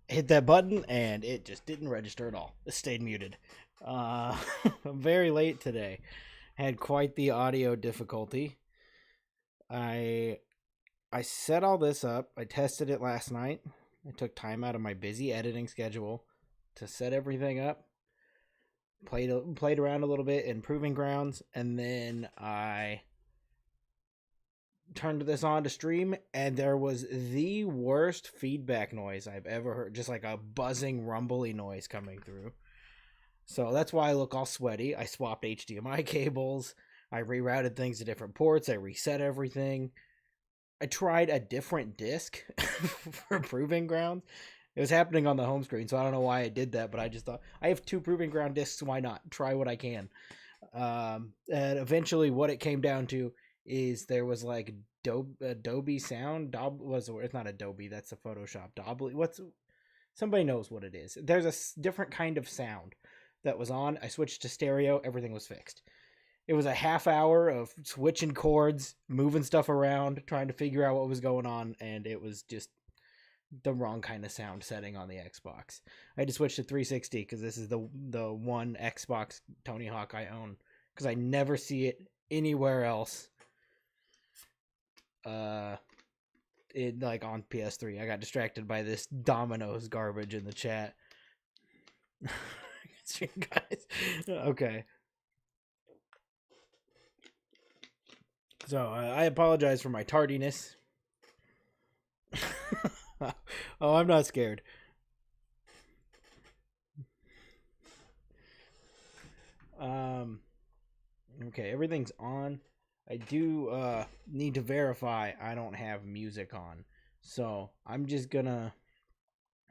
hit that button and it just didn't register at all. It stayed muted. Very late today. Had quite the audio difficulty. I set all this up. I tested it last night. I took time out of my busy editing schedule to set everything up. Played around a little bit in Proving Grounds, and then I turned this on to stream, and there was the worst feedback noise I've ever heard. Just like a buzzing, rumbly noise coming through. So that's why I look all sweaty. I swapped HDMI cables. I rerouted things to different ports. I reset everything. I tried a different disc for Proving Grounds. It was happening on the home screen, so I don't know why I did that, but I just thought, I have 2 Proving Ground discs, why not? Try what I can. And eventually what it came down to is there was like Adobe Sound. It's not Adobe, that's a Photoshop. Somebody knows what it is. There's a different kind of sound that was on. I switched to stereo, everything was fixed. It was a half hour of switching chords, moving stuff around, trying to figure out what was going on, and it was just the wrong kind of sound setting on the Xbox. I had to switch to 360 because this is the one Xbox Tony Hawk I own, because I never see it anywhere else. Like on PS3. I got distracted by this Domino's garbage in the chat. Guys. Okay. So I apologize for my tardiness. Oh, I'm not scared. Okay, everything's on. I do need to verify I don't have music on. So I'm just gonna,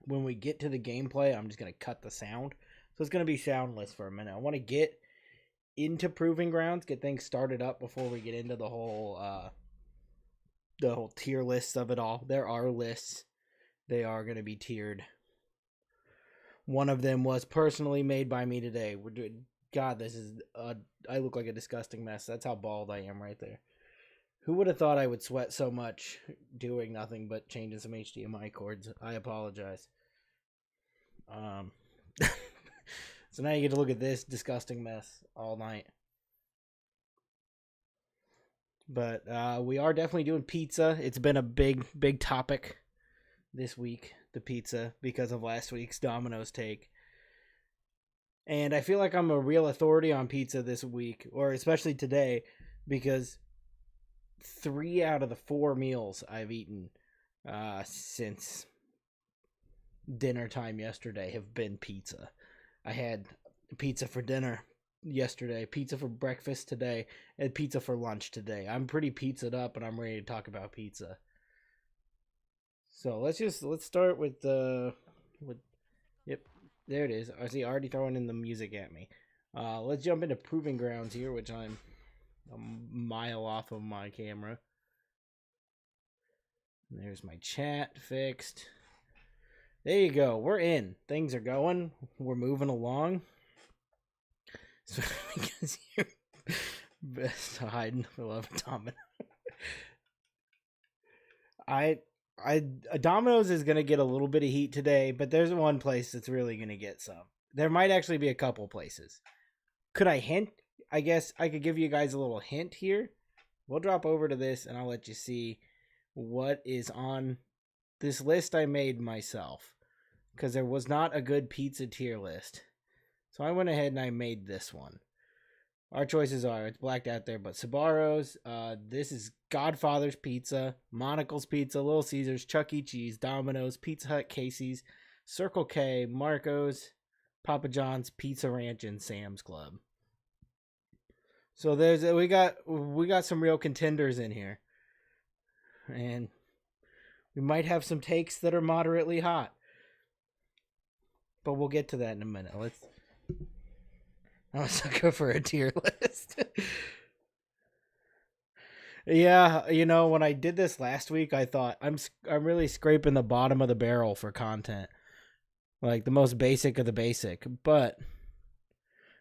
when we get to the gameplay, I'm just gonna cut the sound. So it's gonna be soundless for a minute. I want to get into Proving Grounds, get things started up before we get into the whole tier lists of it all. There are lists. They are going to be tiered. One of them was personally made by me today. We're doing, God, I look like a disgusting mess. That's how bald I am right there. Who would have thought I would sweat so much doing nothing but changing some HDMI cords? I apologize. So now you get to look at this disgusting mess all night. But we are definitely doing pizza. It's been a big topic this week, the pizza, because of last week's Domino's take. And I feel like I'm a real authority on pizza this week, or especially today, because 3 out of the 4 meals I've eaten since dinner time yesterday have been pizza. I had pizza for dinner yesterday, pizza for breakfast today, and pizza for lunch today. I'm pretty pizzaed up, and I'm ready to talk about pizza. So let's start with yep, there it is. I see already throwing in the music at me. Let's jump into Proving Grounds here, which I'm a mile off of my camera. There's my chat fixed. There you go. We're in. Things are going. We're moving along. So because you're best hiding, I love Domino. Domino's is gonna get a little bit of heat today, but there's one place that's really gonna get some. There might actually be a couple places. Could I hint? I guess I could give you guys a little hint here. We'll drop over to this and I'll let you see what is on this list I made myself, because there was not a good pizza tier list. So I went ahead and I made this one. Our choices are, it's blacked out there, but Sbarro's, this is Godfather's Pizza, Monocle's Pizza, Little Caesars, Chuck E. Cheese, Domino's, Pizza Hut, Casey's, Circle K, Marco's, Papa John's, Pizza Ranch, and Sam's Club. So we got some real contenders in here. And we might have some takes that are moderately hot. But we'll get to that in a minute. I was looking for a tier list. Yeah, when I did this last week, I thought I'm really scraping the bottom of the barrel for content, like the most basic of the basic. But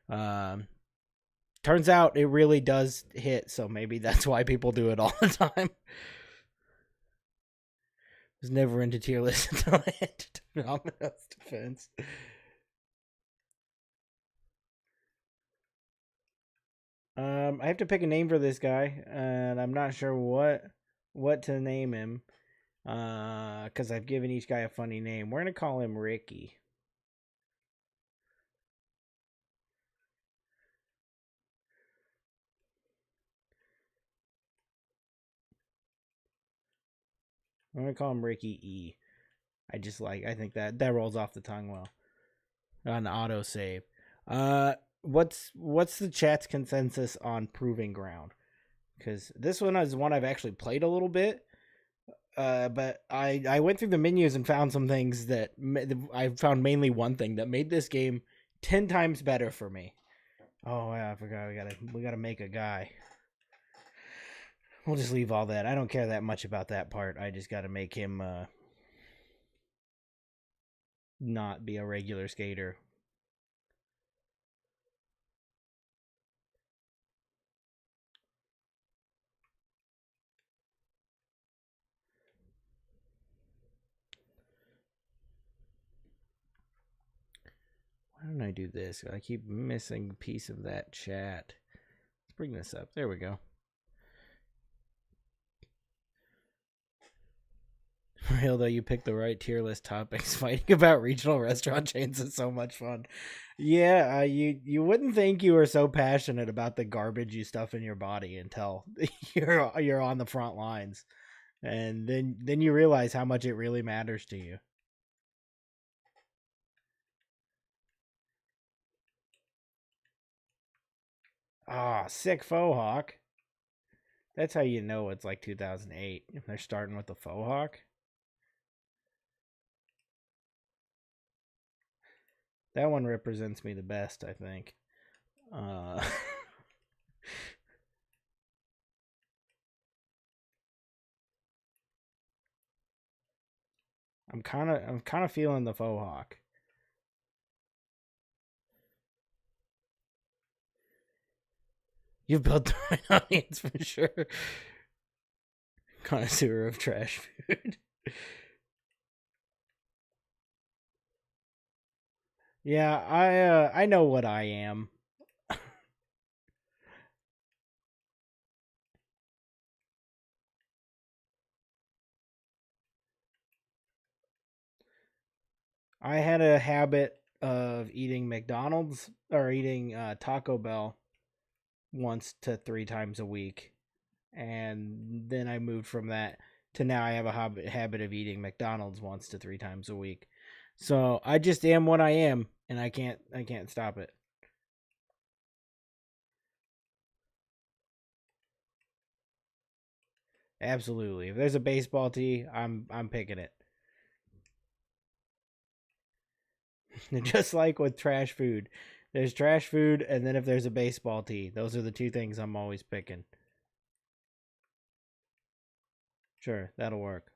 turns out it really does hit, so maybe that's why people do it all the time. was never into tier lists until I had to Domino's Defense. I have to pick a name for this guy, and I'm not sure what to name him. Because I've given each guy a funny name. We're gonna call him Ricky. I'm gonna call him Ricky E. I think that rolls off the tongue well. On auto save. What's the chat's consensus on Proving Ground? Because this one is one I've actually played a little bit. But I went through the menus and found some things that I found mainly one thing that made this game 10 times better for me. Oh yeah, I forgot we gotta make a guy. We'll just leave all that. I don't care that much about that part. I just gotta make him not be a regular skater. Why don't I do this? I keep missing a piece of that chat. Let's bring this up. There we go. Real though, you picked the right tier list topics. Fighting about regional restaurant chains is so much fun. Yeah, you wouldn't think you were so passionate about the garbage you stuff in your body until you're on the front lines, and then you realize how much it really matters to you. Ah, sick faux hawk. That's how you know it's like 2008 if they're starting with the faux hawk. That one represents me the best, I think. I'm kind of feeling the faux hawk. You've built the right audience for sure. Connoisseur of trash food. Yeah, I know what I am. I had a habit of eating McDonald's or eating Taco Bell once to 3 times a week, and then I moved from that to now I have a habit of eating McDonald's once to 3 times a week. So I just am what I am, and I can't stop it. Absolutely. If there's a baseball tee, I'm picking it. Just like with trash food. There's trash food, and then if there's a baseball tee, those are the two things I'm always picking. Sure, that'll work.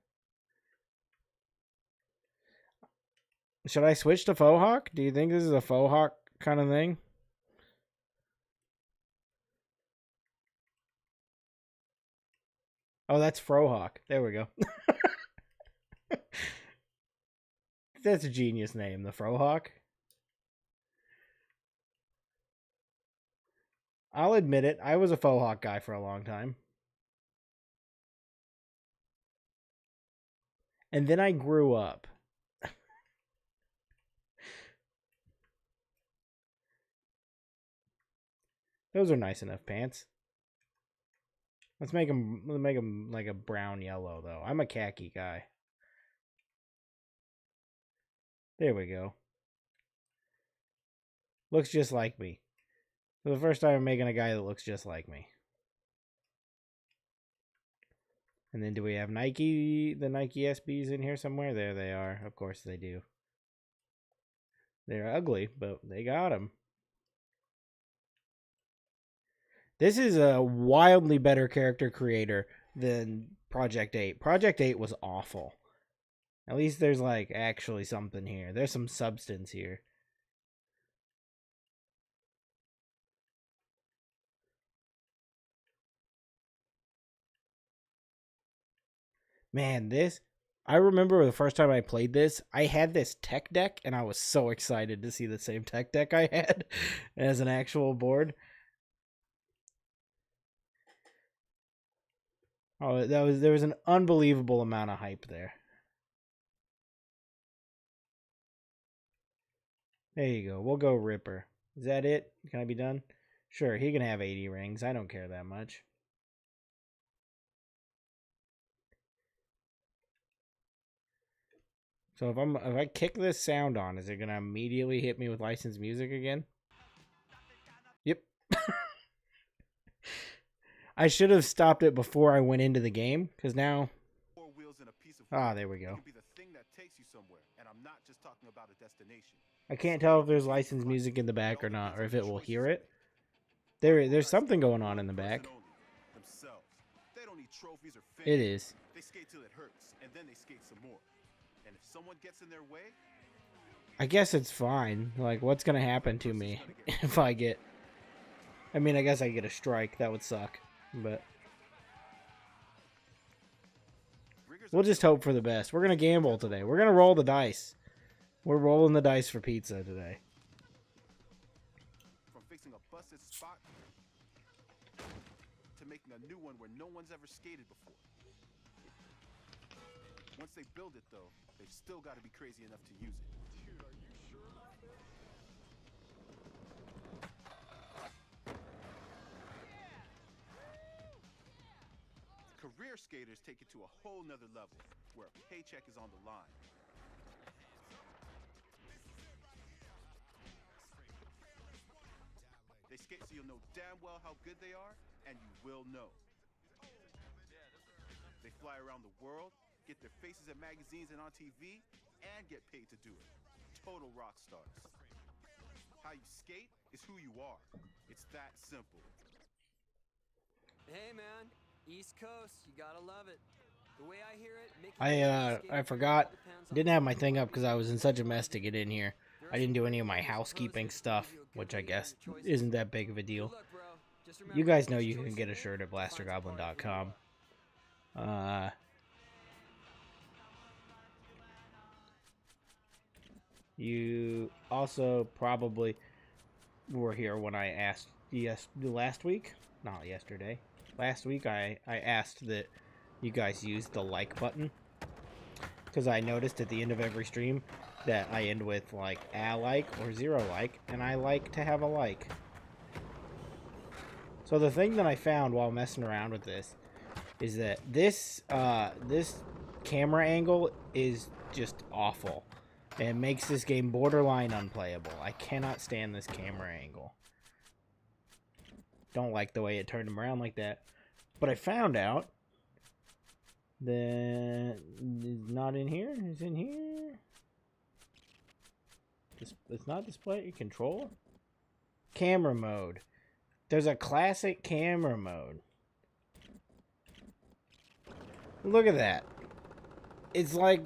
Should I switch to faux hawk? Do you think this is a faux hawk kind of thing? Oh, that's frohawk. There we go. That's a genius name, the frohawk. I'll admit it. I was a faux hawk guy for a long time. And then I grew up. Those are nice enough pants. Let's make them like a brown yellow though. I'm a khaki guy. There we go. Looks just like me. For the first time I'm making a guy that looks just like me. And then do we have Nike, the Nike SBs in here somewhere? There they are. Of course they do. They're ugly, but they got them. This is a wildly better character creator than Project 8. Project 8 was awful. At least there's like actually something here. There's some substance here. Man, this I remember the first time I played this, I had this tech deck, and I was so excited to see the same tech deck I had as an actual board. Oh, there was an unbelievable amount of hype there. There you go. We'll go Ripper. Is that it? Can I be done? Sure, he can have 80 rings. I don't care that much. So if I kick this sound on, is it gonna immediately hit me with licensed music again? Yep. I should have stopped it before I went into the game, because now... Ah, there we go. I can't tell if there's licensed music in the back or not, or if it will hear it. There's something going on in the back. It is. They skate till it hurts, and then they skate some more. And if someone gets in their way, I guess it's fine. Like, what's gonna happen to me if I get... I mean, I guess I get a strike. That would suck. But we'll just hope for the best. We're gonna gamble today. We're gonna roll the dice. We're rolling the dice for pizza today. From fixing a busted spot to making a new one where no one's ever skated before. Once they build it, though, they've still got to be crazy enough to use it. Dude, are you sure about this? Career skaters take it to a whole nother level, where a paycheck is on the line. They skate so you'll know damn well how good they are, and you will know. They fly around the world, get their faces in magazines and on TV, and get paid to do it. Total rock stars. How you skate is who you are. It's that simple. Hey man, East Coast, you gotta love it. The way I hear it, I forgot. Didn't have my thing up because I was in such a mess to get in here. I didn't do any of my housekeeping stuff, which I guess isn't that big of a deal. You guys know you can get a shirt at blastergoblin.com. You also probably were here when I asked last week, not yesterday. Last week I asked that you guys use the like button, because I noticed at the end of every stream that I end with like a like or 0 like, and I like to have a like. So the thing that I found while messing around with this is that this camera angle is just awful. It makes this game borderline unplayable. I cannot stand this camera angle. Don't like the way it turned him around like that. But I found out that it's not in here. It's in here. It's not display control. Camera mode. There's a classic camera mode. Look at that. It's like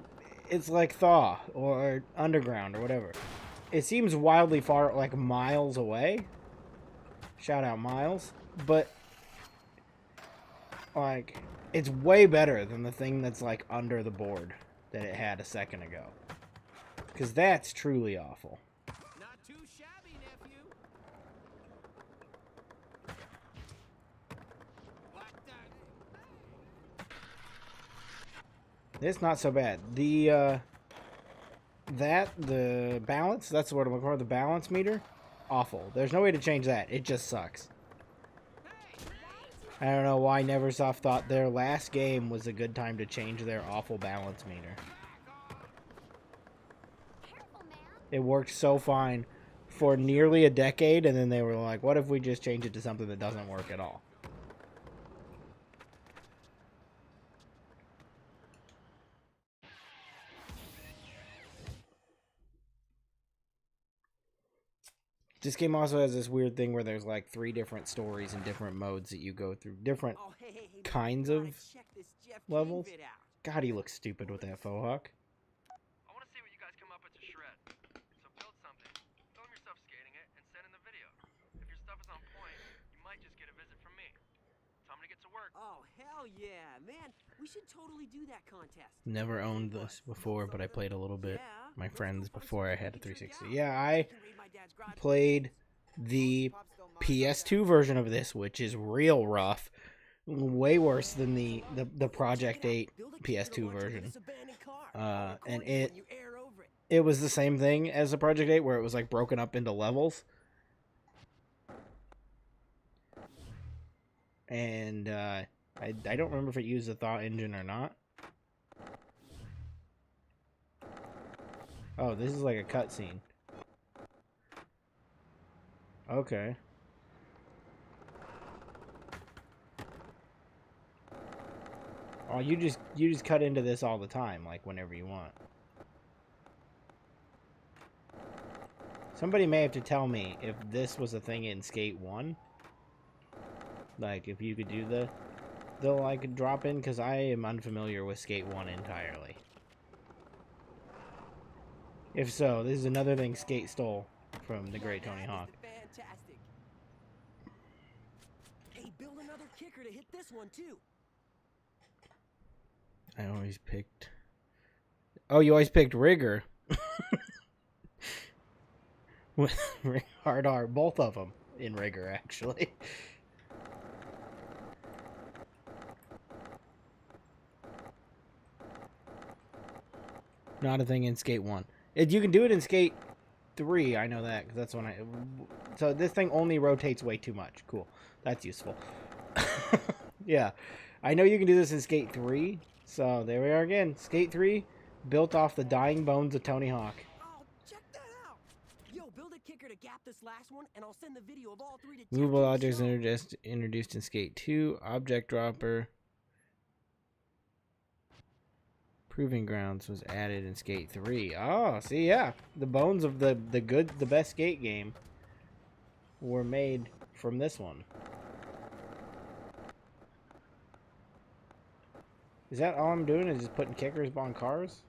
Thaw or Underground or whatever. It seems wildly far, like miles away. Shout out Miles. But like, it's way better than the thing that's like under the board that it had a second ago. Because that's truly awful. Not too shabby, nephew. It's not so bad. The balance, that's what I'm looking for, the balance meter, awful. There's no way to change that. It just sucks. I don't know why Neversoft thought their last game was a good time to change their awful balance meter. It worked so fine for nearly a decade, and then they were like, what if we just change it to something that doesn't work at all? This game also has this weird thing where there's like 3 different stories and different modes that you go through. Different kinds of levels. God, he looks stupid with that faux hawk. I want to see what you guys come up with to shred. So build something, film yourself skating it, and send in the video. If your stuff is on point, you might just get a visit from me. Tell me to get to work. Oh, hell yeah, man. We should totally do that contest. Never owned this before, but I played a little bit. Yeah, My let's go friends find before I something we had a can trick 360. out. Yeah, I I can raid my dad's garage with played games. the PS2 version of this, which is real rough. Way worse than the Project 8 PS2 version. And it was the same thing as the Project 8, where it was like broken up into levels. And I don't remember if it used the Thought engine or not. Oh, this is like a cutscene. Okay. Oh, you just cut into this all the time, like whenever you want. Somebody may have to tell me if this was a thing in Skate 1. Like, if you could do the like drop in, because I am unfamiliar with Skate 1 entirely. If so, this is another thing Skate stole from the great Tony Hawk. Fantastic. Hey, build another kicker to hit this one too. I always picked... Oh, you always picked Rigger. Hard R, both of them in Rigger, actually. Not a thing in Skate 1. You can do it in Skate 3, I know that, because that's when I... So this thing only rotates way too much. Cool. That's useful. Yeah. I know you can do this in Skate 3, so there we are again. Skate 3, built off the dying bones of Tony Hawk. Oh, check that out. Yo, build a kicker to gap this last one, and I'll send the video of all three to Movable objects introduced in Skate 2. Object dropper. Proving Grounds was added in Skate 3. Oh, see, yeah. The bones of the best Skate game were made from this one. Is that all I'm doing, is just putting kickers on cars?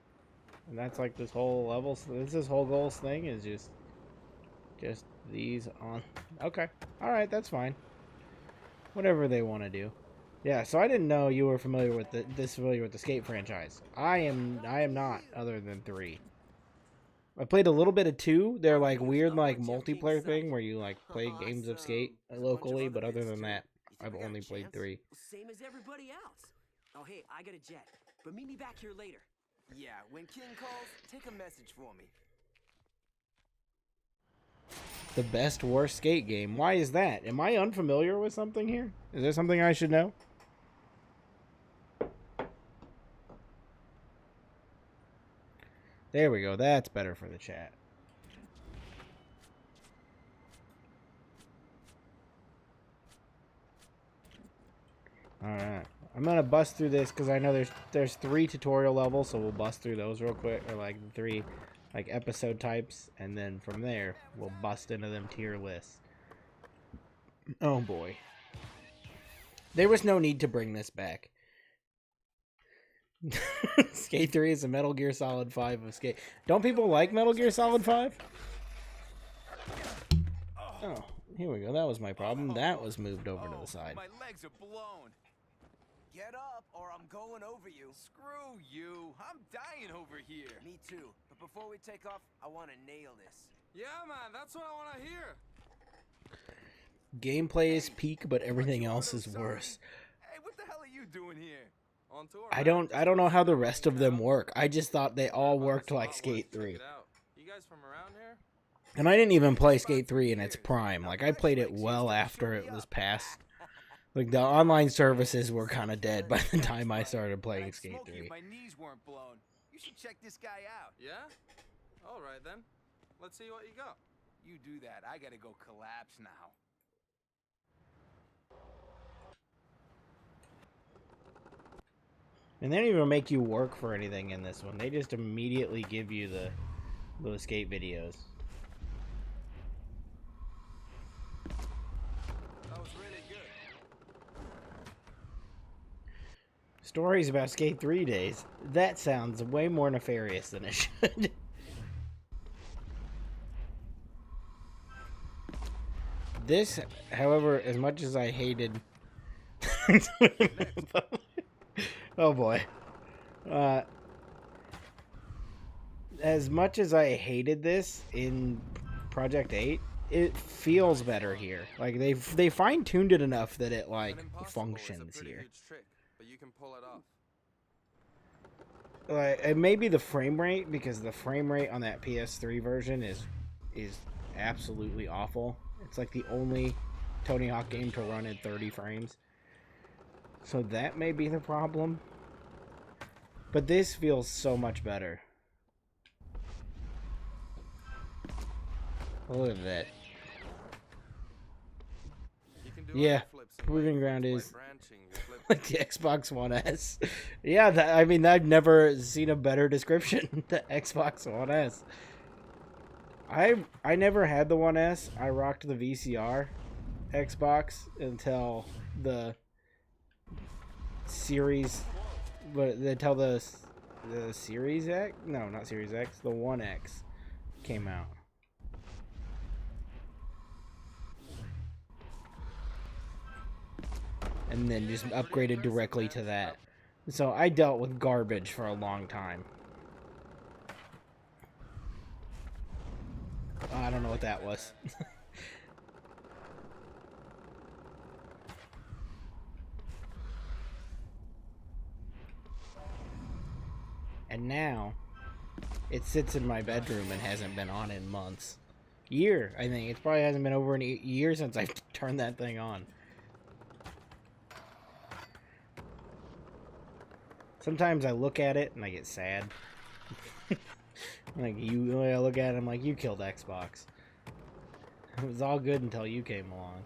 And that's like this whole level, so this whole goals thing is just these on. Okay. Alright, that's fine. Whatever they want to do. Yeah, so I didn't know you were familiar with the Skate franchise. I am not, other than 3. I played a little bit of 2. They're like weird like multiplayer thing where you like play games of Skate locally, but other than that, I've only played 3. Same as everybody else. Oh, hey, I got a jet, but meet me back here later. Yeah, when King calls, take a message for me. The best worst Skate game. Why is that? Am I unfamiliar with something here? Is there something I should know? There we go. That's better for the chat. Alright. I'm gonna bust through this because I know there's 3 tutorial levels, so we'll bust through those real quick, or like the 3 like episode types, and then from there we'll bust into them tier lists. Oh boy. There was no need to bring this back. Skate 3 is a Metal Gear Solid 5 of Skate. Don't people like Metal Gear Solid 5? Oh, here we go. That was my problem. That was moved over to the side. My legs are blown. Get up, or I'm going over you. Screw you. I'm dying over here. Me too. But before we take off, I want to nail this. Yeah, man. That's what I want to hear. Gameplay is peak, but everything else is worse. Hey, what the hell are you doing here? On tour, I don't know how the rest of them work. I just thought they all worked like Skate 3. You guys from around here? And I didn't even play Skate 3 in its prime. Like, I played it well after it was past. Like, the online services were kind of dead by the time I started playing Skate 3. My knees weren't blown. You should check this guy out. Yeah? All right, then. Let's see what you got. You do that. I gotta go collapse now. And they don't even make you work for anything in this one. They just immediately give you the skate videos. That was really good. Stories about Skate 3 days. That sounds way more nefarious than it should. This, however, as much as I hated Oh boy. As much as I hated this in Project 8, it feels better here. Like they fine-tuned it enough that it like An impossible is a functions pretty here. huge trick, but you can pull it off. Like it may be the frame rate, because the frame rate on that PS3 version is absolutely awful. It's like the only Tony Hawk game to run in 30 frames. So that may be the problem. But this feels so much better. Look at that. You can do Yeah, other flips and Proving leg Ground flips is by branching your flip like the Xbox One S. Yeah, I mean, I've never seen a better description. The Xbox One S. I never had the One S. I rocked the VCR Xbox until the Series, but until the Series X? No, not Series X. The One X came out. And then just upgraded directly to that. So I dealt with garbage for a long time. Oh, I don't know what that was. And now it sits in my bedroom and hasn't been on in months. Year, I think. It probably hasn't been over a year since I've turned that thing on. Sometimes I look at it and I get sad. Like, I look at it, I'm like, you killed Xbox. It was all good until you came along.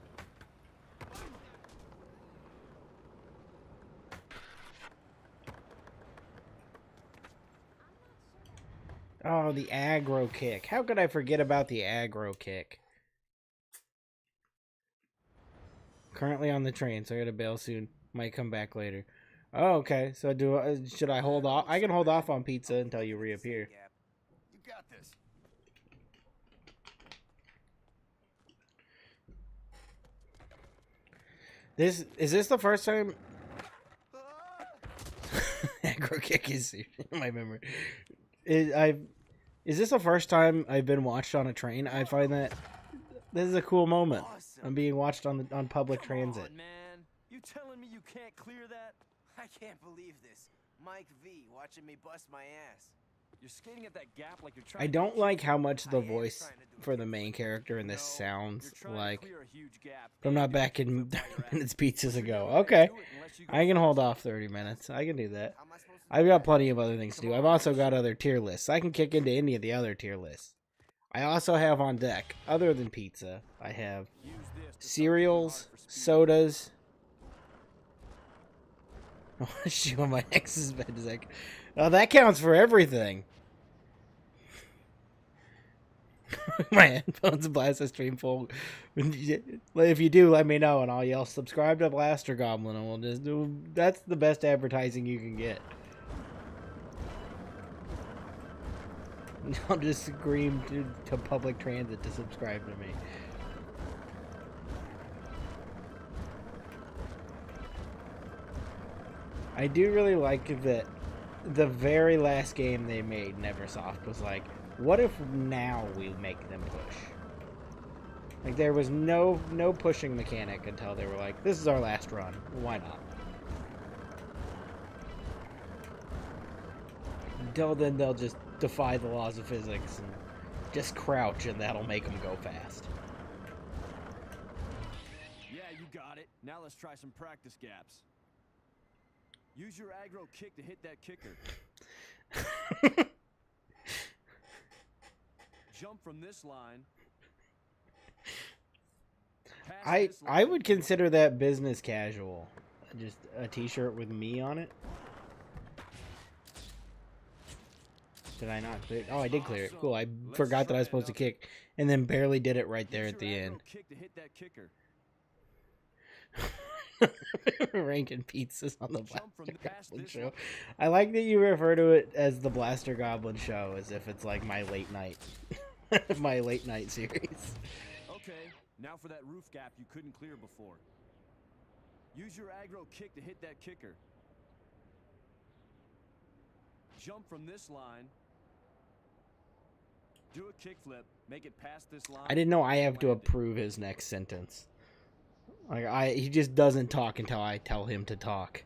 Oh, the aggro kick. How could I forget about the aggro kick? Currently on the train, so I gotta bail soon. Might come back later. Oh, okay. So should I hold off? I can hold off on pizza until you reappear. You got this. Is this the first time? Aggro kick is in my memory. Is this the first time I've been watched on a train? I find that this is a cool moment. Awesome. I'm being watched on public transit. Come on, man. You telling me you can't clear that? I can't believe this. Mike V watching me bust my ass. You're skating at that gap like you're trying. I don't like how much the I am voice trying to do for a the kickflip. main character in this No, sounds you're trying to like clear a huge gap, I'm and not you're back doing in a flip 30 while you're minutes at it. pizzas You're ago. not gonna Okay. do it unless you go I can hold faster. off 30 minutes. I can do that. How am I supposed to I've do got that? plenty of other things to do. I've also got other tier lists. I can kick into any of the other tier lists. I also have on deck, other than pizza, I have Use this to cereals, substitute hard for speed. sodas. Shoe on my ex's bed is like, oh, that counts for everything. My headphones blast a stream full. If you do, let me know, and I'll yell subscribe to Blaster Goblin, and we'll just do. That's the best advertising you can get. I'll just scream to public transit to subscribe to me. I do really like that the very last game they made, Neversoft, was like, what if now we make them push? Like, there was no pushing mechanic until they were like, this is our last run. Why not? Until then, they'll just defy the laws of physics and just crouch, and that'll make them go fast. Yeah, you got it. Now let's try some practice gaps. Use your aggro kick to hit that kicker. Jump from this line. Pass this I line. would consider that business casual. Just a t-shirt with me on it. Did I not clear it? Oh, I did clear it. Cool. I forgot that I was supposed to kick, and then barely did it right there Use at the your end. aggro kick to hit that kicker. Ranking pizzas on the Jump from Blaster past Goblin this show. line. I like that you refer to it as the Blaster Goblin show, as if it's like my late night, my late night series. Okay, now for that roof gap you couldn't clear before. Use your aggro kick to hit that kicker. Jump from this line. Do a kickflip. Make it past this line. I didn't know I have to land it. approve his next sentence. Like he just doesn't talk until I tell him to talk.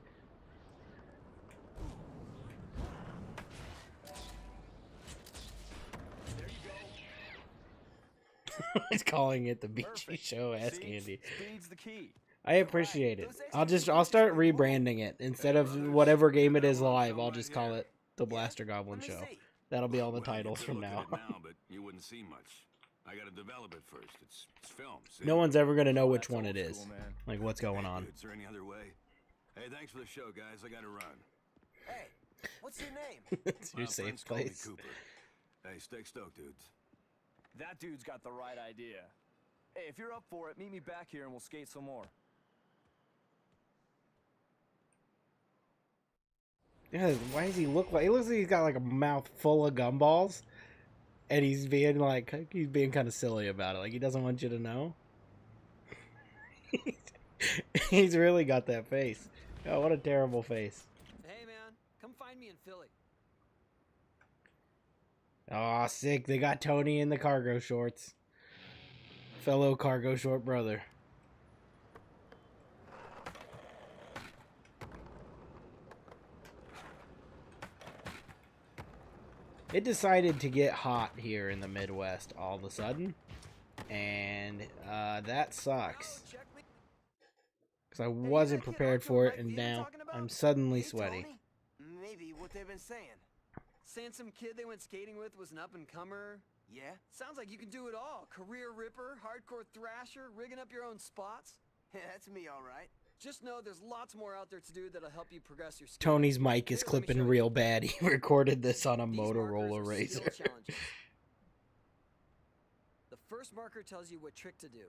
There you go. He's calling it the Beachy Perfect. Show. Ask See? Andy. Speed's the key. I appreciate it. I'll start rebranding it instead of whatever game it is live. I'll just call it the Blaster Goblin Let me Show. see. That'll be all the Well, you titles could from look at now. it now, but you wouldn't see much. I gotta develop it first. It's film. See? No one's ever gonna know which That's one old it is. school, man. Like what's going on. Is there any other way? Hey, thanks for the show, guys. I gotta run. Hey, what's your name? It's your My safe friends call me place. Cooper. Hey, stay stoked, dudes. That dude's got the right idea. Hey, if you're up for it, meet me back here and we'll skate some more. Yeah, why does he look like? He looks like he's got like a mouth full of gumballs, and he's being kind of silly about it. Like he doesn't want you to know. He's really got that face. Oh, what a terrible face. Hey man, come find me in Philly. Oh, sick. They got Tony in the cargo shorts. Fellow cargo short brother. It decided to get hot here in the Midwest all of a sudden. And that sucks. Check me. Because I wasn't prepared for it, and now I'm suddenly Hey, sweaty. Tony. Maybe what they've been saying. Saying some kid they went skating with was an up-and-comer. Yeah? Sounds like you can do it all. Career ripper, hardcore thrasher, rigging up your own spots. Yeah, that's me, all right. Just know there's lots more out there to do that'll help you progress your skills. Tony's mic is Here, let me clipping show you. real bad. He recorded this on a These Motorola markers are skill Razor. challenges. The first marker tells you what trick to do.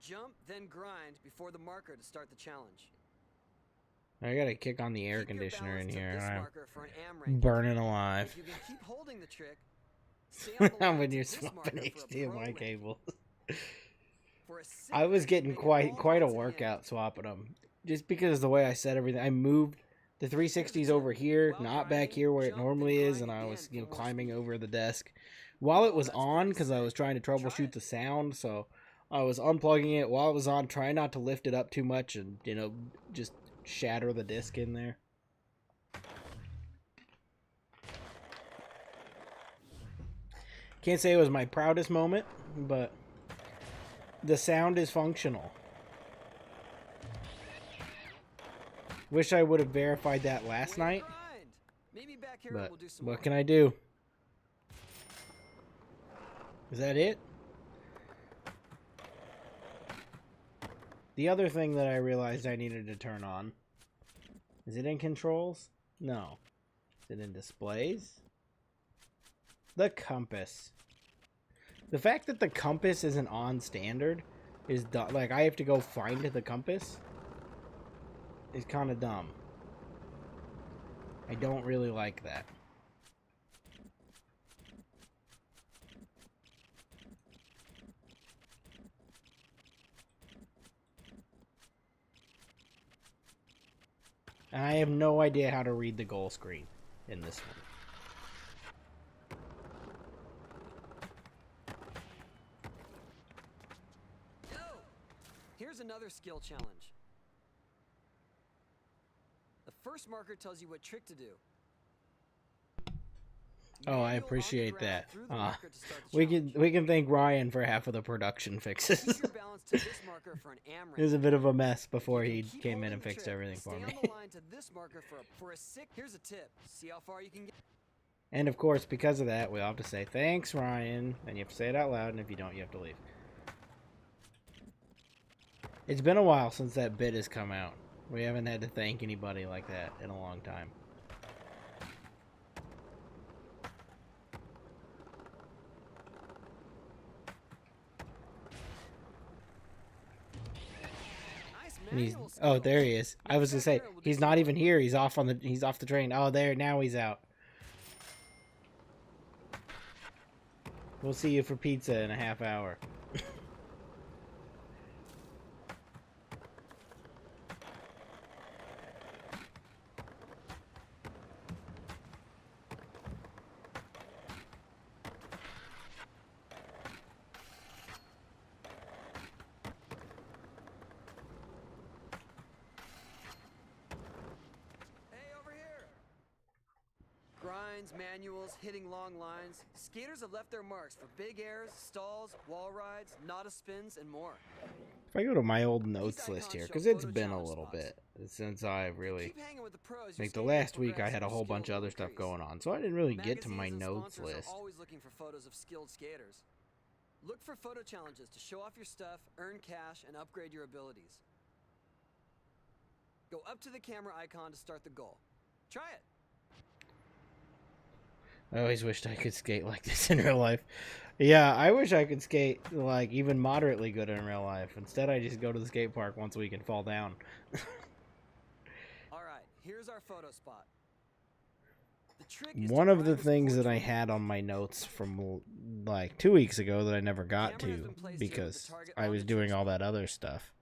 Jump, then grind before the marker to start the challenge. I gotta kick on the air Keep your conditioner in balance to here. this I'm marker for an am ranking. burning alive. If you can keep holding the trick, stay on the line When to you're this swapping marker for a pro HDMI ranking. cables. For a sick I was trick, getting make it quite all a odds in workout swapping them, just because of the way I set everything. I moved the 360s over here, While not back grinding, here where it jump, then normally is, grind and I again was for more climbing speed. over the desk while it was that's on pretty because I was sick. trying to Try troubleshoot it. the sound. So I was unplugging it while it was on, trying not to lift it up too much and just shatter the disc in there. Can't say it was my proudest moment, but the sound is functional. Wish I would have verified that last Way to night, grind. Meet me back here and but we'll do some more. what can I do? Is that it? The other thing that I realized I needed to turn on, is it in controls? No. Is it in displays? The compass. The fact that the compass isn't on standard is dumb. Like, I have to go find the compass is kind of dumb. I don't really like that. And I have no idea how to read the goal screen in this one. Yo! Here's another skill challenge. The first marker tells you what trick to do. Oh, I Manual on the appreciate ground that. through the Ah, marker to start the we challenge. can thank Ryan for half of the production fixes. Keep your balance to this marker for an am It was a ranking. bit of a mess before If you he can keep came in holding and the fixed trick, everything for stay me. on the line to this marker for a sick. Here's a tip. See how far you can get. And of course, because of that, we all have to say thanks, Ryan, and you have to say it out loud, and if you don't, you have to leave. It's been a while since that bit has come out. We haven't had to thank anybody like that in a long time. Nice And he's, manual oh, skill. there he is. I was gonna say he's not even here. He's off the train. Oh, there, now he's out. We'll see you for pizza in a half hour. lines, manuals, hitting long lines, skaters have left their marks for big airs, stalls, wall rides, nada spins, and more. If I go to my old notes These list icons here, show because it's photo been a challenge little spots. bit since I really, Keep hanging with the pros, your like the skating will last week I progress had a and your whole bunch of skills will other stuff increase. going on, so I didn't really get to my Magazines and notes sponsors list. are always looking for photos of skilled skaters. Look for photo challenges to show off your stuff, earn cash, and upgrade your abilities. Go up to the camera icon to start the goal. Try it. I always wished I could skate like this in real life. Yeah, I wish I could skate like even moderately good in real life. Instead, I just go to the skate park once a week and fall down. All right, here's our photo spot. The trick is One to of the grind as things that I fortunately had as on you my can. notes from like 2 weeks ago that I never got Camera has to been placed here with the because target I on was the doing trick all spot. that other stuff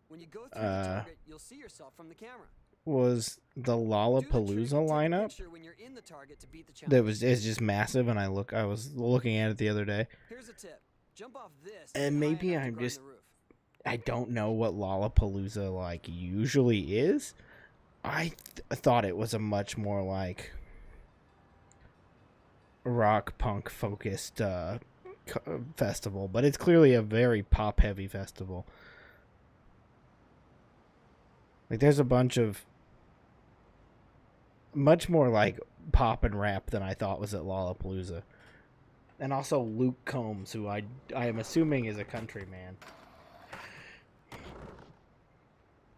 When you go through the target, you'll see yourself from the camera. was the Do the trick Lollapalooza and take a lineup. picture when you're in the target to beat the That challenge. is just massive, and I was looking at it the other day, Here's a tip. Jump off this and high maybe enough to I'm grind just the roof. I don't know what Lollapalooza like usually is. I thought it was a much more like rock punk focused festival, but it's clearly a very pop heavy festival. Like there's a bunch of much more like pop and rap than I thought was at Lollapalooza. And also Luke Combs, who I am assuming is a country man.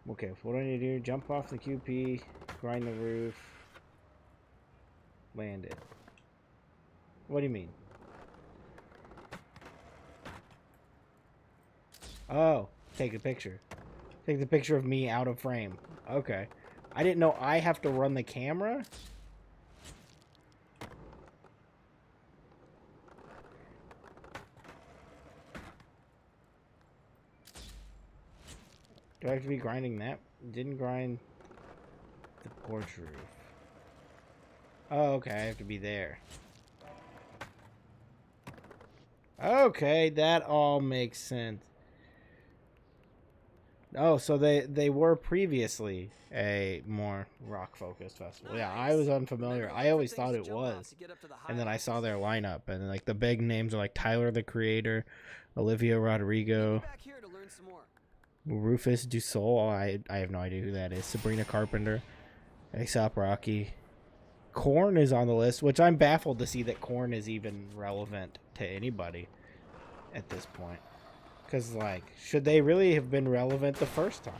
Okay, what do I need to do? Jump off the QP, grind the roof, land it. What do you mean? Oh, take a picture. Take the picture of me out of frame. Okay. I didn't know I have to run the camera. Do I have to be grinding that? Didn't grind the porch roof. Oh, okay, I have to be there. Okay, that all makes sense. Oh, so they were previously a more rock-focused festival. Yeah, I was unfamiliar. Remember, I look for always things thought to it jump off was. to get up to the And then I high saw levels. their lineup, and like the big names are like Tyler the Creator, Olivia Rodrigo, Meet me back here to learn some more. Rufus Du Sol. I have no idea who that is. Sabrina Carpenter, A$AP Rocky. Korn is on the list, which I'm baffled to see that Korn is even relevant to anybody at this point. Because, like, should they really have been relevant the first time?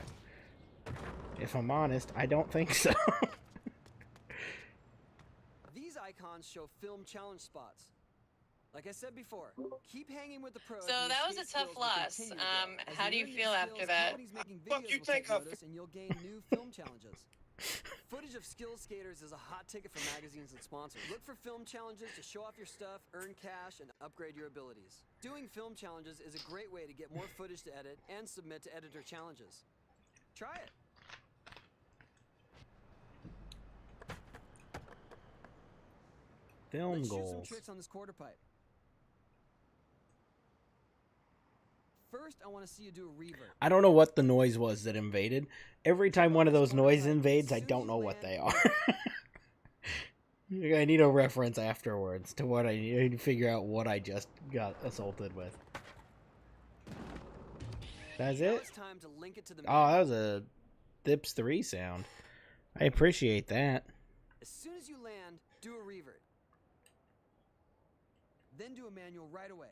If I'm honest, I don't think so. These icons show film challenge spots. Like I said before, keep hanging with the pros. So and your that was a skate tough skills will loss. continue to grow. As How do you learn new feel after skills, that? companies making Fuck videos you, will take take off. notice, and you'll gain new film challenges. Footage of skilled skaters is a hot ticket for magazines and sponsors. Look for film challenges to show off your stuff, earn cash, and upgrade your abilities. Doing film challenges is a great way to get more footage to edit and submit to editor challenges. Try it. Film Let's shoot some goals. tricks on this quarter pipe. First, I want to see you do a revert. I don't know what the noise was that invaded. Every time one of those noises invades, I don't know what they are. I need a reference afterwards to what I need to figure out what I just got assaulted with. That's Now it? it's time to link it to the Oh, that was a Thips 3 sound. I appreciate that. As soon as you land, do a revert. Then do a manual right away.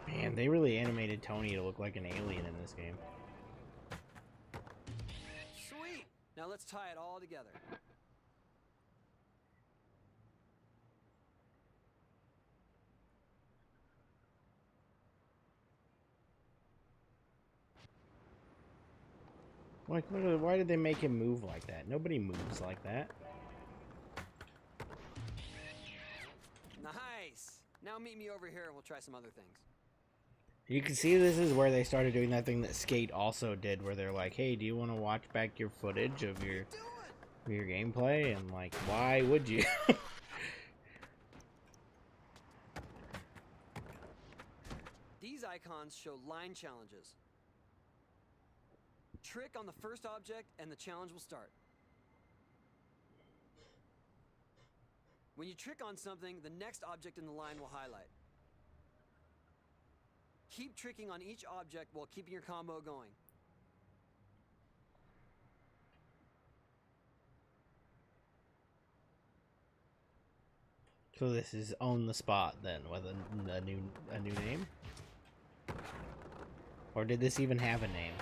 Man, they really animated Tony to look like an alien in this game. Sweet! Now let's tie it all together. Like, why did they make him move like that? Nobody moves like that. Nice! Now meet me over here and we'll try some other things. You can see this is where they started doing that thing that Skate also did, where they're like, hey, do you want to watch back your footage of your gameplay? And like, why would you? These icons show line challenges. Trick on the first object and the challenge will start. When you trick on something, the next object in the line will highlight. Keep tricking on each object while keeping your combo going. So this is on the spot then, with a new name? Or did this even have a name?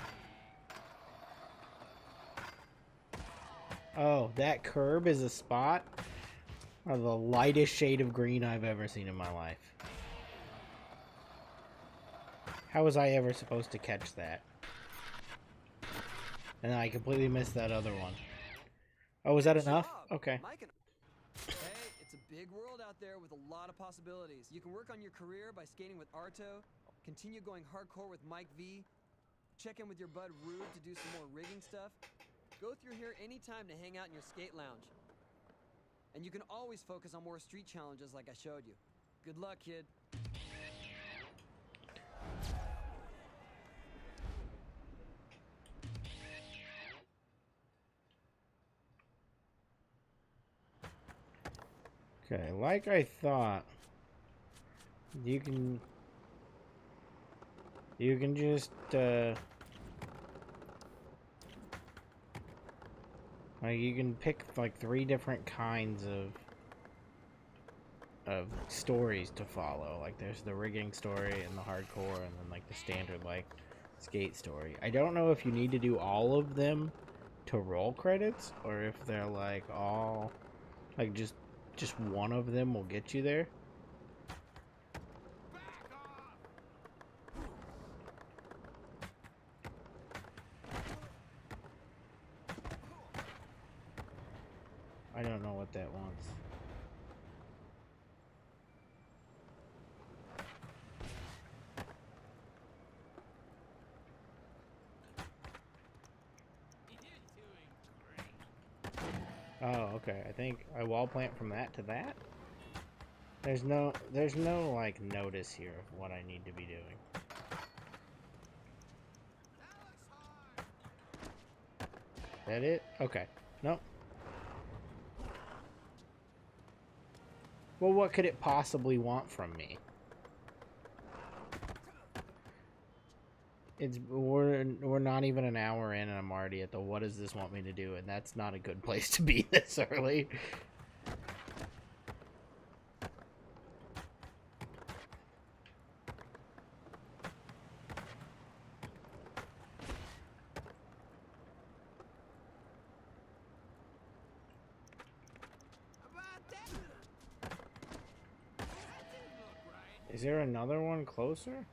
Oh, that curb is a spot? Of the lightest shade of green I've ever seen in my life. How was I ever supposed to catch that? And I completely missed that other one. Oh, was that enough? Okay. Hey, it's a big world out there with a lot of possibilities. You can work on your career by skating with Arto, continue going hardcore with Mike V, check in with your bud Rude to do some more rigging stuff. Go through here anytime to hang out in your skate lounge. And you can always focus on more street challenges like I showed you. Good luck, kid. Okay, like I thought, you can just like you can pick like 3 different kinds of stories to follow. Like there's the rigging story and the hardcore, and then like the standard like skate story. I don't know if you need to do all of them to roll credits, or if they're like all like just one of them will get you there. I don't know what that wants. Oh, okay. I think I wall plant from that to that. There's no like notice here of what I need to be doing. That it? Okay. Nope. Well, what could it possibly want from me? We're not even an hour in and I'm already at the what does this want me to do, and that's not a good place to be this early. Is there another one closer?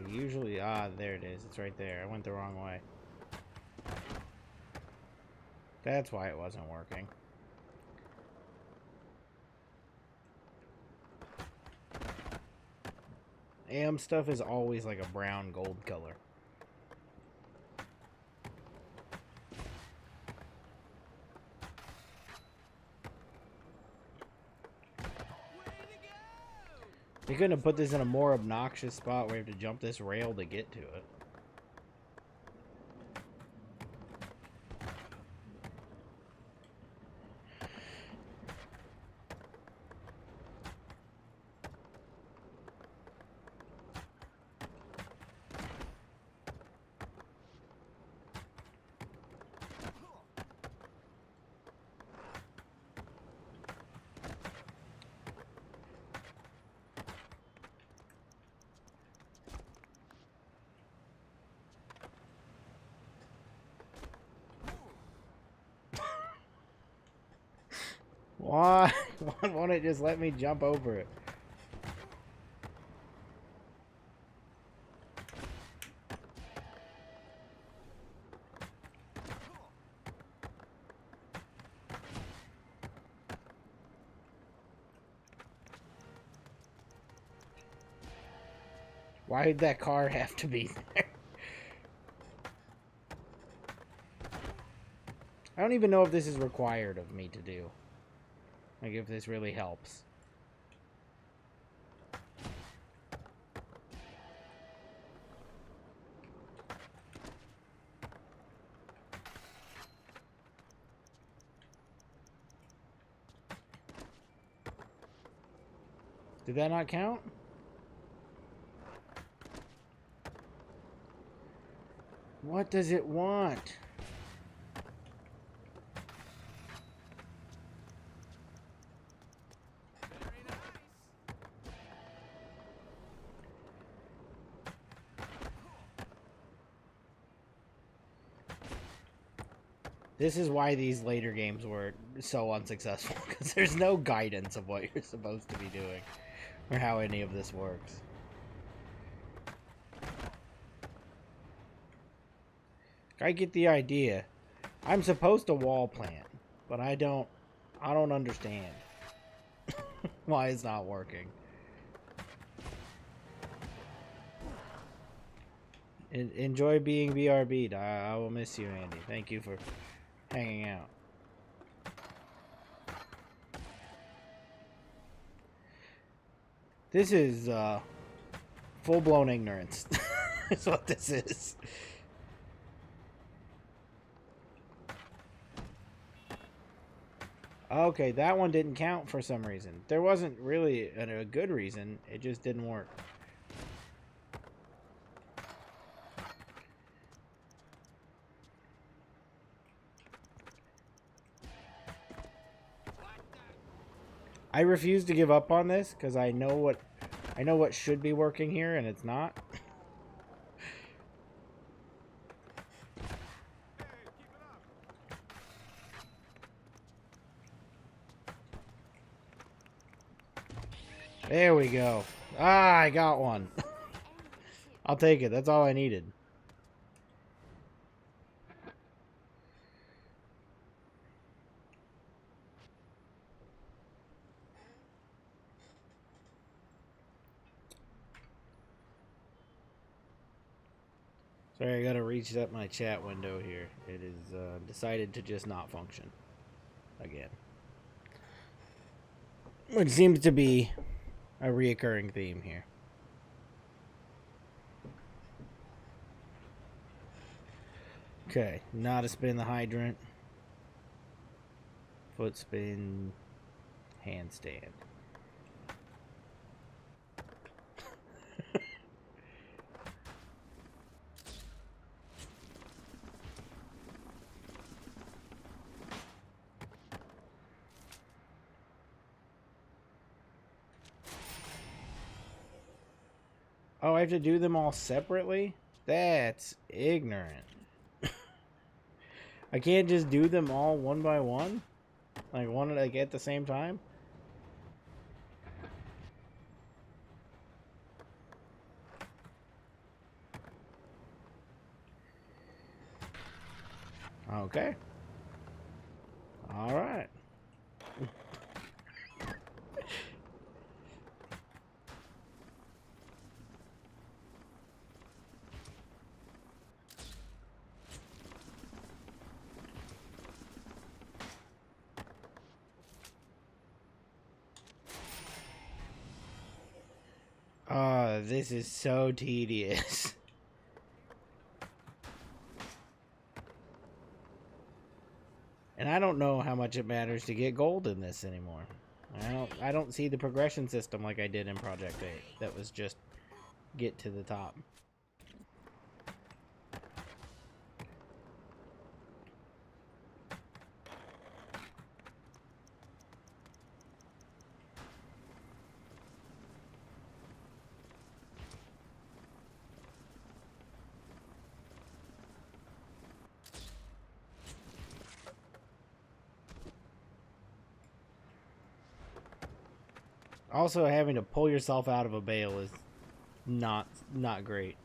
Usually, there it is. It's right there. I went the wrong way. That's why it wasn't working. AM stuff is always like a brown gold color. You couldn't have put this in a more obnoxious spot where you have to jump this rail to get to it. Why? Why won't it just let me jump over it? Why did that car have to be there? I don't even know if this is required of me to do. Like, if this really helps. Did that not count? What does it want? This is why these later games were so unsuccessful, because there's no guidance of what you're supposed to be doing, or how any of this works. I get the idea. I'm supposed to wall plant, but I don't understand why it's not working. Enjoy being BRB'd. I will miss you, Andy. Thank you for hanging out. This is full-blown ignorance. That's what this is. Okay, that one didn't count for some reason. There wasn't really a good reason. It just didn't work. I refuse to give up on this because I know what should be working here and it's not. There we go. Ah, I got one. I'll take it. That's all I needed. Sorry, I gotta reset my chat window here. It is decided to just not function again. Which seems to be a reoccurring theme here. Okay, now to spin the hydrant. Foot spin. Handstand. Oh, I have to do them all separately? That's ignorant. I can't just do them all one by one? Like at the same time? Okay. All right. Oh, this is so tedious. And I don't know how much it matters to get gold in this anymore. I don't see the progression system like I did in Project 8. That was just get to the top. Also, having to pull yourself out of a bale is not great.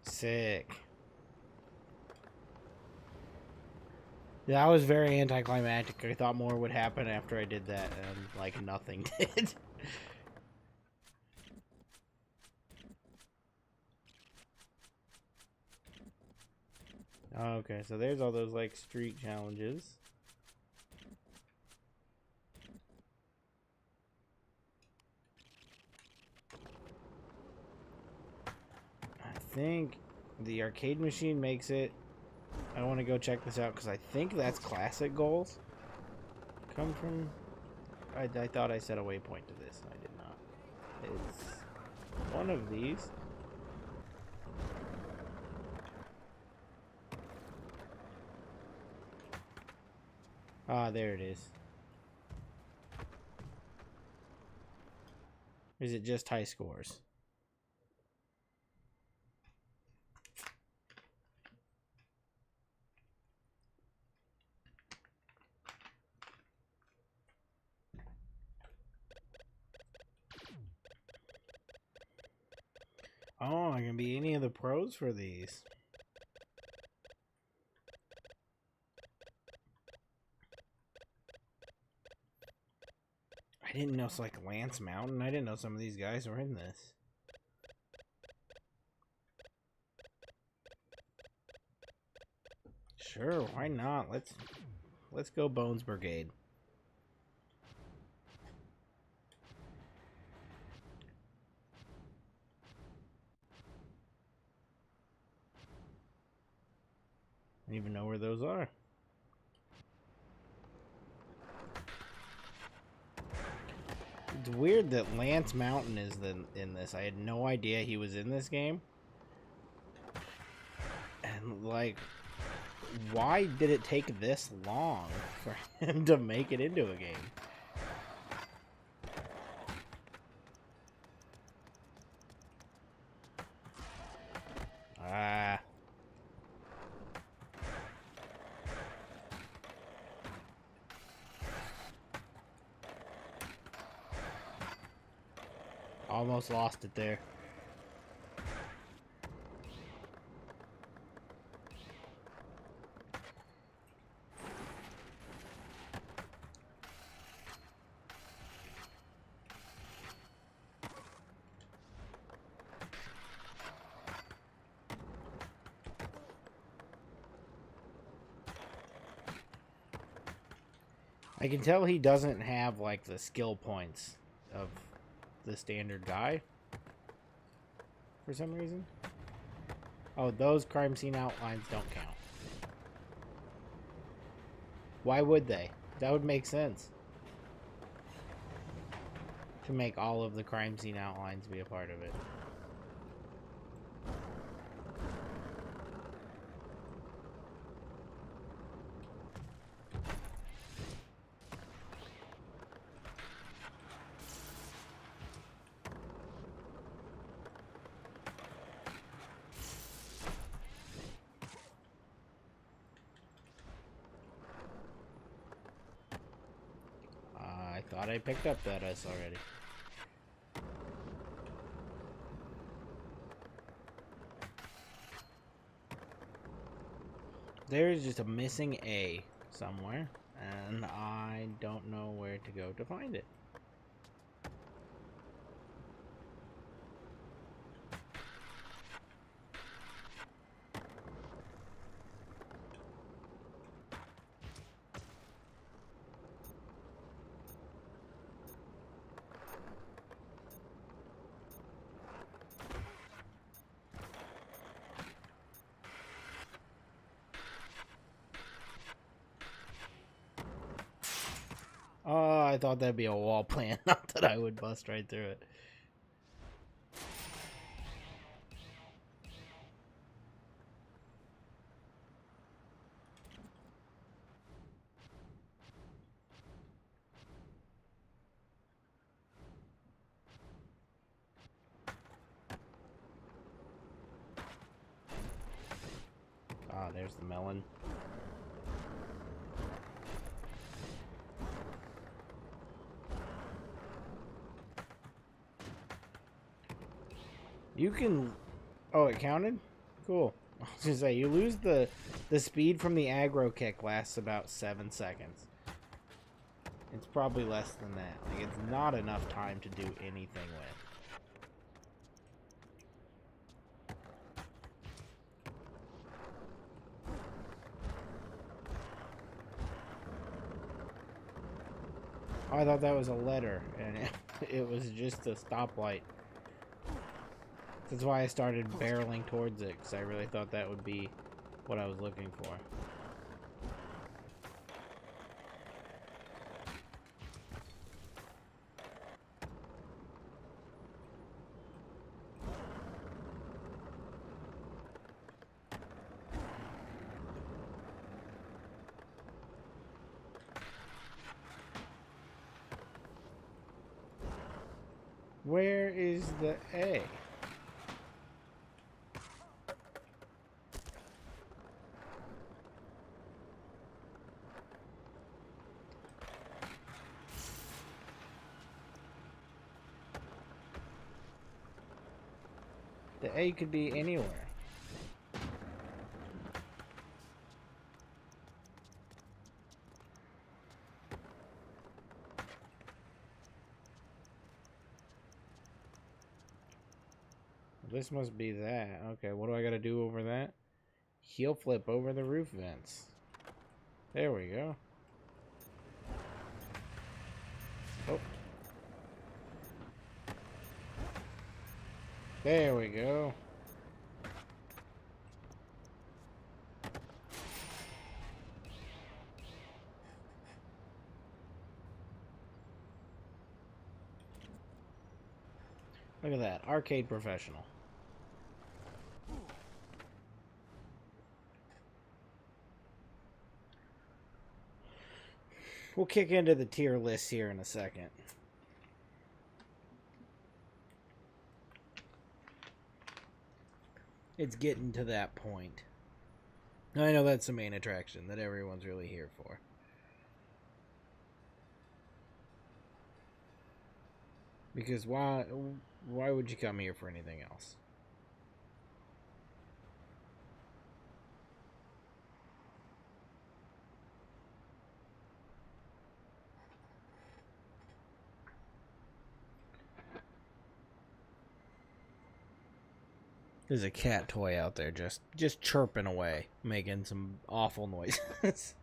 Sick. That was very anticlimactic. I thought more would happen after I did that, and like nothing did. Okay, so there's all those like street challenges. think the arcade machine makes it. I want to go check this out because I think that's classic goals. Come from. I thought I set a waypoint to this. I did not. It's one of these. Ah, there it is. Is it just high scores? Oh, I can be any of the pros for these. I didn't know it's like Lance Mountain. I didn't know some of these guys were in this. Sure, why not? Let's go Bones Brigade. I don't even know where those are. It's weird that Lance Mountain is in this. I had no idea he was in this game. And like, why did it take this long for him to make it into a game? Ah. Almost lost it there. I can tell he doesn't have like the skill points of the standard guy for some reason. Oh, those crime scene outlines don't count. Why would they? That would make sense. To make all of the crime scene outlines be a part of it. I thought I picked up that S already. There is just a missing A somewhere, and I don't know where to go to find it. Oh, I thought that'd be a wall plan, not that I would bust right through it. Ah, there's the melon. You can... Oh, it counted? Cool. I was gonna say, you lose the speed from the aggro kick lasts about 7 seconds. It's probably less than that. Like, it's not enough time to do anything with. Oh, I thought that was a letter, and it was just a stoplight. That's why I started barreling towards it, because I really thought that would be what I was looking for. Where is the A? The A could be anywhere. This must be that. Okay, what do I gotta do over that? Heel flip over the roof vents. There we go. Oh. There we go. Look at that. Arcade professional. We'll kick into the tier list here in a second. It's getting to that point. I know that's the main attraction that everyone's really here for. Because why would you come here for anything else? There's a cat toy out there just chirping away, making some awful noises.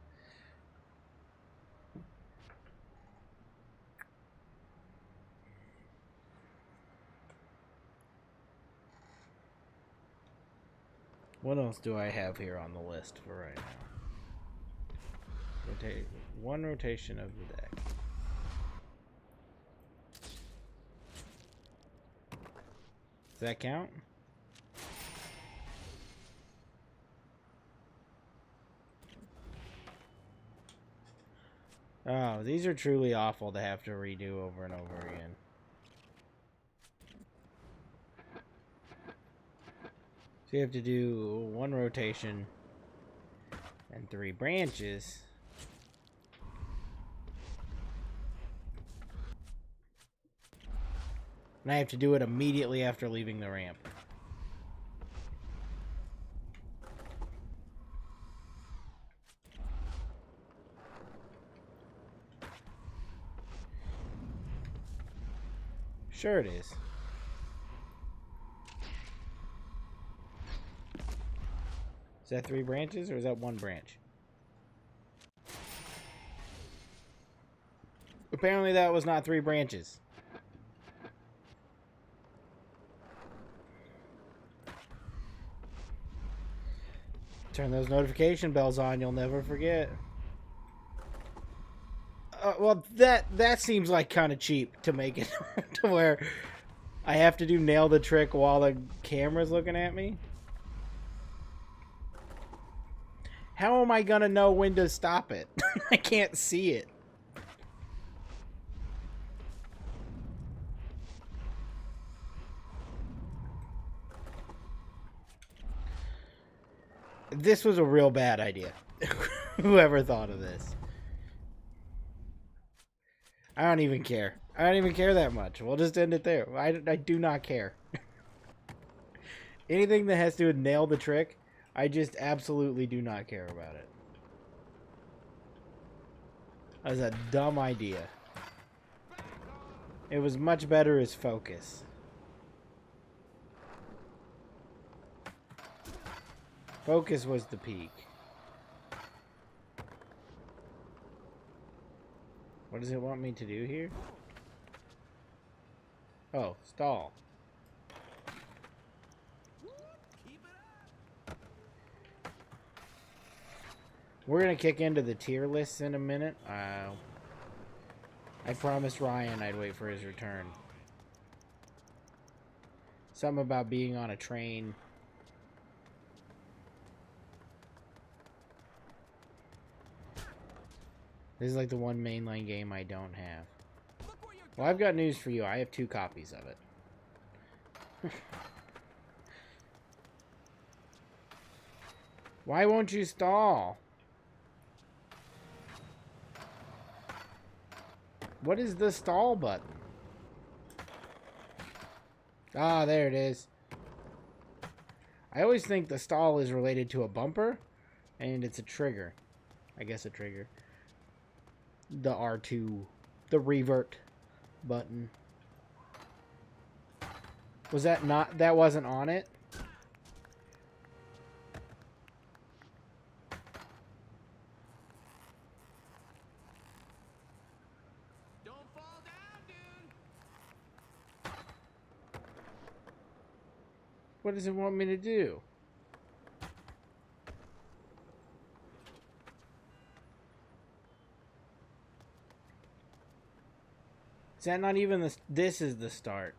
What else do I have here on the list for right now? Rotate one rotation of the deck. Does that count? Oh, these are truly awful to have to redo over and over again. So you have to do one rotation and 3 branches. And I have to do it immediately after leaving the ramp. Sure it is. Is that 3 branches or is that 1 branch? Apparently that was not 3 branches. Turn those notification bells on, you'll never forget. Well, that seems like kind of cheap to make it to where I have to do nail the trick while the camera's looking at me. How am I gonna know when to stop it? I can't see it. This was a real bad idea. Whoever thought of this. I don't even care. I don't even care that much. We'll just end it there. I do not care. Anything that has to do with nail the trick, I just absolutely do not care about it. That was a dumb idea. It was much better as focus. Focus was the peak. What does it want me to do here? Oh, stall. We're gonna kick into the tier lists in a minute. I promised Ryan I'd wait for his return. Something about being on a train. This is like the one mainline game I don't have. Well, I've got news for you. I have 2 copies of it. Why won't you stall? What is the stall button? Ah, there it is. I always think the stall is related to a bumper, and it's a trigger. I guess a trigger. The R2, the revert button. Was that not, that wasn't on it? Don't fall down, dude. What does it want me to do? Is that not even the... This is the start.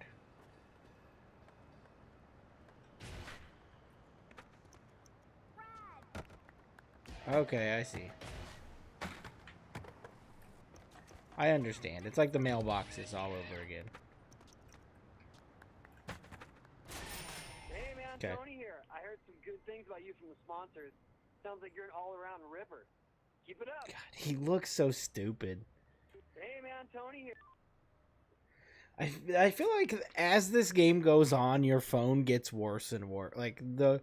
Okay, I see. I understand. It's like the mailboxes all over again. Hey man, Okay. Tony here. I heard some good things about you from the sponsors. Sounds like you're an all-around ripper. Keep it up. God, he looks so stupid. Hey man, Tony here. I feel like as this game goes on, your phone gets worse and worse. Like the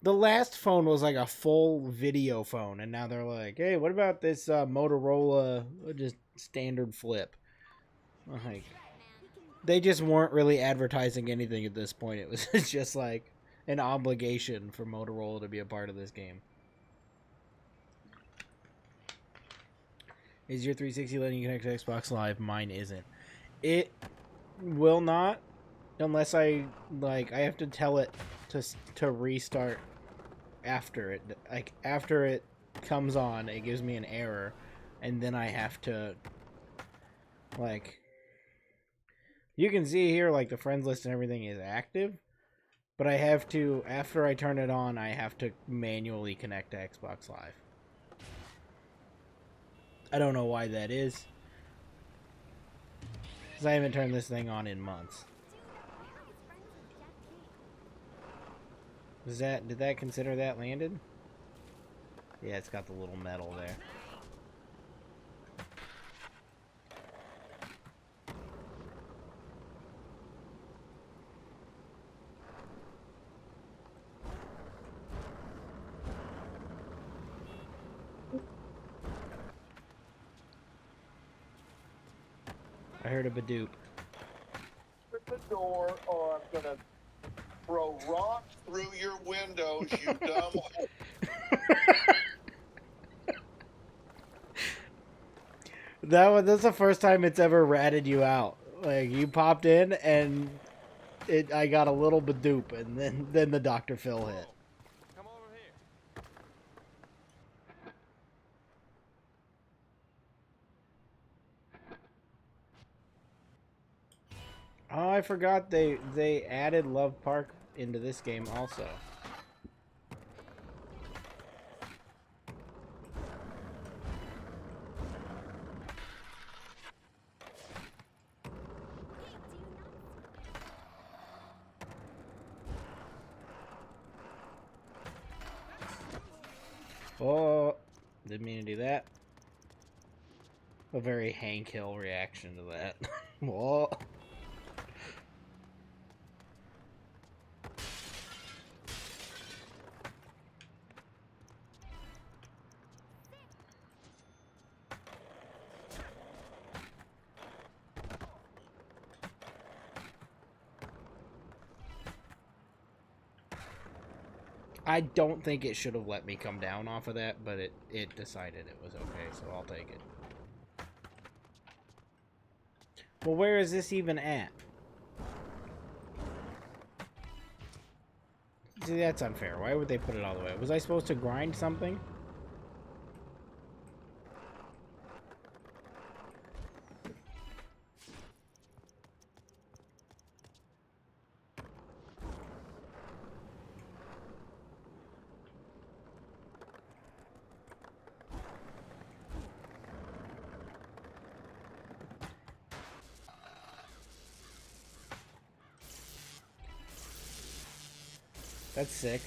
last phone was like a full video phone, and now they're like, hey, what about this Motorola just standard flip? Like, they just weren't really advertising anything at this point. It was just like an obligation for Motorola to be a part of this game. Is your 360 letting you connect to Xbox Live? Mine isn't. It will not, unless I have to tell it to restart after it. Like, after it comes on, it gives me an error, and then I have to, like, you can see here, like, the friends list and everything is active, but I have to, after I turn it on, I have to manually connect to Xbox Live. I don't know why that is. Because I haven't turned this thing on in months. Did that consider that landed? Yeah, it's got the little metal there. I heard a Badoop. At the door, or I'm gonna throw rocks through your windows, you dumb. That's the first time it's ever ratted you out. Like, you popped in and I got a little Badoop, and then the Dr. Phil hit. Come over here. Oh, I forgot they added Love Park into this game also. Oh, didn't mean to do that. A very Hank Hill reaction to that. Whoa. I don't think it should have let me come down off of that, but it decided it was okay, so I'll take it. Well, where is this even at? See, that's unfair. Why would they put it all the way? Was I supposed to grind something? That's sick.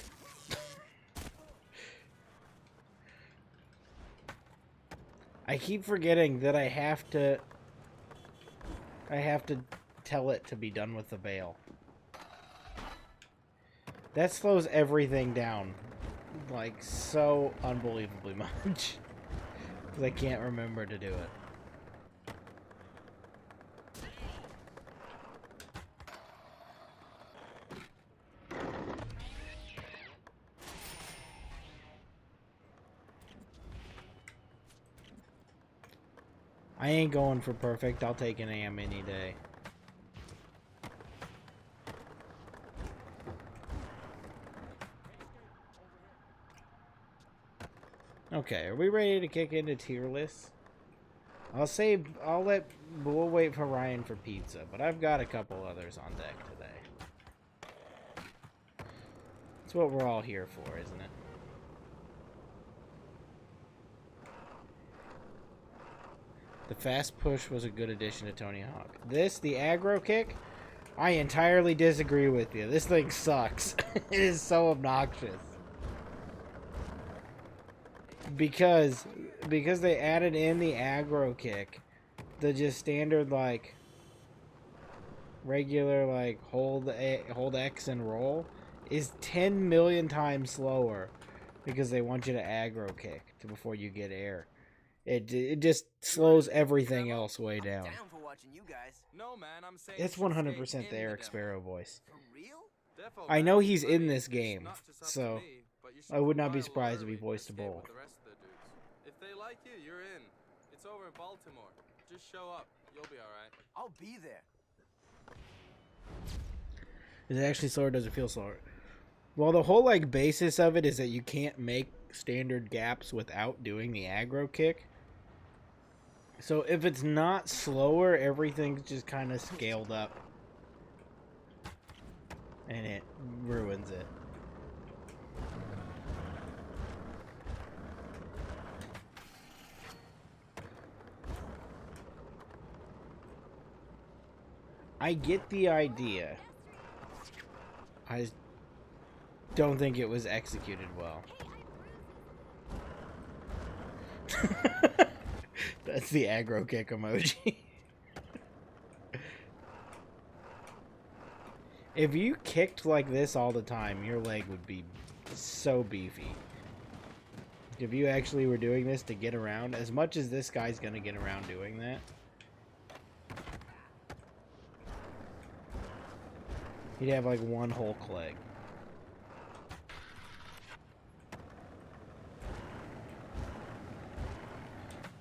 I keep forgetting that I have to tell it to be done with the bale. That slows everything down, like, so unbelievably much. Because I can't remember to do it. I ain't going for perfect. I'll take an AM any day. Okay, are we ready to kick into tier lists? We'll wait for Ryan for pizza, but I've got a couple others on deck today. That's what we're all here for, isn't it? The fast push was a good addition to Tony Hawk. The aggro kick, I entirely disagree with you. This thing sucks. It is so obnoxious. Because they added in the aggro kick, the just standard, like, regular, like, hold X and roll is 10 million times slower because they want you to aggro kick before you get air. It just slows everything else way down. Down for watching you guys. No, man, I'm saying It's you should 100% stay the in Eric demo. Sparrow voice. For real? Defo, I man. know he's in mean, this it's game, not just up to so me, but you should I would not be provide a surprised if he little voiced a escape bull. with the rest of the dudes. If they like you, you're in. It's over in Baltimore. Just show up. You'll be alright. I'll be there. Is it actually slower or does it feel slower? Well, the whole, like, basis of it is that you can't make standard gaps without doing the aggro kick. So if it's not slower, everything's just kind of scaled up. And it ruins it. I get the idea. I just don't think it was executed well. That's the aggro kick emoji. If you kicked like this all the time, your leg would be so beefy. If you actually were doing this to get around, as much as this guy's gonna get around doing that, he'd have like one Hulk leg.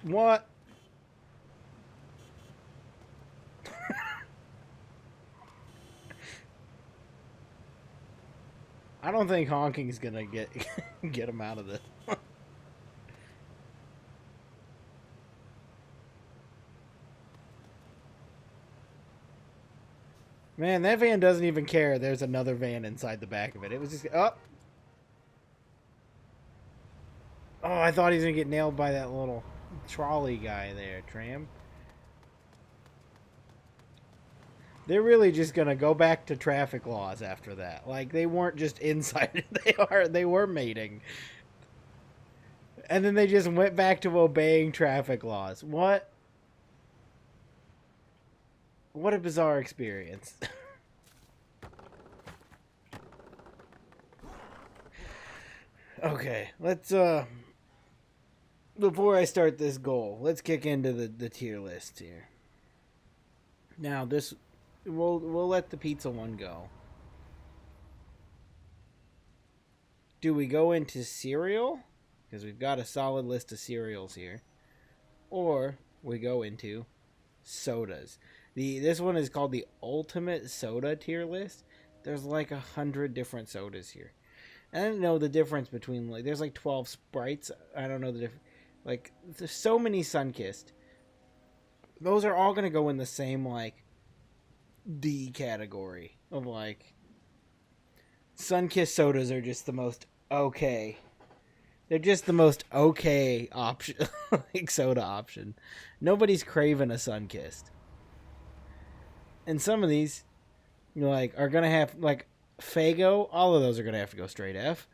What? I don't think honking's gonna get him out of this. Man, that van doesn't even care. There's another van inside the back of it. It was just oh, I thought he was gonna get nailed by that little trolley guy there, Tram. They're really just gonna go back to traffic laws after that. Like, they weren't just inside; they were mating, and then they just went back to obeying traffic laws. What? What a bizarre experience. Okay, let's before I start this goal, let's kick into the tier list here. Now this we'll let the pizza one go. Do we go into cereal? Because we've got a solid list of cereals here. Or we go into sodas. This one is called the Ultimate Soda tier list. There's like 100 different sodas here. I don't know the difference between, like, there's like 12 Sprites. I don't know the difference. Like, there's so many Sunkist. Those are all going to go in the same, like, D category of, like, Sunkist sodas are just the most okay. They're just the most okay option, like, soda option. Nobody's craving a Sunkist. And some of these, you know, like, are gonna have, like, Fago, all of those are going to have to go straight F.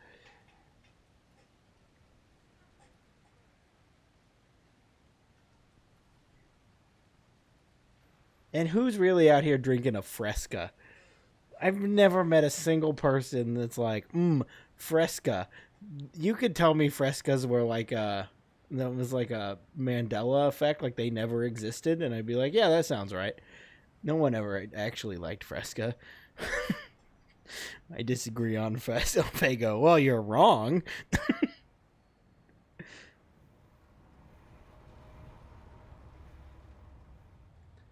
And who's really out here drinking a Fresca? I've never met a single person that's like, Fresca. You could tell me Frescas were like that was like a Mandela effect, like they never existed, and I'd be like, yeah, that sounds right. No one ever actually liked Fresca. I disagree on Fresca. They go, well, you're wrong.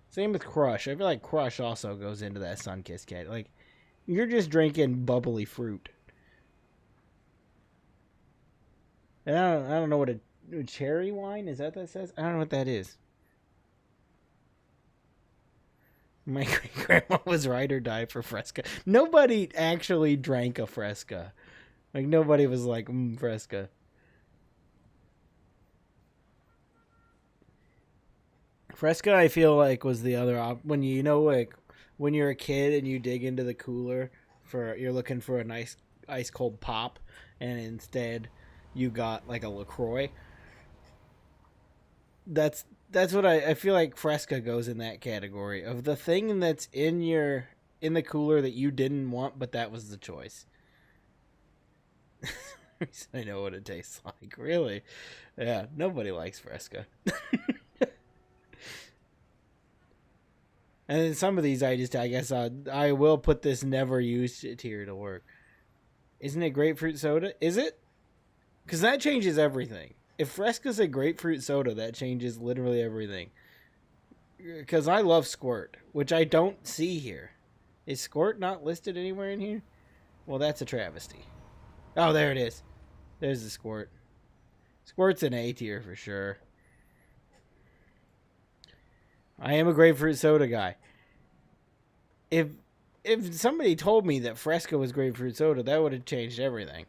Same with Crush. I feel like Crush also goes into that Sunkissed cat. Like, you're just drinking bubbly fruit. And I don't know what a cherry wine is. That says? I don't know what that is. My great grandma was ride or die for Fresca. Nobody actually drank a Fresca. Like, nobody was like, Fresca. Fresca, I feel like, was the other when like when you're a kid and you dig into the cooler you're looking for a nice ice cold pop, and instead you got like a LaCroix. That's what I feel like Fresca goes in that category of the thing that's in the cooler that you didn't want, but that was the choice. I know what it tastes like. Really? Yeah, nobody likes Fresca. And then some of these, I guess I will put this never used tier to work. Isn't it grapefruit soda? Is it? Because that changes everything. If Fresca's a grapefruit soda, that changes literally everything. Because I love Squirt, which I don't see here. Is Squirt not listed anywhere in here? Well, that's a travesty. Oh, there it is. There's the Squirt. Squirt's an A tier for sure. I am a grapefruit soda guy. If somebody told me that Fresca was grapefruit soda, that would have changed everything.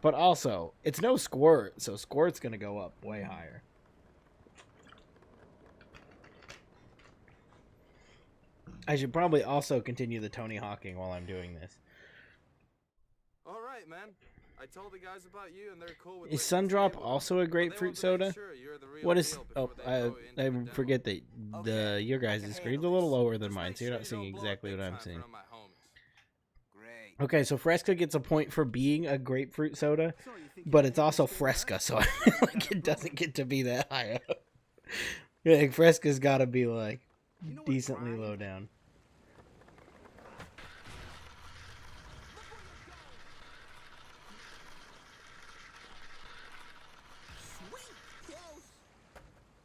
But also, it's no Squirt, so Squirt's going to go up way higher. I should probably also continue the Tony Hawking while I'm doing this. All right, man. I told the guys about you, and they're cool with. Is Sundrop also a grapefruit soda? What is? Oh, I forget that your guys' screen's a little lower than mine, so you're not seeing exactly what I'm seeing. Okay, so Fresca gets a point for being a grapefruit soda, but it's also Fresca, so I feel like it doesn't get to be that high up. Like Fresca's got to be like decently low down.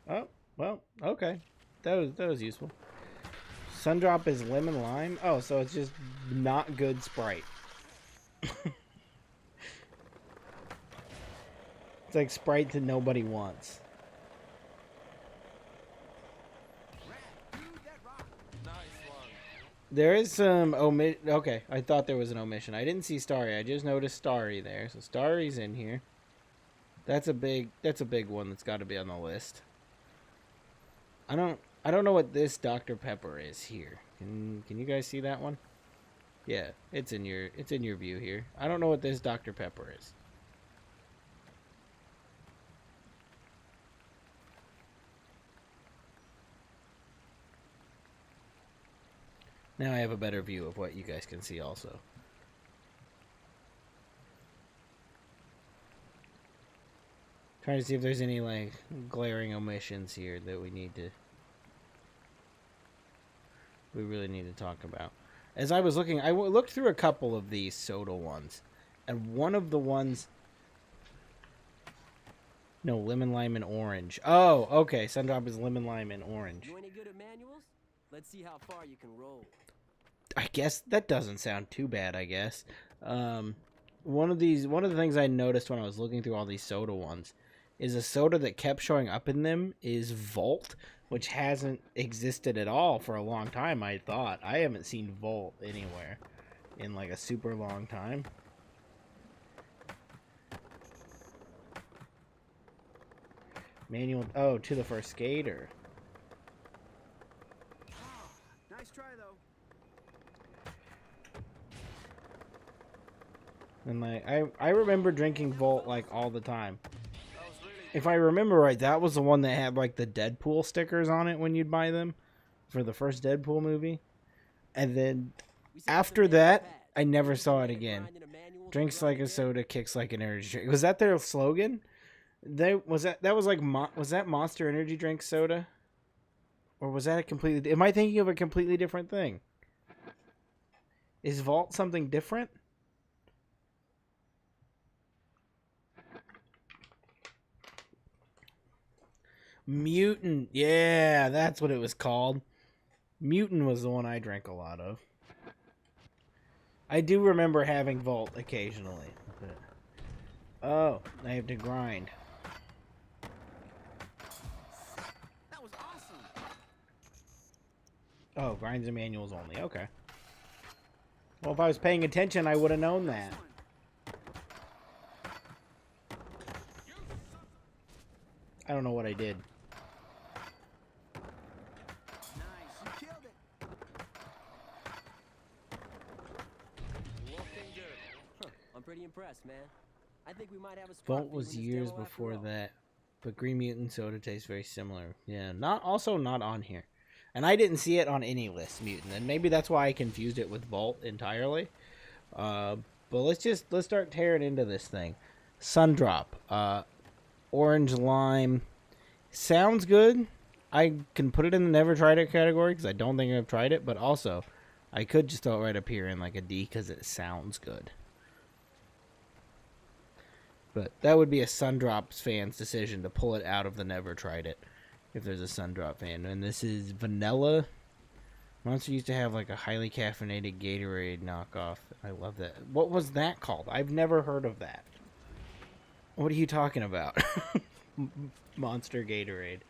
Oh, well, okay. That was useful. Sundrop is lemon lime. Oh, so it's just not good Sprite. It's like Sprite that nobody wants. There is some okay, I thought there was an omission. I didn't see Starry. I just noticed Starry there. So Starry's in here. That's a big one that's got to be on the list. I don't know what this Dr. Pepper is here. Can you guys see that one? Yeah, it's in your view here. I don't know what this Dr. Pepper is. Now I have a better view of what you guys can see also. Trying to see if there's any like glaring omissions here that we really need to talk about. As I was looking, I looked through a couple of these soda ones, and one of the ones, no, lemon, lime, and orange. Oh, okay, Sundrop is lemon, lime, and orange. You any good at manuals? Let's see how far you can roll. I guess that doesn't sound too bad. I guess one of the things I noticed when I was looking through all these soda ones is a soda that kept showing up in them is Volt, which hasn't existed at all for a long time. I thought I haven't seen Volt anywhere in like a super long time. Manual. Oh, to the first skater. Nice try though. And like I remember drinking Volt like all the time. If I remember right, that was the one that had like the Deadpool stickers on it when you'd buy them for the first Deadpool movie. And then after that, I never saw it again. Drinks like a soda, kicks like an energy drink. Was that their slogan? Was that Monster Energy drink soda? Or was that a completely... Am I thinking of a completely different thing? Is Vault something different? Mutant. Yeah, that's what it was called. Mutant was the one I drank a lot of. I do remember having Vault occasionally. Oh, I have to grind. That was awesome. Oh, grinds and manuals only. Okay. Well, if I was paying attention, I would have known that. I don't know what I did. Nice, you killed it. Looking good. Huh, I'm pretty impressed, man. I think we might have a spot Vault for you was in this years demo after before all. that, but Green Mutant soda tastes very similar. Yeah, not on here, and I didn't see it on any list. Mutant, and maybe that's why I confused it with Vault entirely. But let's start tearing into this thing. Sundrop, orange lime, sounds good. I can put it in the never tried it category because I don't think I've tried it, but also I could just throw it right up here in like a D because it sounds good. But that would be a Sundrops fan's decision to pull it out of the never tried it if there's a Sundrop fan. And this is vanilla. Monster used to have like a highly caffeinated Gatorade knockoff. I love that. What was that called? I've never heard of that. What are you talking about? Monster Gatorade.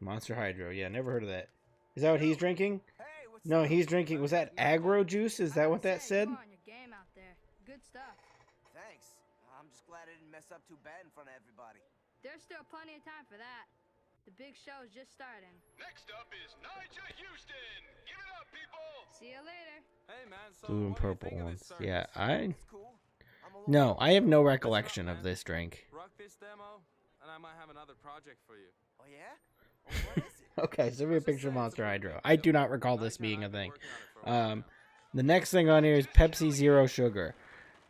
Monster Hydro. Yeah, never heard of that. Is that what he's drinking? Hey, what's No, up? he's drinking. Was that aggro juice? Is that what that said? You're on your game out there. Good stuff. Thanks. I'm just glad I didn't mess up too bad in front of everybody. There's still plenty of time for that. The big show's just starting. Next up is Nigel Houston. Give it up, people. See you later. Hey man, so Blue and what do you purple think of ones. this service? Yeah, I... It's cool. I'm a little No, I have no Listen up, recollection of man. this drink. Rock this demo, and I might have another project for you. Oh yeah? Well, what is it? Okay, send me a Let's just picture of say it's a Monster pretty Hydro. big I deal. do not recall this Nigel and being a I've been thing. working on it for a while now. The next thing on here is Pepsi Zero Sugar.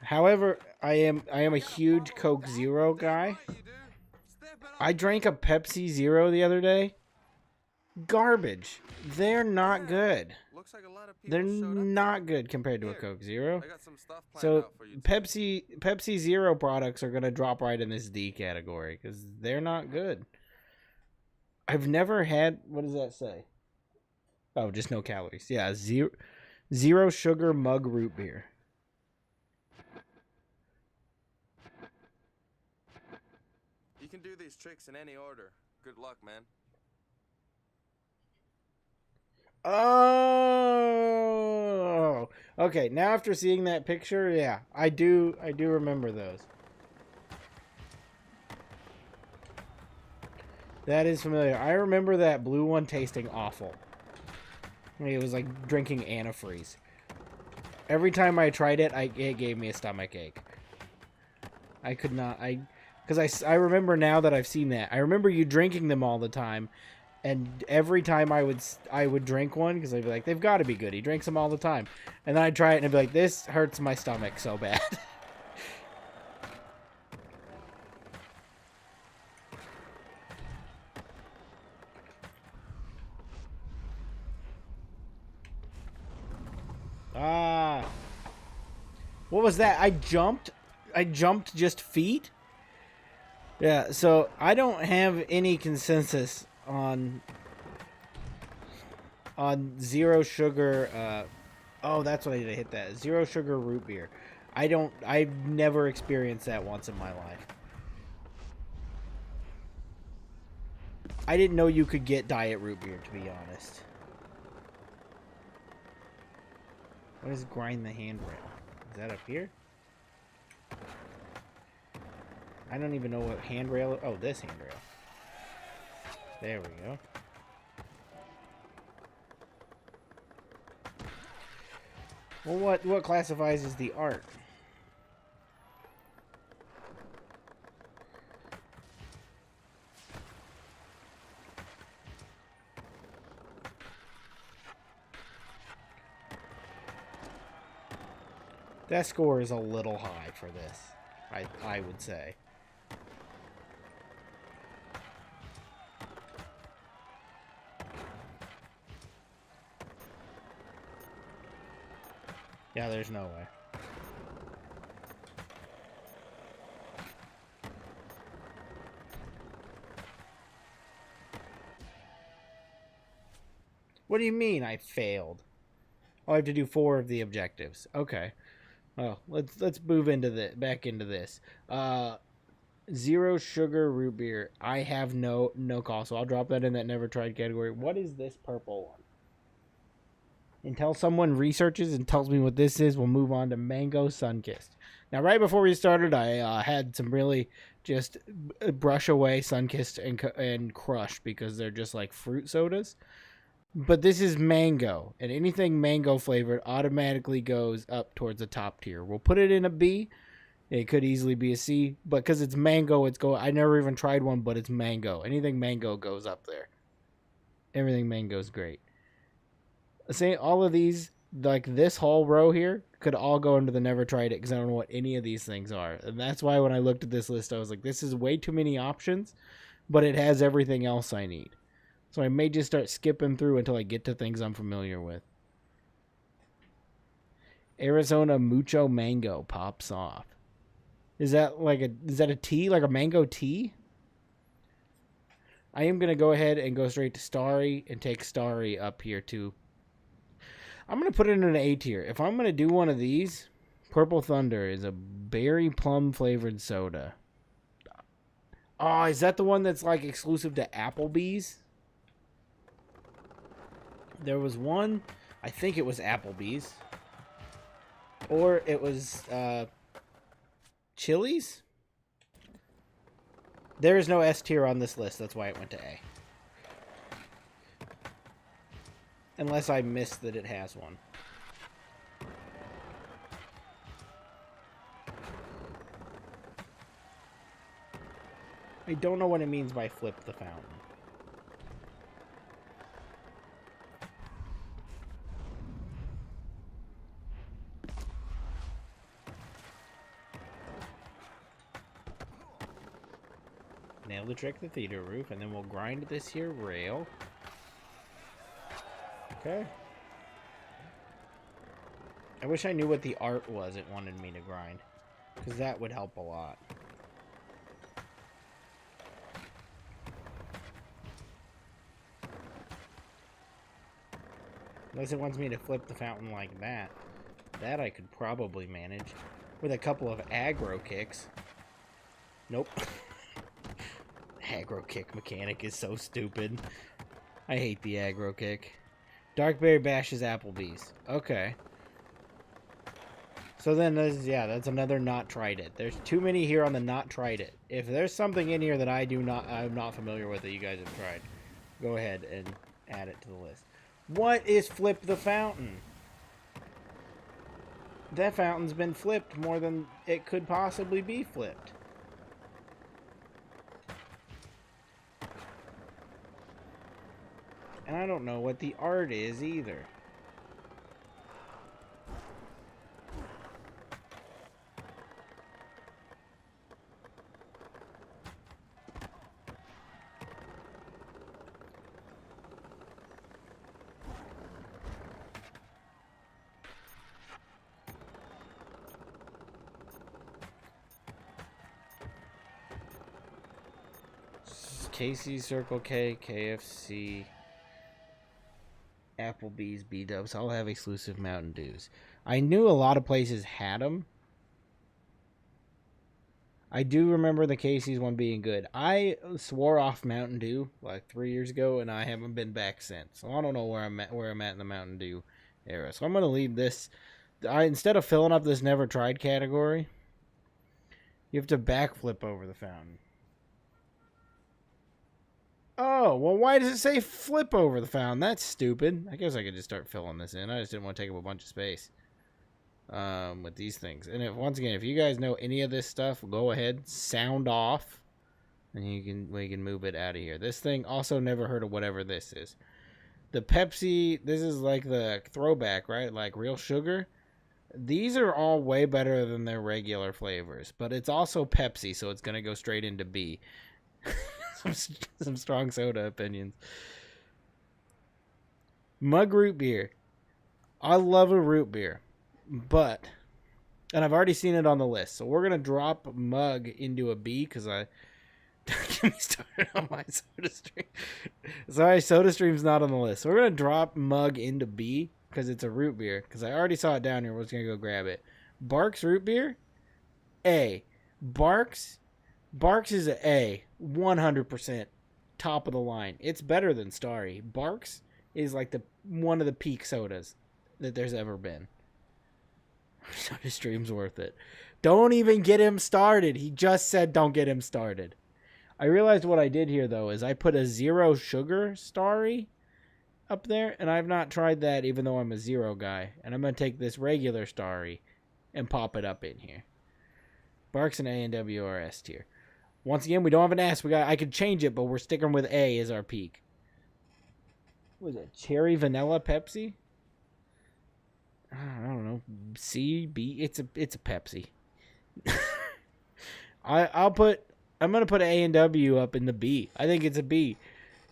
However, I am a huge Coke Zero guy. I drank a Pepsi Zero the other day. Garbage. They're not good. Looks like a lot of people They're showed up not today. good compared to a Here, Coke Zero. I got some stuff planned So out for you today. Pepsi Zero products are gonna drop right in this D category because they're not good. I've never had. What does that say? Oh, just no calories. Yeah, zero sugar mug root beer. You can do these tricks in any order. Good luck, man. Oh, okay. Now after seeing that picture, yeah, I do remember those. That is familiar. I remember that blue one tasting awful. It was like drinking antifreeze. Every time I tried it, it gave me a stomach ache. I could not. Because I remember now that I've seen that. I remember you drinking them all the time. And every time I would drink one, because I'd be like, they've got to be good. He drinks them all the time. And then I'd try it and I'd be like, this hurts my stomach so bad. Ah. What was that? I jumped just feet? Yeah, so I don't have any consensus on zero sugar oh, that's what I did. I hit that. Zero sugar root beer. I've never experienced that once in my life. I didn't know you could get diet root beer, to be honest. What is grind the handrail? Is that up here? I don't even know what handrail. Oh, this handrail. There we go. Well, what classifies as the art? That score is a little high for this, I would say. Yeah, there's no way. What do you mean I failed? Oh, I have to do 4 of the objectives. Okay. Well, let's move into back into this. 0 sugar root beer. I have no call, so I'll drop that in that never tried category. What is this purple one? Until someone researches and tells me what this is, we'll move on to Mango Sunkissed. Now, right before we started, I had some really just brush away Sunkissed and Crush because they're just like fruit sodas. But this is mango, and anything mango flavored automatically goes up towards the top tier. We'll put it in a B. It could easily be a C, but because it's mango, I never even tried one, but it's mango. Anything mango goes up there. Everything mango is great. Say all of these, like this whole row here, could all go into the never tried it because I don't know what any of these things are. And that's why when I looked at this list, I was like, this is way too many options, but it has everything else I need. So I may just start skipping through until I get to things I'm familiar with. Arizona Mucho Mango pops off. Is that a tea? Like a mango tea? I am going to go ahead and go straight to Starry and take Starry up here too. I'm going to put it in an A tier. If I'm going to do one of these, Purple Thunder is a berry plum flavored soda. Oh, is that the one that's like exclusive to Applebee's? There was one, I think it was Applebee's. Or it was Chili's? There is no S tier on this list, that's why it went to A. Unless I missed that it has one. I don't know what it means by flip the fountain. Nail the trick, the theater roof, and then we'll grind this here rail. Okay. I wish I knew what the art was it wanted me to grind, because that would help a lot. Unless it wants me to flip the fountain like that. That I could probably manage with a couple of aggro kicks. Nope. Aggro kick mechanic is so stupid. I hate the aggro kick. Darkberry Bash is Applebee's. Okay. So then, that's another not tried it. There's too many here on the not tried it. If there's something in here that I'm not familiar with that you guys have tried, go ahead and add it to the list. What is Flip the Fountain? That fountain's been flipped more than it could possibly be flipped. And I don't know what the art is either. Casey's, Circle K, KFC, Applebee's, B-Dubs all have exclusive Mountain Dews. I knew a lot of places had them. I do remember the Casey's one being good. I swore off Mountain Dew like 3 years ago, and I haven't been back since. So I don't know where I'm at in the Mountain Dew era. So I'm going to leave this. Instead of filling up this never tried category, you have to backflip over the fountain. Oh, well, why does it say flip over the fountain? That's stupid. I guess I could just start filling this in. I just didn't want to take up a bunch of space with these things. And if, once again, if you guys know any of this stuff, go ahead, sound off, and we can move it out of here. This thing also never heard of whatever this is. The Pepsi, this is like the throwback, right? Like real sugar. These are all way better than their regular flavors, but it's also Pepsi, so it's going to go straight into B. some strong soda opinions. Mug root beer. I love a root beer, but, and I've already seen it on the list, so we're going to drop Mug into a B because I, get me started on my soda stream. Sorry, soda stream's not on the list. So we're going to drop Mug into B because it's a root beer, because I already saw it down here. We're just going to go grab it. Barks root beer? A. Barks is a A. 100% top of the line. It's better than Starry. Barks is like one of the peak sodas that there's ever been. Soda stream's worth it. Don't even get him started. He just said don't get him started. I realized what I did here, though, is I put a 0 sugar Starry up there, and I've not tried that even though I'm a 0 guy. And I'm going to take this regular Starry and pop it up in here. Barks and A and W are S tier. Once again, we don't have an S. I could change it, but we're sticking with A as our peak. What is it? Cherry vanilla Pepsi? I don't know. C, B. It's a Pepsi. I'm gonna put A and W up in the B. I think it's a B.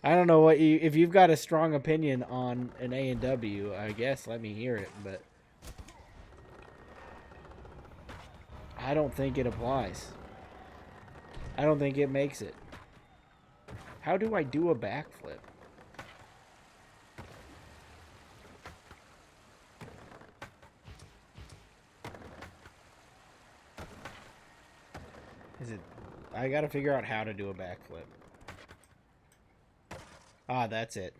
I don't know what if you've got a strong opinion on an A and W, I guess let me hear it, but I don't think it applies. I don't think it makes it. How do I do a backflip? I gotta figure out how to do a backflip. Ah, that's it.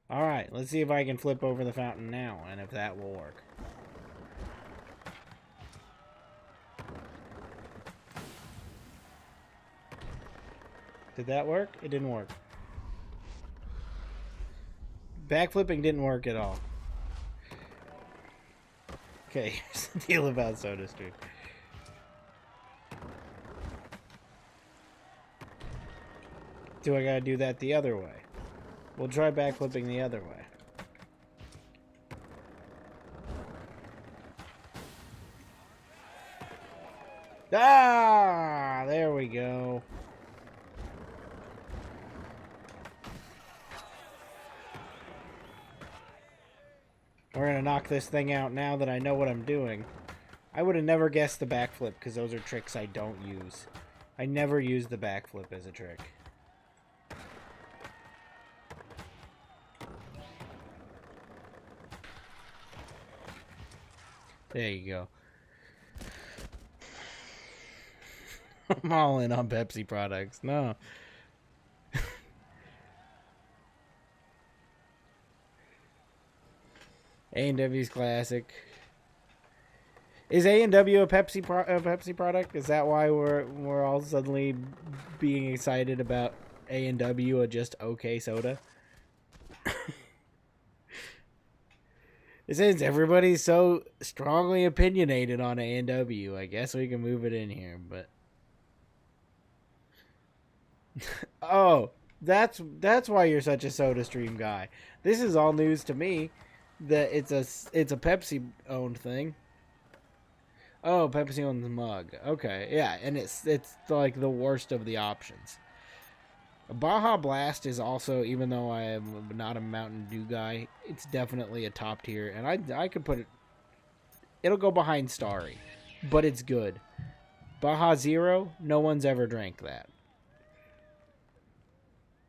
Alright, let's see if I can flip over the fountain now, and if that will work. Did that work? It didn't work. Backflipping didn't work at all. Okay, here's the deal about SodaStream. Do I gotta do that the other way? We'll try backflipping the other way. Ah! There we go. We're gonna knock this thing out now that I know what I'm doing. I would have never guessed the backflip because those are tricks I don't use. I never use the backflip as a trick. There you go. I'm all in on Pepsi products. No. A&W's classic. Is A&W a Pepsi product? Is that why we're all suddenly being excited about A&W, a just okay soda? Since everybody's so strongly opinionated on A&W, I guess we can move it in here, but oh, that's why you're such a SodaStream guy. This is all news to me that it's a Pepsi owned thing. Oh, Pepsi owns Mug. Okay, yeah, and it's like the worst of the options. Baja Blast is also, even though I am not a Mountain Dew guy, it's definitely a top tier, and I could put it. It'll go behind Starry, but it's good. Baja Zero, no one's ever drank that.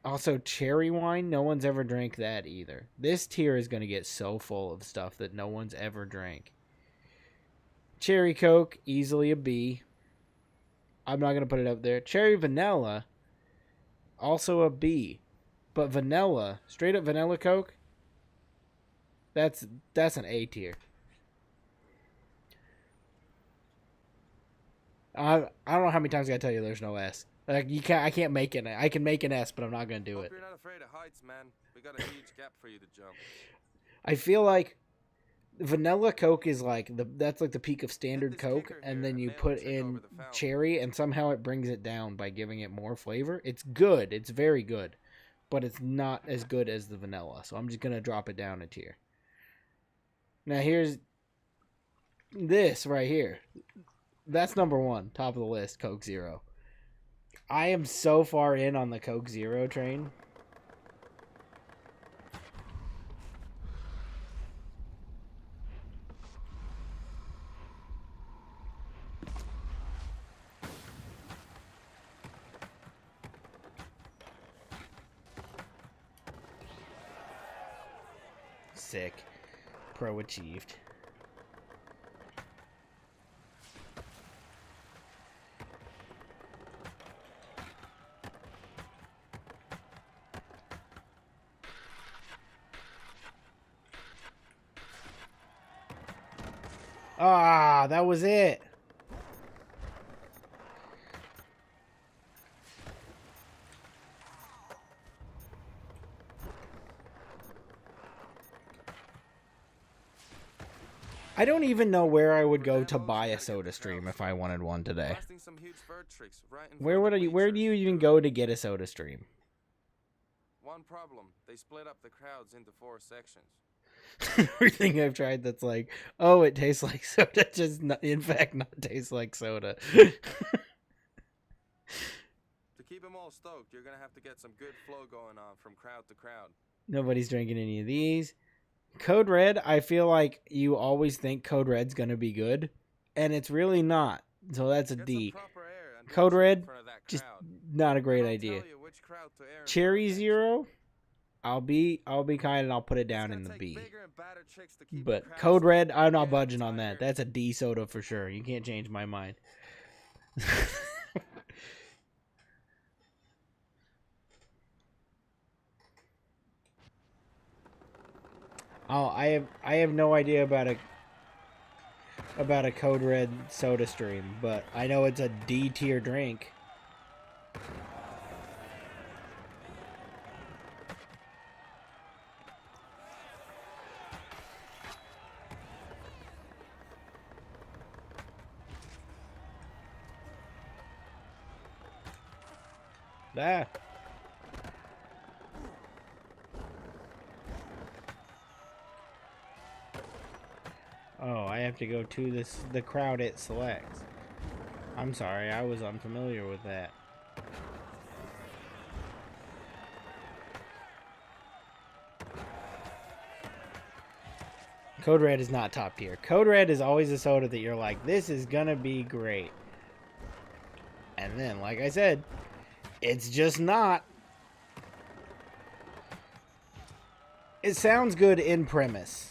Also, cherry wine, no one's ever drank that either. This tier is going to get so full of stuff that no one's ever drank. Cherry Coke, easily a B. I'm not going to put it up there. Cherry Vanilla, also a B. But vanilla, straight up vanilla Coke, that's an A tier. I don't know how many times I gotta tell you there's no S. Like I can't make it. I can make an S, but I'm not gonna do Hope it. you're not afraid of heights, man. We got a huge gap for you to jump. I feel like vanilla Coke is like that's like the peak of standard this Coke, kicker and here then and you nail a put trick in over the fountain. cherry, and somehow it brings it down by giving it more flavor. It's good. It's very good, but it's not as good as the vanilla. So I'm just gonna drop it down a tier. Now here's this right here. That's number one, top of the list, Coke Zero. I am so far in on the Coke Zero train. Sick. Pro achieved. Ah, that was it. I don't even know where I would go to buy a soda stream if I wanted one today. Blasting some huge bird tricks right in Where front would of the where do bleachers. you even go to get a soda stream? One problem, they split up the crowds into 4 sections. Everything I've tried that's like, oh, it tastes like soda, just not, in fact not taste like soda. To keep them all stoked, you're gonna have to get some good flow going on from crowd to crowd. Nobody's drinking any of these. Code Red, I feel like you always think Code Red's gonna be good, and it's really not. So that's a Get D. some proper air and do Code a trick in Red, front of that just crowd. not a great Then I'll idea. tell you which crowd to air in Cherry front next. Zero, I'll be kind and I'll put it It's down gonna in the take B. bigger and badder tricks to keep the But crowd Code Red, stoked I'm not again, budging on Tiger. that. That's a D soda for sure. You can't change my mind. Oh, I have no idea about a Code Red soda stream, but I know it's a D tier drink. Ah. Oh, I have to go to the crowd it selects. I'm sorry, I was unfamiliar with that. Code Red is not top tier. Code Red is always a soda that you're like, this is gonna be great. And then, like I said, it's just not. It sounds good in premise.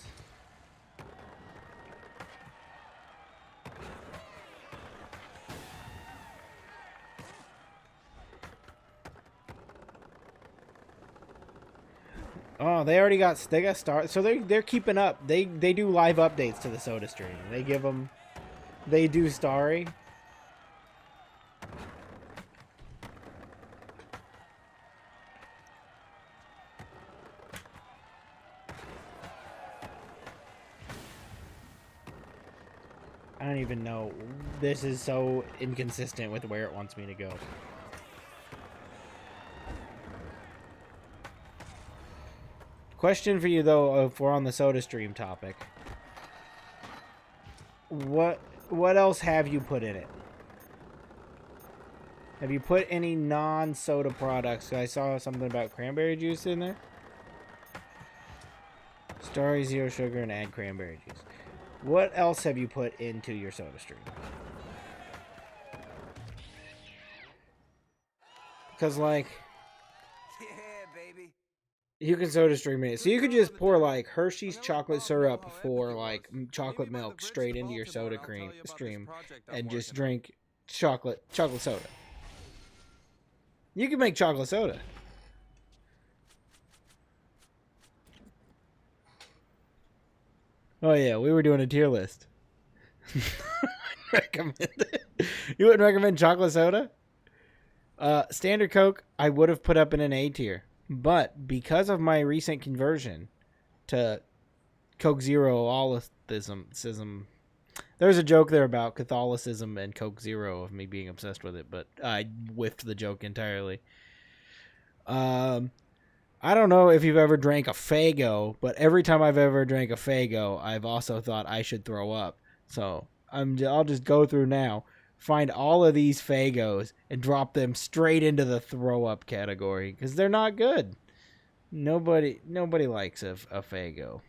Oh, they already got start. So they're keeping up. They do live updates to the soda stream. They do Starry. I don't even know. This is so inconsistent with where it wants me to go. Question for you though, if we're on the soda stream topic. What else have you put in it? Have you put any non-soda products? I saw something about cranberry juice in there. Starry, zero sugar, and add cranberry juice. What else have you put into your soda stream? Because, like, Yeah, baby. you can soda stream it. So you could just pour, like, Hershey's chocolate syrup for, like, chocolate milk straight into your soda cream stream and just drink chocolate soda. You can make chocolate soda. Oh yeah, we were doing a tier list. recommend it. You wouldn't recommend chocolate soda? Standard Coke, I would have put up in an A tier, but because of my recent conversion to Coke Zero Catholicism, there's a joke there about Catholicism and Coke Zero of me being obsessed with it, but I whiffed the joke entirely. I don't know if you've ever drank a Faygo, but every time I've ever drank a Faygo, I've also thought I should throw up. So I'll just go through now, find all of these Faygos, and drop them straight into the throw up category because they're not good. Nobody likes a Faygo.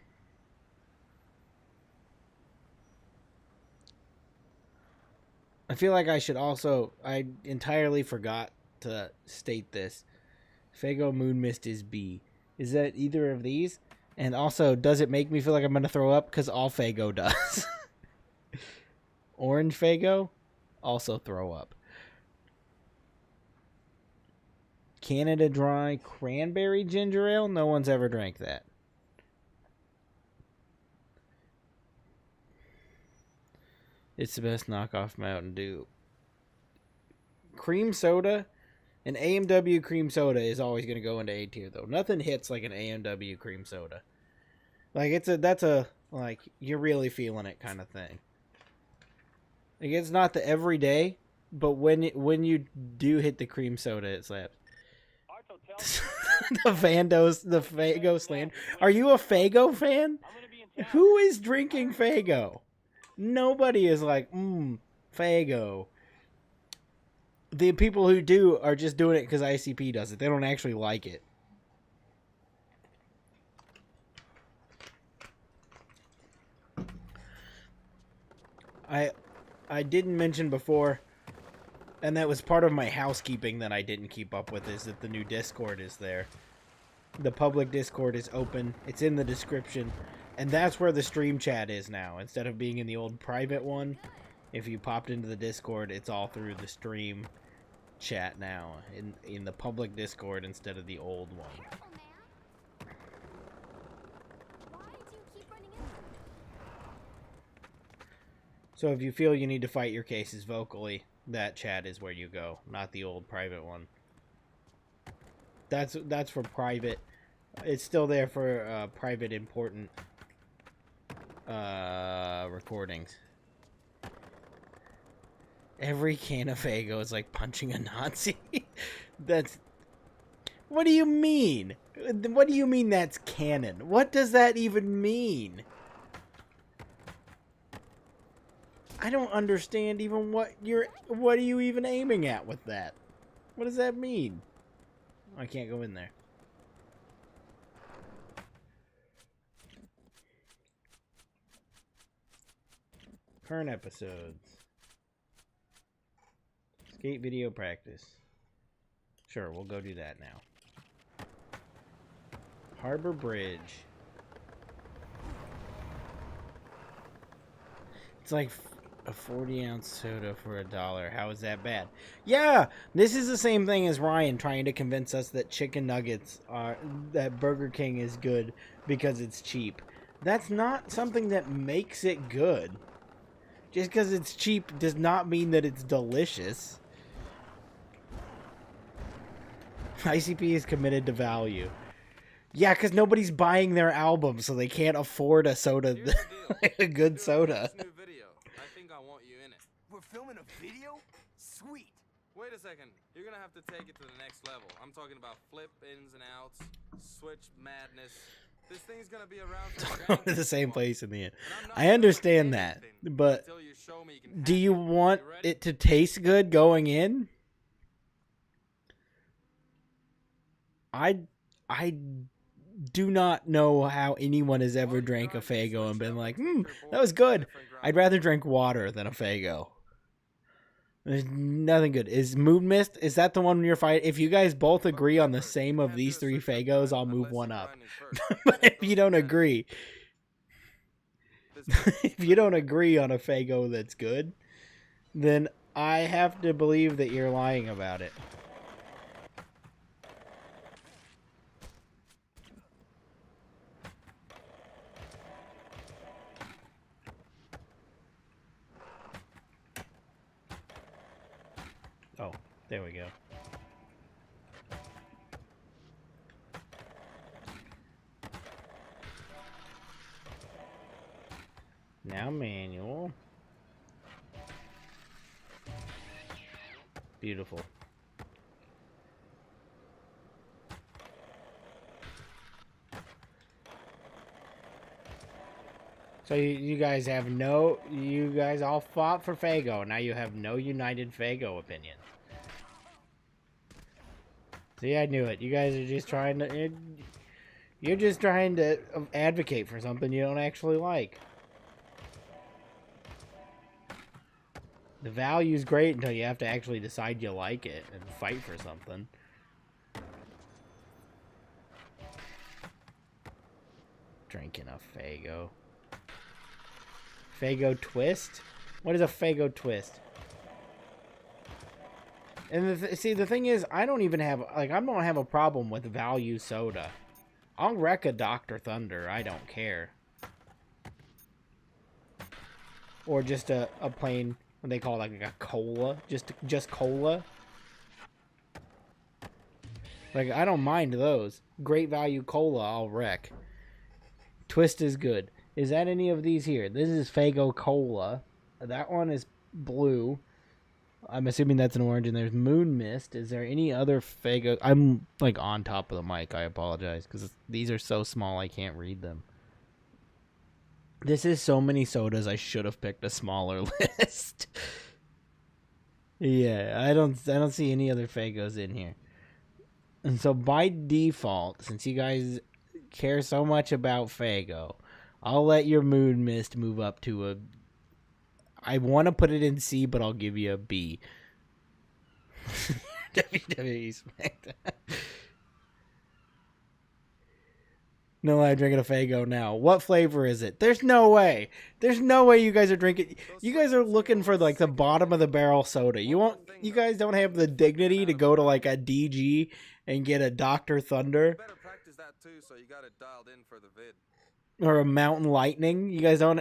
I feel like I should also. I entirely forgot to state this. Faygo Moon Mist is B. Is that either of these? And also, does it make me feel like I'm going to throw up? Because all Faygo does. Orange Faygo? Also throw up. Canada Dry Cranberry Ginger Ale? No one's ever drank that. It's the best knockoff Mountain Dew. Cream soda? An A&W cream soda is always going to go into A tier, though. Nothing hits like an A&W cream soda. Like, that's a, like, you're really feeling it kind of thing. Like, it's not the everyday, but when you do hit the cream soda, it slaps. The Faygo slander. Are you a Faygo fan? Who is drinking Faygo? Nobody is like, Faygo. The people who do are just doing it because ICP does it. They don't actually like it. I didn't mention before, and that was part of my housekeeping that I didn't keep up with, is that the new Discord is there. The public Discord is open. It's in the description. And that's where the stream chat is now. Instead of being in the old private one, if you popped into the Discord, it's all through the stream chat now in the public Discord instead of the old one. So if you feel you need to fight your cases vocally, that chat is where you go, not the old private one. That's for private. It's still there for private important recordings. Every can of Faygo is like punching a Nazi. That's... What do you mean? What do you mean that's canon? What does that even mean? I don't understand even what are you even aiming at with that? What does that mean? I can't go in there. Current episodes. Skate video practice. Sure, we'll go do that now. Harbor Bridge. It's like a 40-ounce soda for $1. How is that bad? Yeah, this is the same thing as Ryan trying to convince us that chicken nuggets that Burger King is good because it's cheap. That's not something that makes it good. Just because it's cheap does not mean that it's delicious. ICP is committed to value. Yeah, because nobody's buying their album, so they can't afford a soda, like a good soda. This new video. I think I want you in it. We're filming a video? Sweet. Wait a second. You're gonna have to take it to the next level. I'm talking about flip ins and outs, switch madness. This thing's gonna be around for the same place in the end. I understand that, but do you want it to taste good going in? I do not know how anyone has ever drank a Faygo and been like, that was good. I'd rather drink water than a Faygo. There's nothing good. Is Moon Mist, is that the one you're fighting? If you guys both agree on the same of these three Faygos, I'll move one up. But if you don't agree, if you don't agree on a Faygo that's good, then I have to believe that you're lying about it. Oh, there we go. Now manual. Beautiful. So you guys have no, you guys all fought for Fago. Now you have no united Fago opinion. See, I knew it. You guys are just trying to, you're just trying to advocate for something you don't actually like. The value's great until you have to actually decide you like it and fight for something. Drinking a Fago. Fago twist? What is a Fago twist? And see, the thing is, I don't even have, like, I don't have a problem with value soda. I'll wreck a Dr. Thunder. I don't care. Or just a plain, what they call it, like a cola. Just cola. Like, I don't mind those. Great value cola, I'll wreck. Twist is good. Is that any of these here? This is Fago Cola. That one is blue. I'm assuming that's an orange. And there's Moon Mist. Is there any other Fago? I'm like on top of the mic. I apologize because these are so small I can't read them. This is so many sodas. I should have picked a smaller list. Yeah, I don't see any other Fagos in here. And so by default, since you guys care so much about Fago, I'll let your Moon Mist move up to a... I want to put it in C, but I'll give you a B. WWE SmackDown. No, I'm drinking a Fago now. What flavor is it? There's no way. There's no way you guys are drinking... You guys are looking for, like, the bottom of the barrel soda. You guys don't have the dignity to go to, like, a DG and get a Dr. Thunder. You better practice that too, so you got it dialed in for the vid. Or a Mountain Lightning. You guys don't...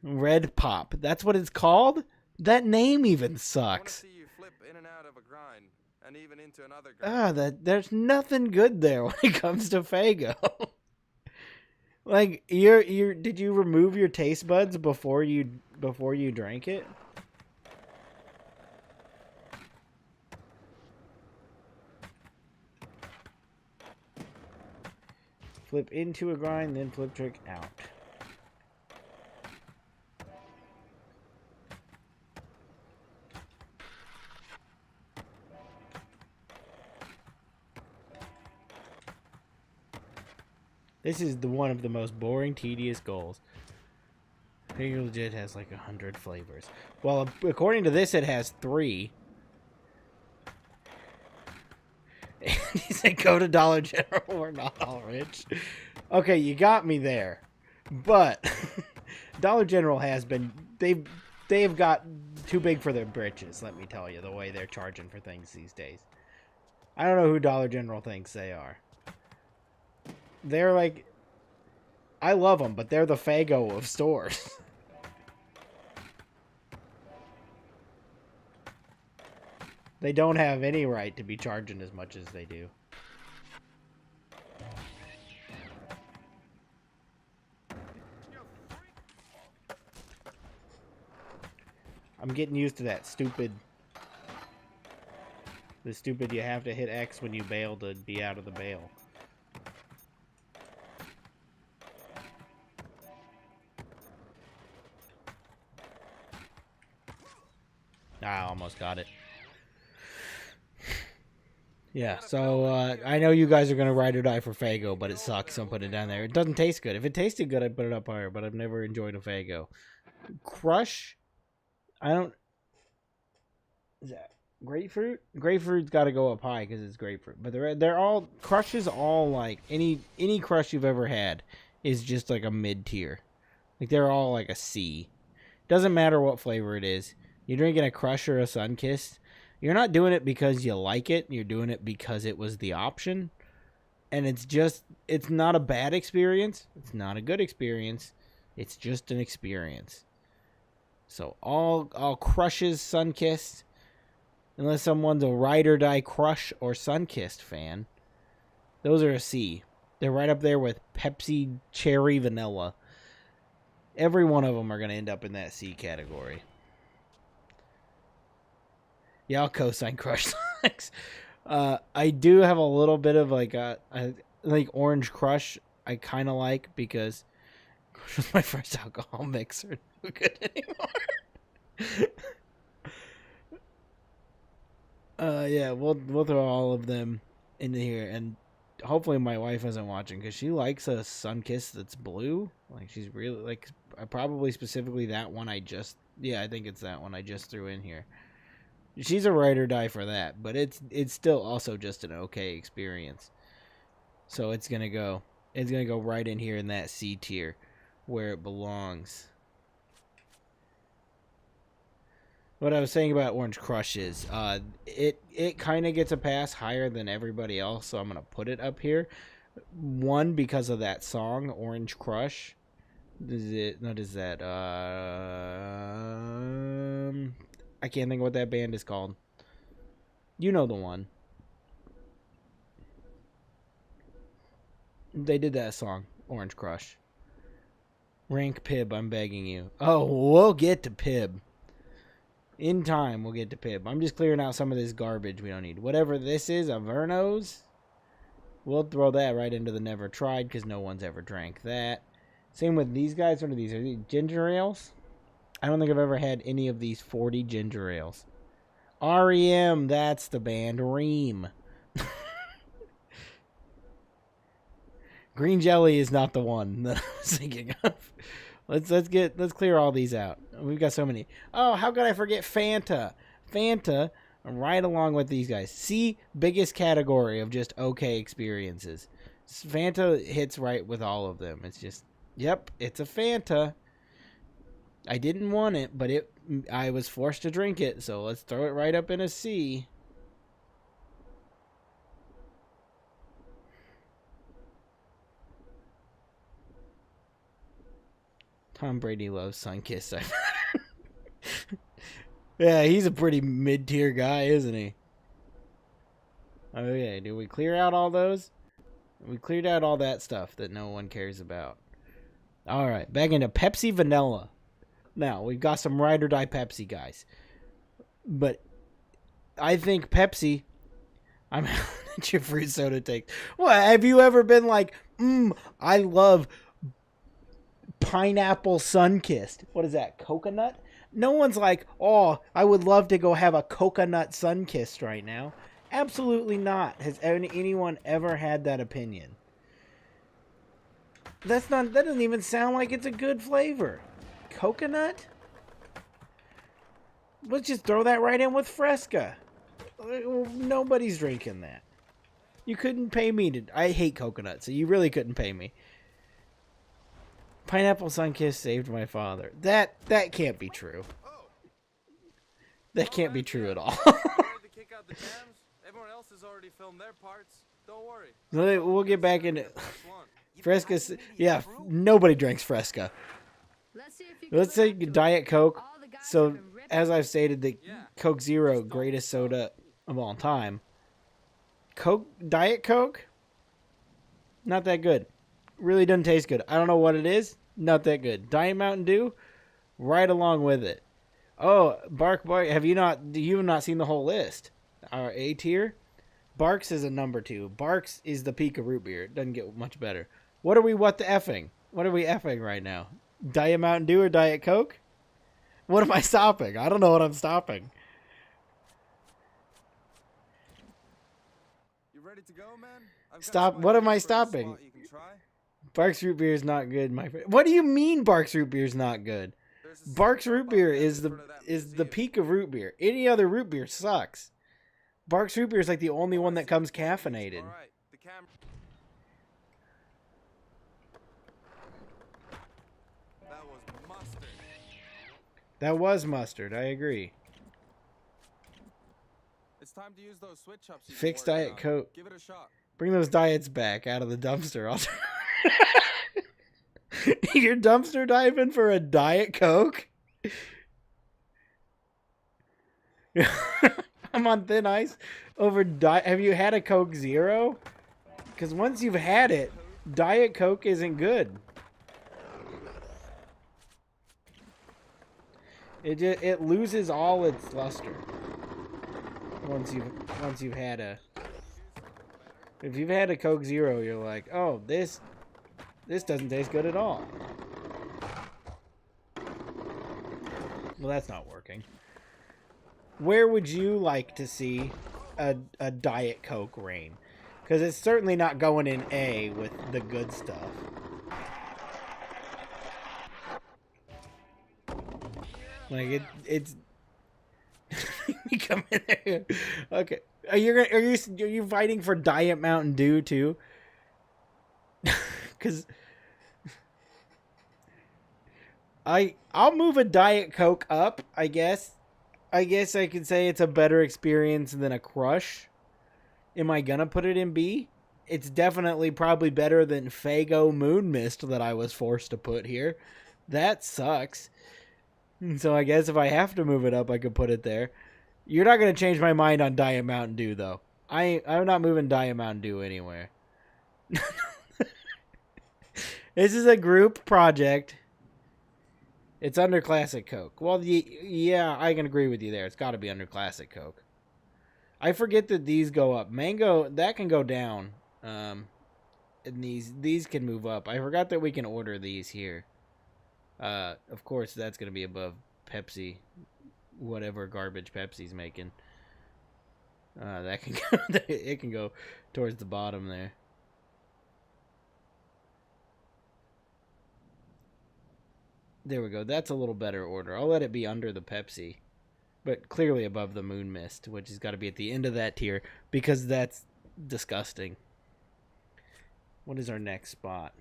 Red Pop. That's what it's called? That name even sucks. I want to see you flip in and out of a grind, and even into another grind. There's nothing good there when it comes to Fago. Like, did you remove your taste buds before you drank it? Flip into a grind, then flip trick out. This is one of the most boring, tedious goals. Fago legit has like 100 flavors. Well, according to this, it has 3. And he said, go to Dollar General, we're not all rich. Okay, you got me there. But Dollar General has been... They've got too big for their britches, let me tell you, the way they're charging for things these days. I don't know who Dollar General thinks they are. They're like... I love them, but they're the Fago of stores. They don't have any right to be charging as much as they do. I'm getting used to that stupid... The stupid you have to hit X when you bail to be out of the bail. I almost got it. Yeah, so I know you guys are going to ride or die for Fago, but it sucks, so I'm putting it down there. It doesn't taste good. If it tasted good, I'd put it up higher, but I've never enjoyed a Fago. Crush? I don't... Is that grapefruit? Grapefruit's got to go up high because it's grapefruit. But they're all... Crush is all like... Any Crush you've ever had is just like a mid-tier. Like, they're all like a C. Doesn't matter what flavor it is. You're drinking a Crush or a Sunkist, you're not doing it because you like it. You're doing it because it was the option. And it's not a bad experience. It's not a good experience. It's just an experience. So all Crushes, Sunkist, unless someone's a ride or die Crush or Sunkist fan, those are a C. They're right up there with Pepsi Cherry Vanilla. Every one of them are going to end up in that C category. Yeah, I'll co-sign Crush Sonics. I do have a little bit of like Orange Crush. I kind of like because Crush was my first alcohol mixer. No good anymore. Yeah, we'll throw all of them into here, and hopefully my wife isn't watching because she likes a Sunkiss that's blue. Like she's really like probably specifically that one I think it's that one I just threw in here. She's a ride or die for that, but it's still also just an okay experience. So it's gonna go right in here in that C tier where it belongs. What I was saying about Orange Crush is it kind of gets a pass higher than everybody else, so I'm gonna put it up here. One, because of that song Orange Crush. What is that? I can't think of what that band is called. You know the one. They did that song, Orange Crush. Rank Pib, I'm begging you. Oh, we'll get to Pib. In time, we'll get to Pib. I'm just clearing out some of this garbage we don't need. Whatever this is, Averno's, we'll throw that right into the never tried because no one's ever drank that. Same with these guys. What are these? Are these ginger ales? I don't think I've ever had any of these 40 ginger ales. REM, that's the band. Ream. Green Jelly is not the one that I was thinking of. Let's clear all these out. We've got so many. Oh, how could I forget Fanta? Fanta, right along with these guys. C, biggest category of just okay experiences. Fanta hits right with all of them. It's just, yep, it's a Fanta. I didn't want it, but I was forced to drink it, so let's throw it right up in a C. Tom Brady loves Sunkiss. Yeah, he's a pretty mid-tier guy, isn't he? Okay, did we clear out all those? We cleared out all that stuff that no one cares about. All right, back into Pepsi Vanilla. Now, we've got some ride or die Pepsi guys. But I think Pepsi, I'm at your fruit soda take. What, have you ever been like, I love pineapple Sunkissed? What is that, coconut? No one's like, oh, I would love to go have a coconut Sunkissed right now. Absolutely not. Has anyone ever had that opinion? That doesn't even sound like it's a good flavor. Coconut? Let's just throw that right in with Fresca. Nobody's drinking that. You couldn't pay me to... I hate coconut, so you really couldn't pay me. Pineapple Sunkissed saved my father. That can't be true. That can't be true at all. Everyone else has already filmed their parts. Don't worry. We'll get back into... Fresca... Yeah, nobody drinks Fresca. Let's say Diet Coke. So, as I've stated, the Coke Zero, greatest soda of all time. Diet Coke, not that good. Really doesn't taste good. I don't know what it is. Not that good. Diet Mountain Dew, right along with it. Oh, Bark, have you not seen the whole list? Our A tier, Barks is a number 2. Barks is the peak of root beer. It doesn't get much better. What are we effing right now? Diet Mountain Dew or Diet Coke? What am I stopping? I don't know what I'm stopping. You ready to go, man? Stop. What am I stopping? Barks root beer is not good, my friend. What do you mean Barks root beer is not good? Barks root beer is the peak of root beer. Any other root beer sucks. Barks root beer is like the only one that comes caffeinated. That was mustard. I agree. It's time to use those switch ups. Fix Diet Coke. Give it a shot. Bring those diets back out of the dumpster. You're dumpster diving for a Diet Coke? I'm on thin ice over Have you had a Coke Zero? Because once you've had it, Diet Coke isn't good. It loses all its luster once you've had a. If you've had a Coke Zero, you're like, oh, this doesn't taste good at all. Well, that's not working. Where would you like to see a Diet Coke reign? Because it's certainly not going in A with the good stuff. Like it's you come in there. Okay, are you fighting for Diet Mountain Dew too? Because I'll move a Diet Coke up. I guess I could say it's a better experience than a Crush. Am I gonna put it in B? It's definitely probably better than Faygo Moon Mist that I was forced to put here. That sucks. So I guess if I have to move it up, I could put it there. You're not going to change my mind on Diet Mountain Dew, though. I'm not moving Diet Mountain Dew anywhere. This is a group project. It's under Classic Coke. Well, yeah, I can agree with you there. It's got to be under Classic Coke. I forget that these go up. Mango, that can go down. And these can move up. I forgot that we can order these here. Of course, that's going to be above Pepsi, whatever garbage Pepsi's making. That can go, it can go towards the bottom there. There we go. That's a little better order. I'll let it be under the Pepsi, but clearly above the Moon Mist, which has got to be at the end of that tier because that's disgusting. What is our next spot?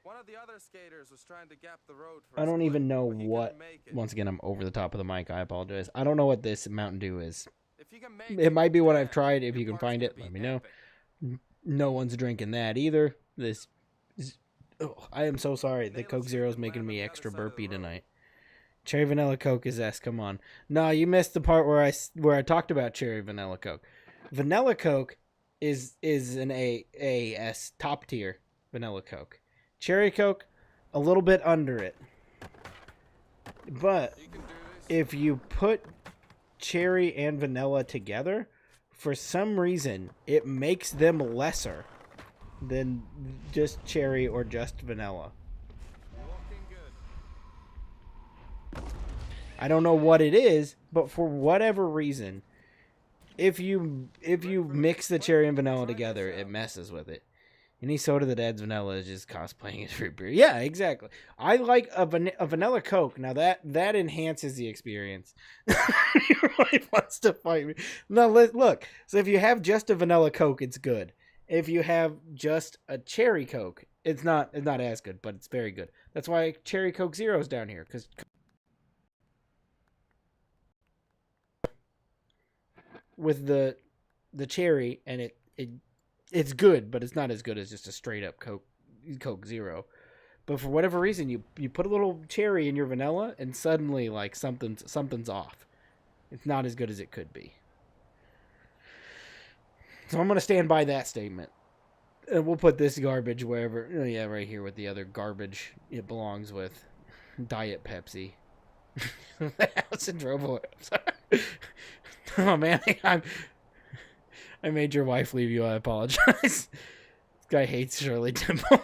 One of the other skaters was trying to gap the road for I don't even know but he what. couldn't make it. Once again, I'm over the top of the mic. I apologize. I don't know what this Mountain Dew is. If you can make It might be what I've then tried. If your you can part's find gonna it, be let me know. epic. No one's drinking that either. This is, oh, I am so sorry. The They Coke look Zero is like making lamb on me the extra other side of the burpy road. tonight. Cherry vanilla Coke is S. Come on. No, you missed the part where I talked about cherry vanilla Coke. Vanilla Coke is an S top tier vanilla Coke. Cherry Coke, a little bit under it. But You can do this. if you put cherry and vanilla together, for some reason, it makes them lesser than just cherry or just vanilla. Looking good. I don't know what it is, but for whatever reason, if you mix the cherry and vanilla together, it messes with it. Any soda that adds vanilla is just cosplaying as root beer. Yeah, exactly. I like a vanilla Coke. Now that enhances the experience. Your wife wants to fight me. Now look. So if you have just a vanilla Coke, it's good. If you have just a cherry Coke, it's not as good, but it's very good. That's why cherry Coke Zero's down here, because with the cherry and it's good, but it's not as good as just a straight up Coke Zero. But for whatever reason, you put a little cherry in your vanilla, and suddenly like something's off. It's not as good as it could be. So I'm gonna stand by that statement, and we'll put this garbage wherever. Oh yeah, right here with the other garbage it belongs with. Diet Pepsi. House and drove away. I'm sorry. Oh man, I made your wife leave you. I apologize. This guy hates Shirley Temple.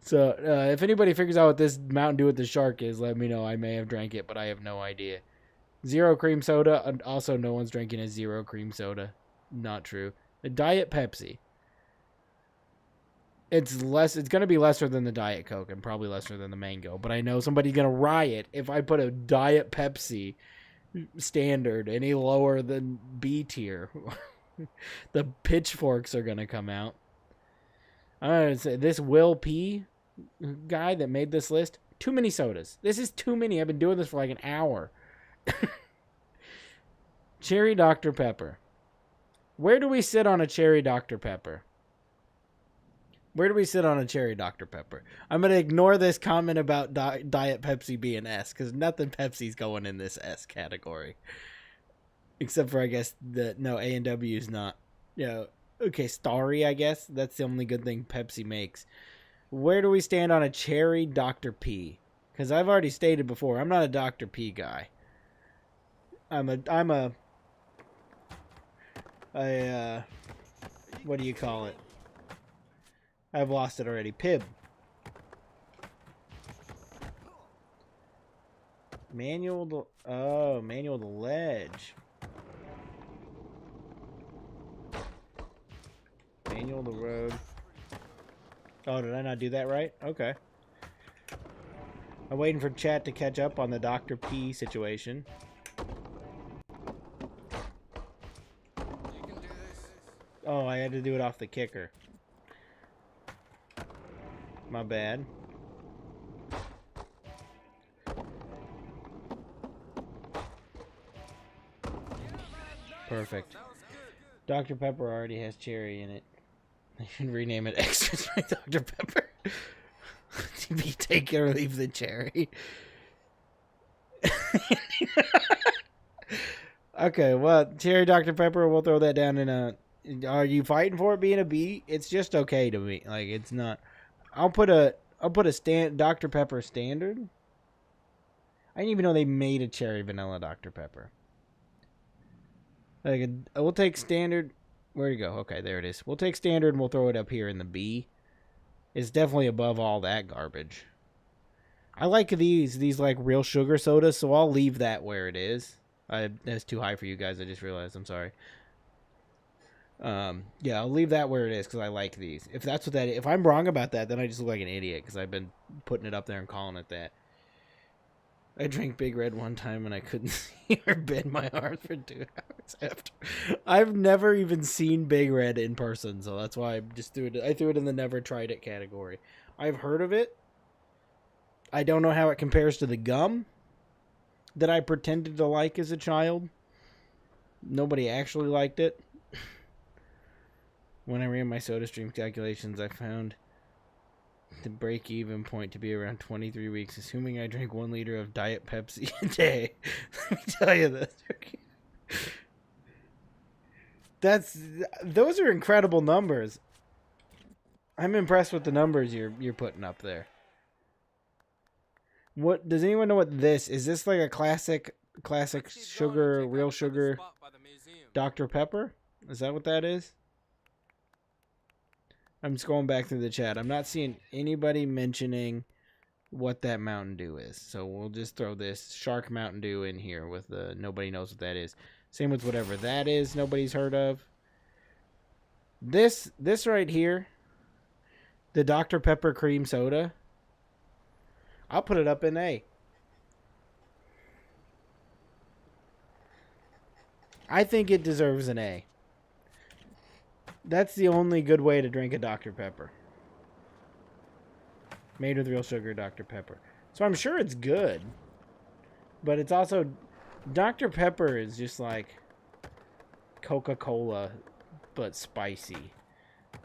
So, if anybody figures out what this Mountain Dew with the shark is, let me know. I may have drank it, but I have no idea. Zero cream soda. And also, no one's drinking a zero cream soda. Not true. A Diet Pepsi. It's going to be lesser than the Diet Coke and probably lesser than the Mango. But I know somebody's going to riot if I put a Diet Pepsi standard any lower than B tier. The pitchforks are gonna come out. I'm gonna say this Will P guy that made this list, too many sodas. This is too many. I've been doing this for like an hour. Cherry Dr. Pepper. Where do we sit on a cherry Dr. Pepper? Where do we sit on a cherry Dr. Pepper? I'm going to ignore this comment about Diet Pepsi being S, because nothing Pepsi's going in this S category. Except for, I guess, no, A&W is not. Okay, Starry, I guess. That's the only good thing Pepsi makes. Where do we stand on a cherry Dr. P? Because I've already stated before, I'm not a Dr. P guy. I'm a what do you call it? I've lost it already. Pib. Manual the ledge. Manual the road. Oh, did I not do that right? Okay. I'm waiting for chat to catch up on the Dr. P situation. Oh, I had to do it off the kicker. My bad. Perfect. Dr. Pepper already has cherry in it. I should rename it Extra Strength Dr. Pepper. Take or leave the cherry. Okay, well, cherry Dr. Pepper, we'll throw that down in a... Are you fighting for it being a B? It's just okay to me. Like, it's not... I'll put a Dr. Pepper standard. I didn't even know they made a cherry vanilla Dr. Pepper. Like, we'll take standard... Where'd it go? Okay, there it is. We'll take standard and we'll throw it up here in the B. It's definitely above all that garbage. I like these like real sugar sodas, so I'll leave that where it is. That's too high for you guys. I just realized. I'm sorry. Yeah, I'll leave that where it is because I like these. If that's what that is, if I'm wrong about that, then I just look like an idiot because I've been putting it up there and calling it that. I drank Big Red one time and I couldn't see or bend my arms for 2 hours after. I've never even seen Big Red in person, so that's why I just threw it. I threw it in the never tried it category. I've heard of it. I don't know how it compares to the gum that I pretended to like as a child. Nobody actually liked it. When I ran my soda stream calculations, I found the break-even point to be around 23 weeks, assuming I drink 1 liter of Diet Pepsi a day. Let me tell you this. Those are incredible numbers. I'm impressed with the numbers you're putting up there. What does anyone know what this is? This like a classic sugar, real sugar Dr. Pepper? Is that what that is? I'm just going back through the chat. I'm not seeing anybody mentioning what that Mountain Dew is. So we'll just throw this Shark Mountain Dew in here with the nobody knows what that is. Same with whatever that is nobody's heard of. This right here, the Dr. Pepper cream soda, I'll put it up in A. I think it deserves an A. That's the only good way to drink a Dr. Pepper. Made with real sugar Dr. Pepper. So I'm sure it's good. But it's also... Dr. Pepper is just like Coca-Cola, but spicy.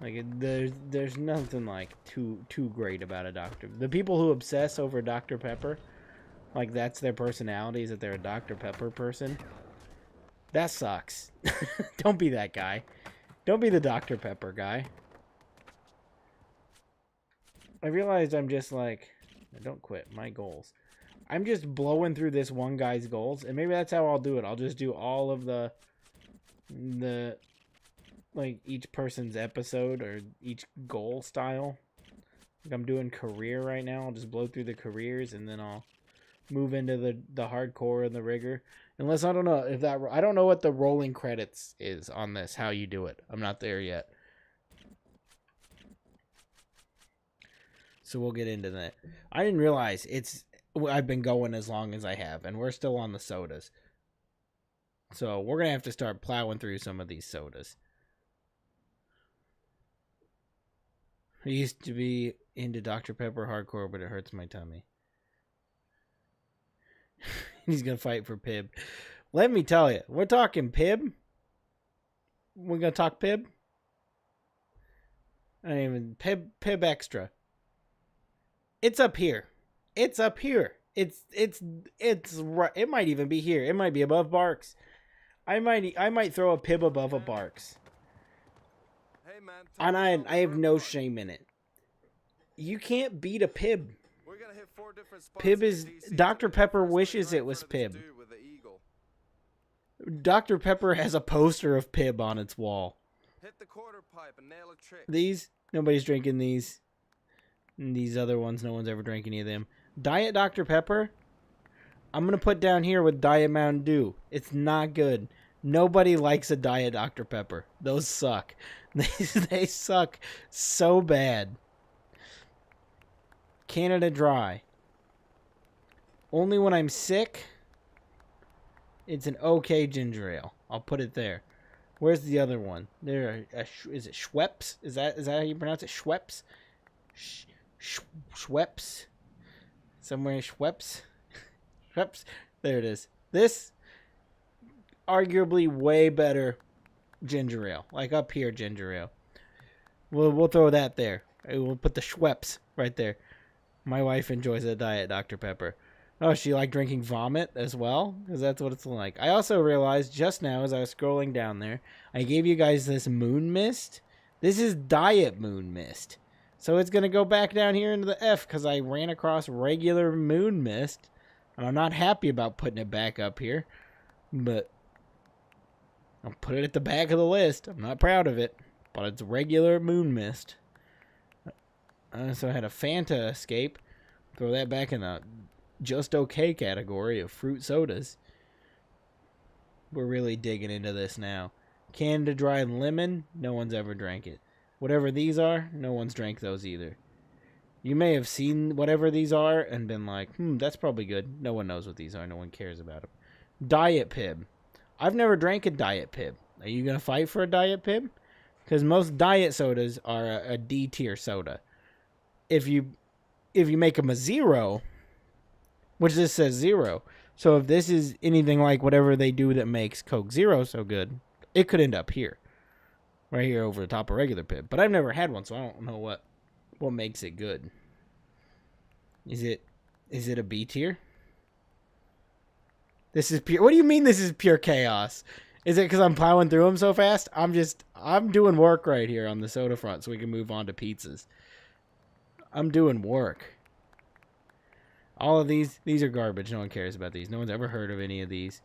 Like, there's nothing like too great about a Dr. The people who obsess over Dr. Pepper, like that's their personality, is that they're a Dr. Pepper person. That sucks. Don't be that guy. Don't be the Dr. Pepper guy. I realized I'm just like... Don't quit. My goals. I'm just blowing through this one guy's goals. And maybe that's how I'll do it. I'll just do all of the like, each person's episode or each goal style. Like I'm doing career right now. I'll just blow through the careers and then I'll move into the hardcore and the rigor. Unless I don't know if that... I don't know what the rolling credits is on this, how you do it. I'm not there yet. So we'll get into that. I didn't realize I've been going as long as I have, and we're still on the sodas. So we're going to have to start plowing through some of these sodas. I used to be into Dr. Pepper hardcore, but it hurts my tummy. He's going to fight for Pib. Let me tell you, we're talking Pib. We're going to talk Pib. I don't even... Pib Extra. It's up here. It's up here. It's right. It might even be here. It might be above Barks. I might throw a Pib above a Barks. Hey man, And I have no shame in it. You can't beat a Pib. We're gonna hit 4 different spots Pib in is DC Dr. today. Pepper First one wishes is right it in was front of this Pib. dude with the eagle. Dr. Pepper has a poster of Pib on its wall. Hit the quarter pipe and nail a trick. These, nobody's drinking these. And these other ones, no one's ever drank any of them. Diet Dr. Pepper, I'm going to put down here with Diet Mountain Dew. It's not good. Nobody likes a Diet Dr. Pepper. Those suck. They suck so bad. Canada Dry. Only when I'm sick, it's an okay ginger ale. I'll put it there. Where's the other one? There, is it Schweppes? Is that how you pronounce it? Schweppes? Schweppes? Somewhere Schweppes? Schweppes? There it is. This, arguably way better ginger ale. Like up here, ginger ale. We'll throw that there. We'll put the Schweppes right there. My wife enjoys a Diet Dr. Pepper. Oh, she like drinking vomit as well? Because that's what it's like. I also realized just now as I was scrolling down there, I gave you guys this moon mist. This is Diet Moon Mist. So it's going to go back down here into the F because I ran across regular moon mist. And I'm not happy about putting it back up here. But I'll put it at the back of the list. I'm not proud of it. But it's regular moon mist. So I had a Fanta Escape. Throw that back in the just okay category of fruit sodas. We're really digging into this now. Canada Dry and Lemon. No one's ever drank it. Whatever these are, no one's drank those either. You may have seen whatever these are and been like, that's probably good. No one knows what these are. No one cares about them. Diet Pib. I've never drank a Diet Pib. Are you going to fight for a Diet Pib? Because most diet sodas are a D tier soda. If you make them a 0, which this says 0. So if this is anything like whatever they do that makes Coke Zero so good, it could end up here. Right here over the top of regular Pib. But I've never had one, so I don't know what makes it good. Is it a B tier? This is pure. What do you mean this is pure chaos? Is it because I'm plowing through them so fast? I'm doing work right here on the soda front so we can move on to pizzas. I'm doing work. All of these are garbage. No one cares about these. No one's ever heard of any of these.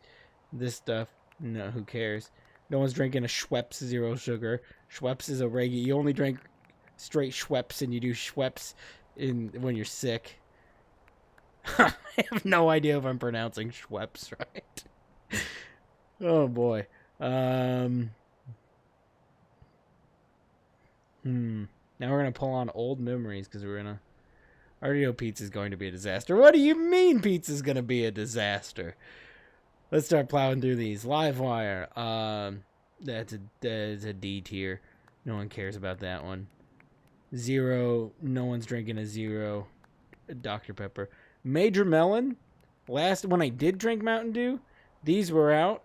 This stuff, no, who cares? No one's drinking a Schweppes Zero Sugar. Schweppes is a regular. You only drink straight Schweppes and you do Schweppes when you're sick. I have no idea if I'm pronouncing Schweppes right. Oh boy. Now we're gonna pull on old memories because I already know pizza's going to be a disaster. What do you mean pizza's gonna be a disaster? Let's start plowing through these. Livewire. That's a D tier. No one cares about that one. 0. No one's drinking a 0. Dr. Pepper. Major Melon. When I did drink Mountain Dew, these were out.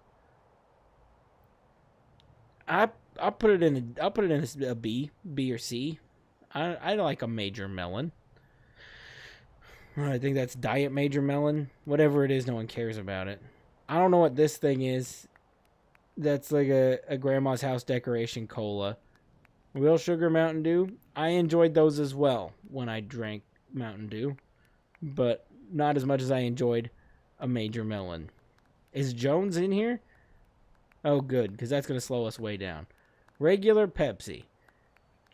I'll put it in a B or C. I like a Major Melon. I think that's Diet Major Melon. Whatever it is, no one cares about it. I don't know what this thing is. That's like a grandma's house decoration cola. Real Sugar Mountain Dew. I enjoyed those as well when I drank Mountain Dew. But not as much as I enjoyed a Major Melon. Is Jones in here? Oh, good, because that's going to slow us way down. Regular Pepsi.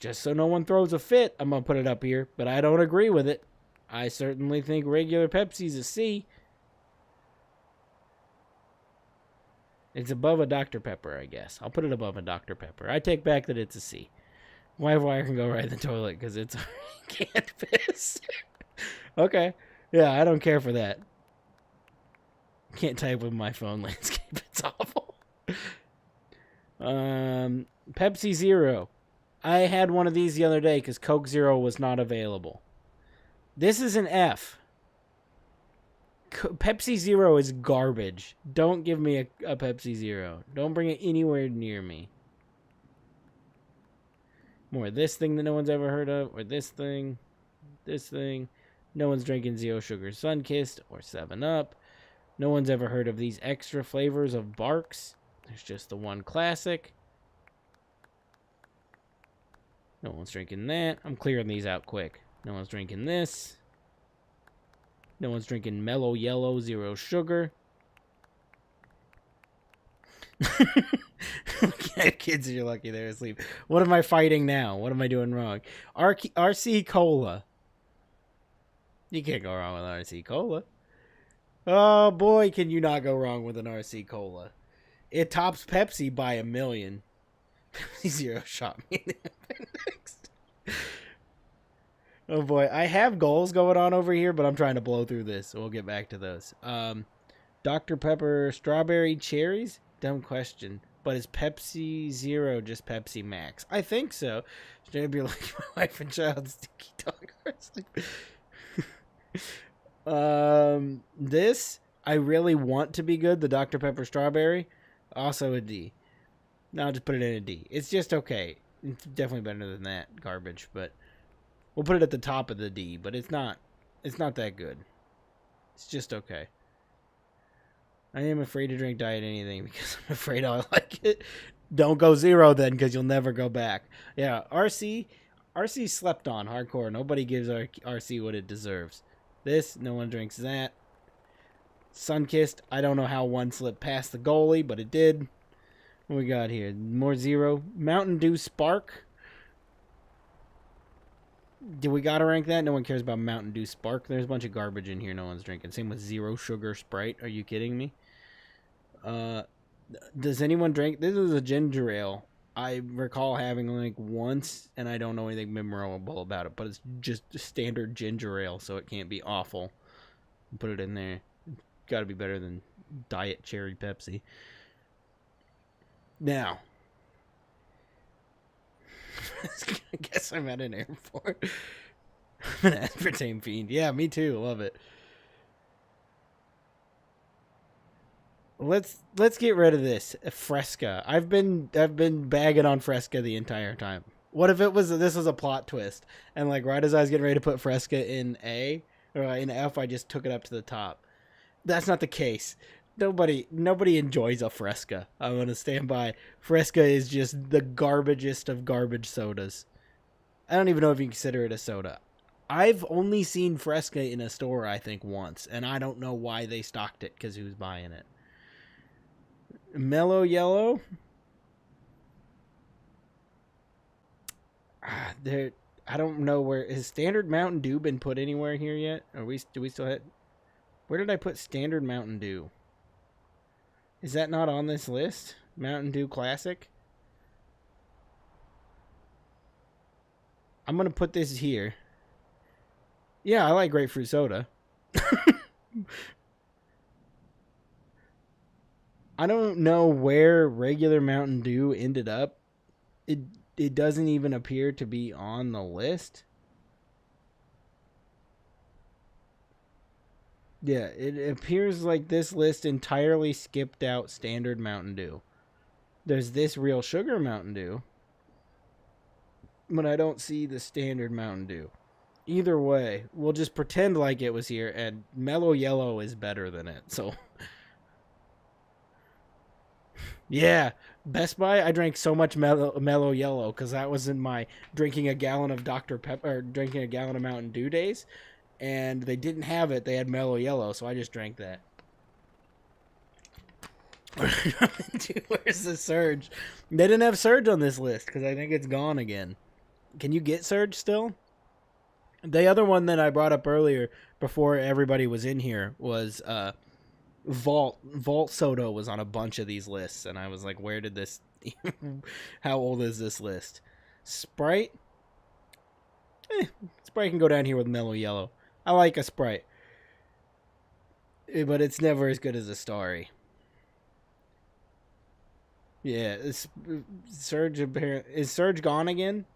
Just so no one throws a fit, I'm going to put it up here, but I don't agree with it. I certainly think regular Pepsi's a C. It's above a Dr. Pepper, I guess. I'll put it above a Dr. Pepper. I take back that it's a C. Livewire can go right in the toilet because it's can't piss. Okay. Yeah, I don't care for that. Can't type with my phone landscape. It's awful. Pepsi Zero. I had one of these the other day because Coke Zero was not available. This is an F. Pepsi Zero is garbage. Don't give me a Pepsi Zero. Don't bring it anywhere near me. More this thing that no one's ever heard of, or this thing. This thing. No one's drinking Zero Sugar Sunkist or 7-Up. No one's ever heard of these extra flavors of Barks. There's just the one classic. No one's drinking that. I'm clearing these out quick. No one's drinking this. No one's drinking mellow yellow, zero sugar. Kids, you're lucky they're asleep. What am I fighting now? What am I doing wrong? RC Cola. You can't go wrong with RC Cola. Oh boy, can you not go wrong with an RC Cola. It tops Pepsi by a million. Pepsi Zero shot me in the appendix. Oh boy, I have goals going on over here, but I'm trying to blow through this, so we'll get back to those. Dr. Pepper strawberry cherries? Dumb question. But is Pepsi Zero just Pepsi Max? I think so. Should I be like my wife and child sticky dog? This I really want to be good. The Dr. Pepper strawberry, also a D. No, I'll just put it in a D. It's just okay. It's definitely better than that garbage, but we'll put it at the top of the D. But it's not that good. It's just okay. I am afraid to drink diet anything because I'm afraid I'll like it. Don't go zero then, because you'll never go back. Yeah, RC slept on hardcore. Nobody gives RC what it deserves. This, no one drinks that. Sunkissed, I don't know how one slipped past the goalie, but it did. What we got here? More zero. Mountain Dew Spark. Do we gotta rank that? No one cares about Mountain Dew Spark. There's a bunch of garbage in here no one's drinking. Same with zero sugar Sprite. Are you kidding me? Does anyone drink? This is a ginger ale. I recall having like once, and I don't know anything memorable about it, but it's just a standard ginger ale, so it can't be awful. Put it in there. Got to be better than Diet Cherry Pepsi. Now, I guess I'm at an airport. I'm an aspartame fiend. Yeah, me too. Love it. Let's get rid of this Fresca. I've been bagging on Fresca the entire time. What if this was a plot twist, and like right as I was getting ready to put Fresca in A or in F, I just took it up to the top. That's not the case. Nobody enjoys a Fresca. I'm gonna stand by. Fresca is just the garbagest of garbage sodas. I don't even know if you consider it a soda. I've only seen Fresca in a store, I think, once, and I don't know why they stocked it, because who's buying it? Mellow Yellow. I don't know where has Standard Mountain Dew been put anywhere here yet? Do we still have? Where did I put Standard Mountain Dew? Is that not on this list? Mountain Dew Classic. I'm gonna put this here. Yeah, I like grapefruit soda. I don't know where regular Mountain Dew ended up. It doesn't even appear to be on the list. Yeah, it appears like this list entirely skipped out Standard Mountain Dew. There's this Real Sugar Mountain Dew, but I don't see the Standard Mountain Dew. Either way, we'll just pretend like it was here, and Mellow Yellow is better than it, so... Yeah, Best Buy, I drank so much Mellow Yellow because that was in my drinking a gallon of Dr. Pepper, or drinking a gallon of Mountain Dew days, and they didn't have it. They had Mellow Yellow, so I just drank that. Where's the Surge? They didn't have Surge on this list because I think it's gone again. Can you get Surge still? The other one that I brought up earlier before everybody was in here was Vault Soda was on a bunch of these lists, and I was like, where did this how old is this list? Sprite Sprite can go down here with Mellow Yellow. I like a Sprite, but it's never as good as a Starry. Yeah, Surge is Surge gone again?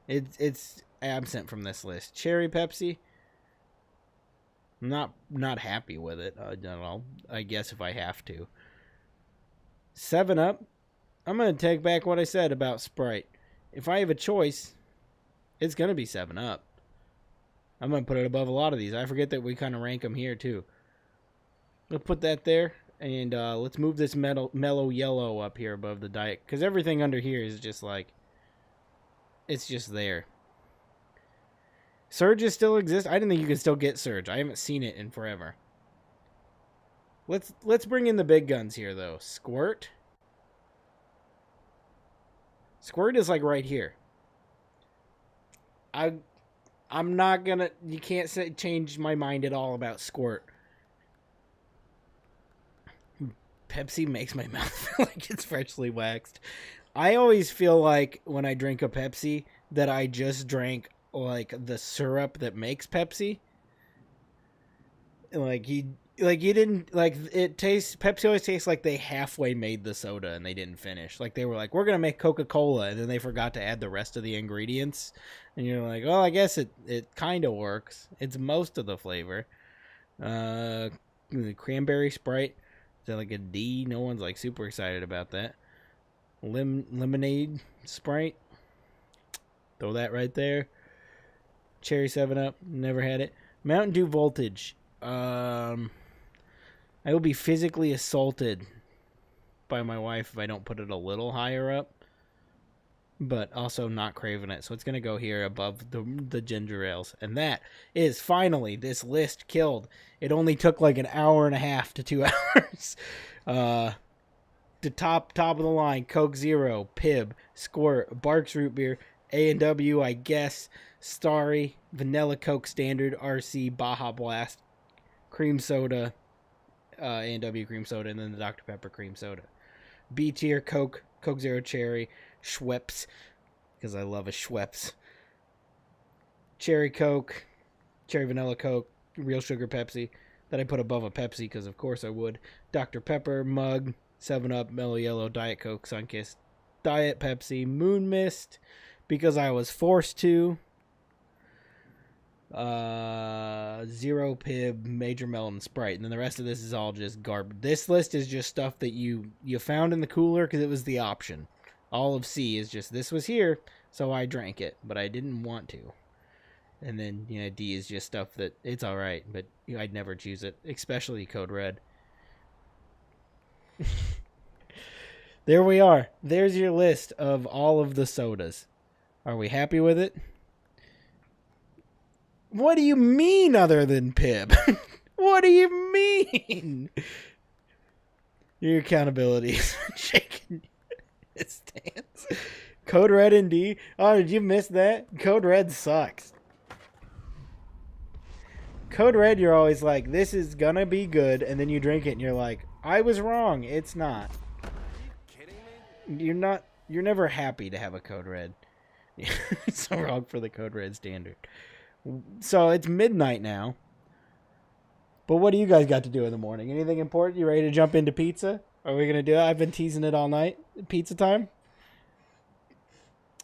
It's absent from this list. Cherry Pepsi, not happy with it. I don't know. I guess if I have to. 7-Up. I'm going to take back what I said about Sprite. If I have a choice, it's going to be 7-Up. I'm going to put it above a lot of these. I forget that we kind of rank them here too. Let's put that there. And let's move this Mellow Yellow up here above the Diet. Because everything under here is just like, it's just there. Surges still exist? I didn't think you could still get Surge. I haven't seen it in forever. Let's bring in the big guns here, though. Squirt. Squirt is like right here. I'm not gonna... You can't change my mind at all about Squirt. Pepsi makes my mouth feel like it's freshly waxed. I always feel like when I drink a Pepsi that I just drank like the syrup that makes Pepsi. Like you didn't like it tastes. Pepsi always tastes like they halfway made the soda and they didn't finish. Like they were like, we're gonna make Coca-Cola, and then they forgot to add the rest of the ingredients. And you're like, oh, I guess it kind of works. It's most of the flavor. The cranberry Sprite. Is that like a D? No one's like super excited about that. Lemonade Sprite. Throw that right there. Cherry 7-Up. Never had it. Mountain Dew Voltage. I will be physically assaulted by my wife if I don't put it a little higher up. But also not craving it. So it's going to go here above the ginger ales. And that is finally this list killed. It only took like an hour and a half to 2 hours. The top of the line, Coke Zero, Pib, Squirt, Barks Root Beer, A&W, I guess, Starry, Vanilla Coke Standard, RC, Baja Blast, Cream Soda, A&W Cream Soda, and then the Dr. Pepper Cream Soda. B tier, Coke, Coke Zero Cherry, Schweppes, because I love a Schweppes. Cherry Coke, Cherry Vanilla Coke, Real Sugar Pepsi, that I put above a Pepsi, because of course I would. Dr. Pepper, Mug, 7-Up, Mellow Yellow, Diet Coke, Sunkist, Diet Pepsi, Moon Mist, because I was forced to. Zero Pib, Major Melon, Sprite, and then the rest of this is all just garbage. This list is just stuff that you found in the cooler because it was the option. All of C is just, this was here, so I drank it, but I didn't want to. And then, D is just stuff that, it's alright, but I'd never choose it, especially Code Red. There we are. There's your list of all of the sodas. Are we happy with it? What do you mean other than Pib? What do you mean? Your accountability is shaking his stance. Code Red and D. Oh, did you miss that? Code Red sucks. Code Red, you're always like, this is gonna be good, and then you drink it and you're like, I was wrong, it's not. Are you kidding me? You're never happy to have a Code Red. It's so wrong for the Code Red standard. So it's midnight now. But what do you guys got to do in the morning? Anything important? You ready to jump into pizza? Are we going to do it? I've been teasing it all night. Pizza time?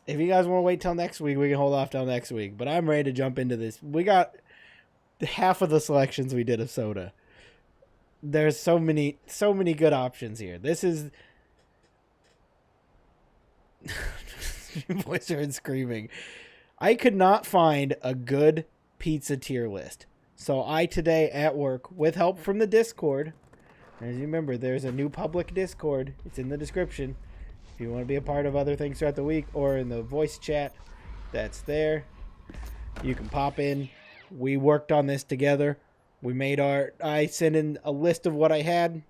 If you guys want to wait till next week, we can hold off till next week. But I'm ready to jump into this. We got half of the selections we did of soda. There's so many good options here. This is... Voice heard screaming. I could not find a good pizza tier list. So I today at work, with help from the Discord, as you remember, there's a new public Discord. It's in the description. If you want to be a part of other things throughout the week, or in the voice chat, that's there. You can pop in. We worked on this together. We made I sent in a list of what I had.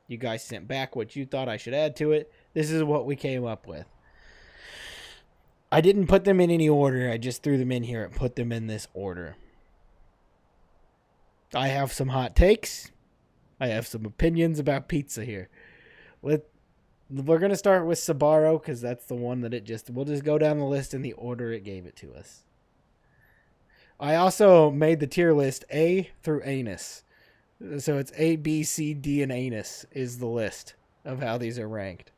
You guys sent back what you thought I should add to it. This is what we came up with. I didn't put them in any order. I just threw them in here and put them in this order. I have some hot takes. I have some opinions about pizza here. We're going to start with Sbarro because that's the one that we'll just go down the list in the order it gave it to us. I also made the tier list A through anus. So it's A, B, C, D, and anus is the list of how these are ranked.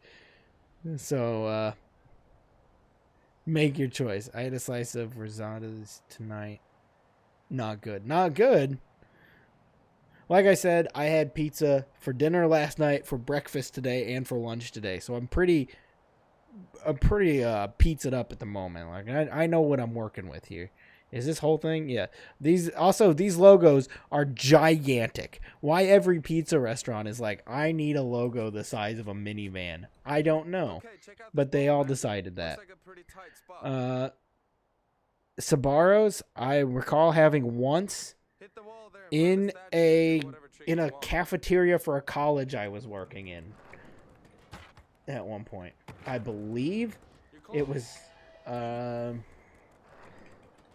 So, make your choice. I had a slice of rosadas tonight. Not good. Not good. Like I said, I had pizza for dinner last night, for breakfast today, and for lunch today. So I'm pretty pizzaed up at the moment. Like I know what I'm working with here. Is this whole thing? Yeah. These logos are gigantic. Why every pizza restaurant is like, I need a logo the size of a minivan. I don't know. Okay, check out But the they all photo, man. decided that. Looks like a pretty tight spot. Sabaros, I recall having once Hit the wall there. in find the statue, do whatever trick in you a want. cafeteria for a college I was working in. At one point, I believe You're it close.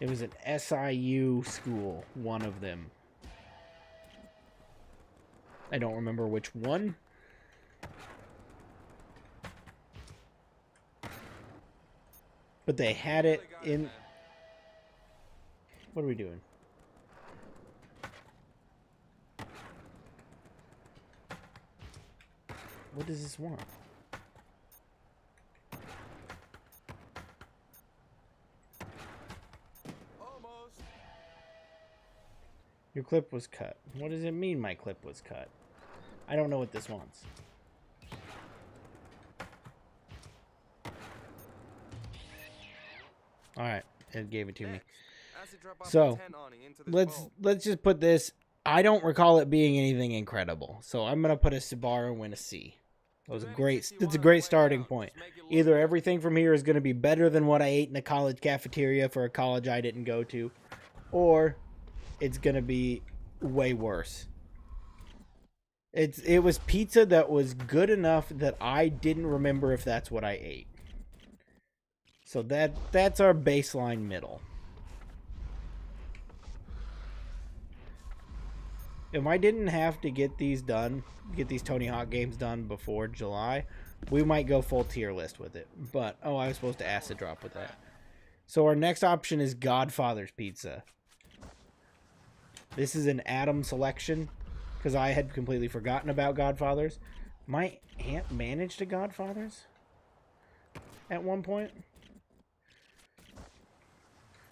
was an SIU school, one of them. I don't remember which one. But they had it Really got in... man. What are we doing? What does this want? Almost. Your clip was cut. What does it mean my clip was cut? I don't know what this wants. Alright, it gave it to me. Next, acid drop off So, a 10 Ani into this bowl. let's just put this. I don't recall it being anything incredible, so I'm gonna put a Subaru in a C. That was a great. That's a great starting point. Either everything from here is gonna be better than what I ate in a college cafeteria for a college I didn't go to, or it's gonna be way worse. It was pizza that was good enough that I didn't remember if that's what I ate. So that's our baseline middle. If I didn't have to get these Tony Hawk games done before July, we might go full tier list with it. But, oh, I was supposed to acid drop with that. So our next option is Godfather's Pizza. This is an Adam selection, because I had completely forgotten about Godfather's. My aunt managed a Godfather's at one point.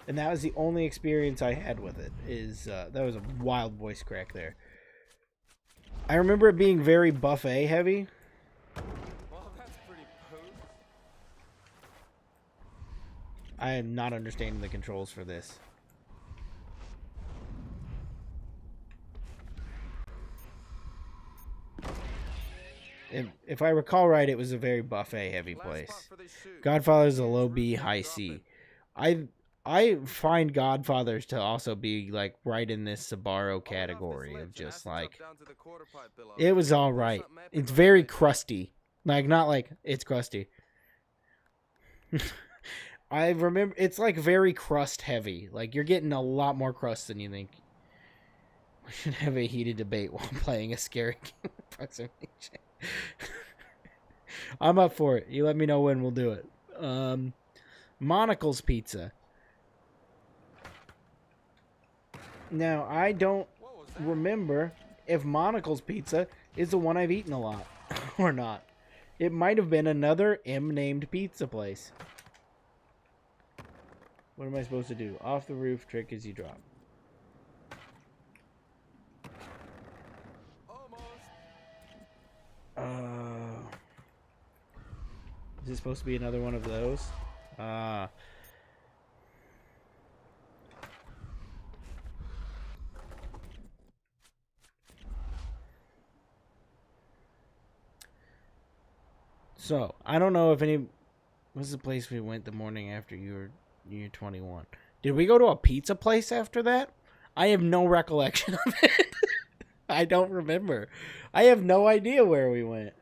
And that was the only experience I had with it. That was a wild voice crack there. I remember it being very buffet heavy. Well, that's pretty poo. I am not understanding the controls for this. If I recall right, it was a very buffet heavy Last place. spot for this shoot. Godfather's a Hands low ready B, to high drop C. it. I find Godfathers to also be like right in this Subaru Open up category this of ledge and just acid drop like down to the quarter pipe below. it was all Pour right. something epic It's on very the way. crusty, like not like it's crusty. I remember it's like very crust heavy. Like you're getting a lot more crust than you think. We should have a heated debate while playing a scary game approximation. I'm up for it. You let me know when we'll do it. Monocle's Pizza. Now, I don't What was that? remember if Monocle's Pizza is the one I've eaten a lot or not. It might have been another M-named pizza place. What am I supposed to do? Off the roof, trick as you drop. Almost. Is this supposed to be another one of those? So, I don't know if any... What's the place we went the morning after you were 21? Did we go to a pizza place after that? I have no recollection of it. I don't remember. I have no idea where we went.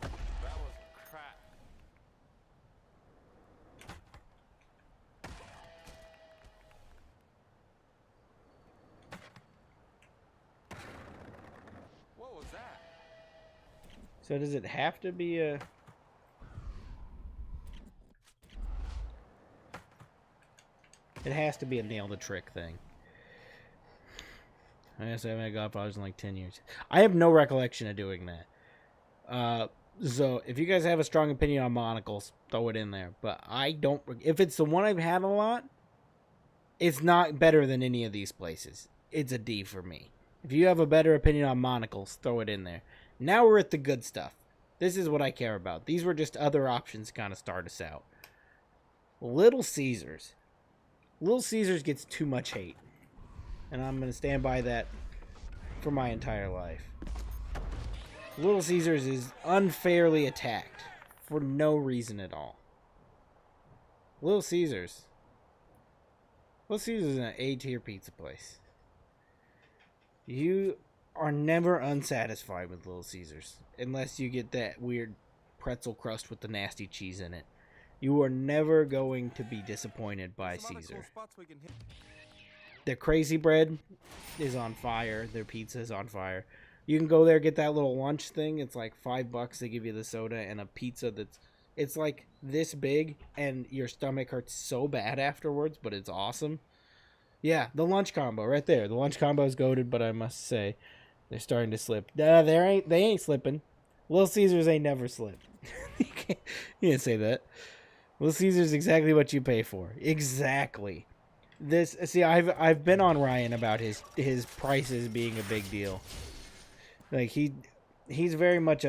That was crap. What was that? So does it have to be a... It has to be a nail the trick thing. I guess I haven't had Godfathers in like 10 years. I have no recollection of doing that. So if you guys have a strong opinion on monocles, throw it in there. But I don't... If it's the one I've had a lot, it's not better than any of these places. It's a D for me. If you have a better opinion on monocles, throw it in there. Now we're at the good stuff. This is what I care about. These were just other options to kind of start us out. Little Caesars. Little Caesars gets too much hate. And I'm going to stand by that for my entire life. Little Caesars is unfairly attacked for no reason at all. Little Caesars. Little Caesars is an A-tier pizza place. You are never unsatisfied with Little Caesars unless you get that weird pretzel crust with the nasty cheese in it. You are never going to be disappointed by Caesar. Their crazy bread is on fire. Their pizza is on fire. You can go there, get that little lunch thing. It's like $5. They give you the soda and a pizza it's like this big, and your stomach hurts so bad afterwards, but it's awesome. Yeah, the lunch combo right there. The lunch combo is goated, but I must say, they're starting to slip. They ain't slipping. Little Caesars ain't never slipped. you can't say that. Little Caesars exactly what you pay for. Exactly. I've been on Ryan about his prices being a big deal. Like he's very much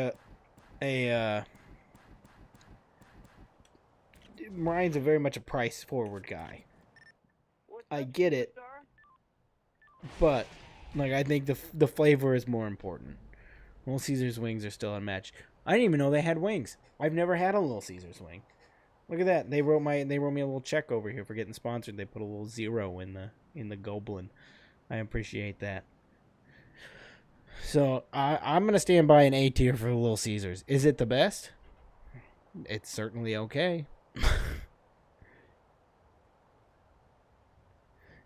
Ryan's very much a price forward guy. I get it, but like I think the flavor is more important. Little Caesars wings are still unmatched. I didn't even know they had wings. I've never had a Little Caesars wing. Look at that. They wrote me a little check over here for getting sponsored. They put a little 0 in the Goblin. I appreciate that. So I'm gonna stand by an A tier for Little Caesars. Is it the best? It's certainly okay.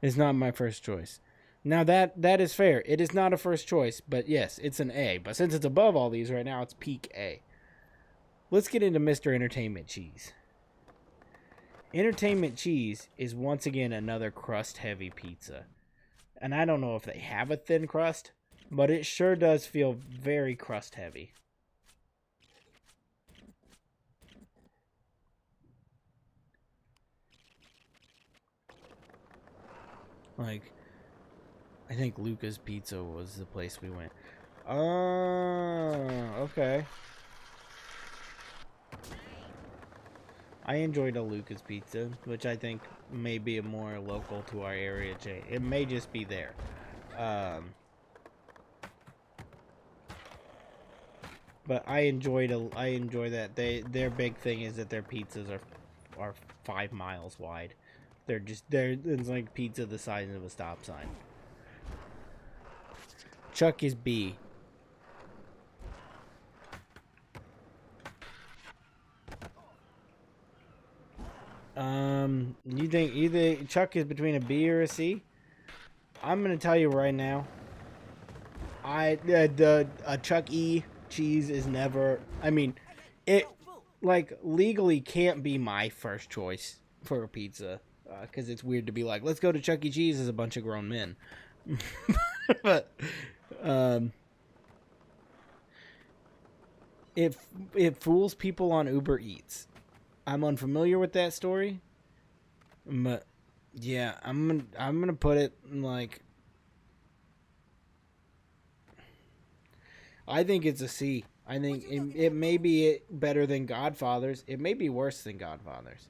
It's not my first choice. Now that is fair. It is not a first choice, but yes, it's an A. But since it's above all these right now, it's peak A. Let's get into Mr. Entertainment Cheese. Entertainment Cheese is once again another crust-heavy pizza. And I don't know if they have a thin crust, but it sure does feel very crust-heavy. Like, I think Luca's Pizza was the place we went. Oh, okay. I enjoyed a Luca's Pizza, which I think may be a more local to our area chain. It may just be there. But I enjoy that their big thing is that their pizzas are 5 miles wide. It's like pizza the size of a stop sign. Chuck is B. You think either Chuck is between a B or a C? I'm gonna tell you right now. A Chuck E. cheese is never. I mean, it like legally can't be my first choice for a pizza because it's weird to be like, let's go to Chuck E. Cheese as a bunch of grown men. But it fools people on Uber Eats. I'm unfamiliar with that story, but yeah, I'm gonna put it like I think it's a C. I think it may be better than Godfather's. It may be worse than Godfather's.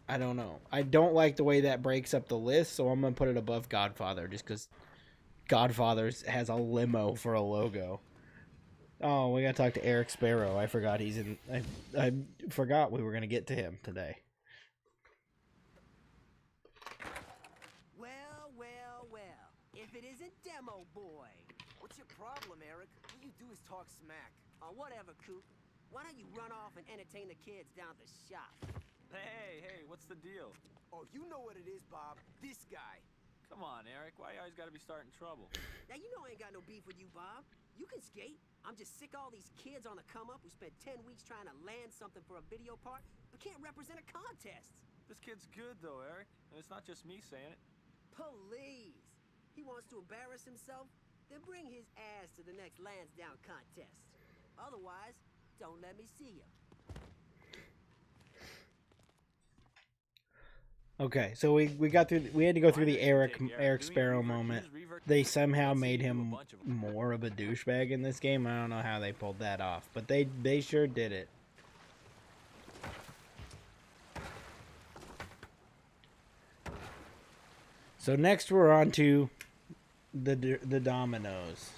I don't know. I don't like the way that breaks up the list, so I'm gonna put it above Godfather just because Godfather's has a limo for a logo. Oh, we gotta talk to Eric Sparrow. I forgot he's in. I forgot we were gonna get to him today. Well. If it isn't Demo Boy. What's your problem, Eric? All you do is talk smack. Oh, whatever, Coop. Why don't you run off and entertain the kids down at the shop? Hey, what's the deal? Oh, you know what it is, Bob. This guy. Come on, Eric. Why you always gotta be starting trouble? Now, you know I ain't got no beef with you, Bob. You can skate. I'm just sick of all these kids on the come-up who spent 10 weeks trying to land something for a video part, but can't represent a contest. This kid's good, though, Eric. And it's not just me saying it. Please. He wants to embarrass himself? Then bring his ass to the next Lansdowne contest. Otherwise, don't let me see him. Okay, so we got through. We had to go through the Eric Sparrow moment. They somehow made him more of a douchebag in this game. I don't know how they pulled that off, but they sure did it. So next we're on to the dominoes.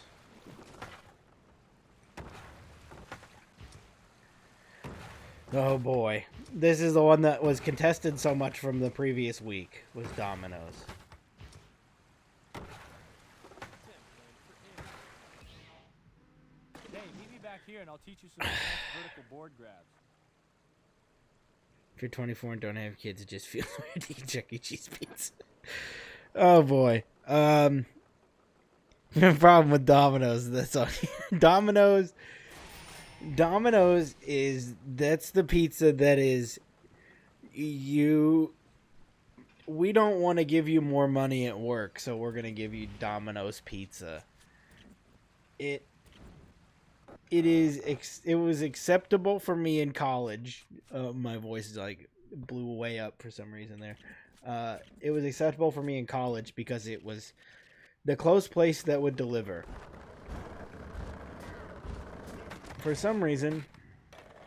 Oh boy. This is the one that was contested so much from the previous week, was Domino's. Hey, meet me back here and I'll teach you some advanced vertical board grabs. If you're 24 and don't have kids, it just feels weird to eat Chuck E. Cheese pizza. Oh boy. The problem with Domino's, that's all. Domino's is, that's the pizza that is, we don't want to give you more money at work, so we're going to give you Domino's pizza. It was acceptable for me in college. My voice is like blew way up for some reason there. It was acceptable for me in college because it was the close place that would deliver. For some reason,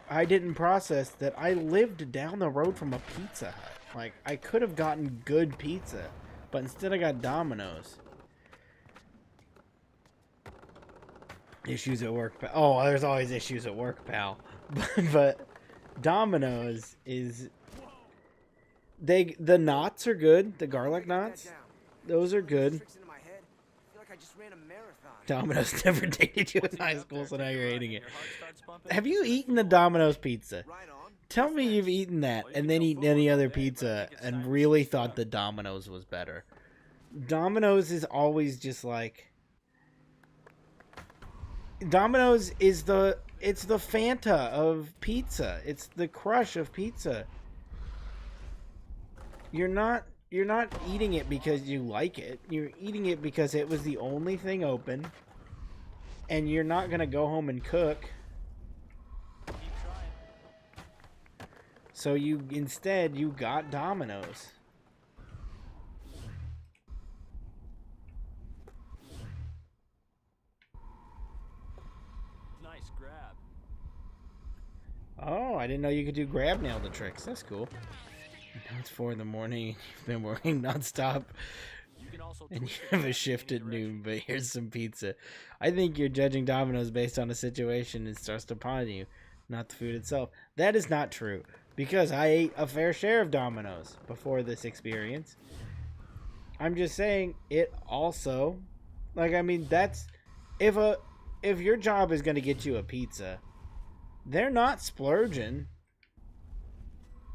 I didn't process that I lived down the road from a Pizza Hut. Like, I could have gotten good pizza, but instead I got Domino's. Issues at work, pal. Oh, there's always issues at work, pal. But Domino's is... The knots are good. The garlic knots. Those are good. Domino's never dated you in high school, so now you're hating it. Have you eaten the Domino's pizza? Tell me you've eaten that and then eaten any other pizza and really thought the Domino's was better. Domino's is always just like... Domino's is it's the Fanta of pizza. It's the crush of pizza. You're not eating it because you like it. You're eating it because it was the only thing open. And you're not going to go home and cook. So instead you got Domino's. Nice grab. Oh, I didn't know you could do grab nail the tricks. That's cool. Now it's 4 in the morning. You've been working nonstop. And you have a shift at noon, but here's some pizza. I think you're judging Domino's based on a situation it's thrust upon you, not the food itself. That is not true, because I ate a fair share of Domino's before this experience. I'm just saying it also, like, I mean, that's, if your job is going to get you a pizza, they're not splurging.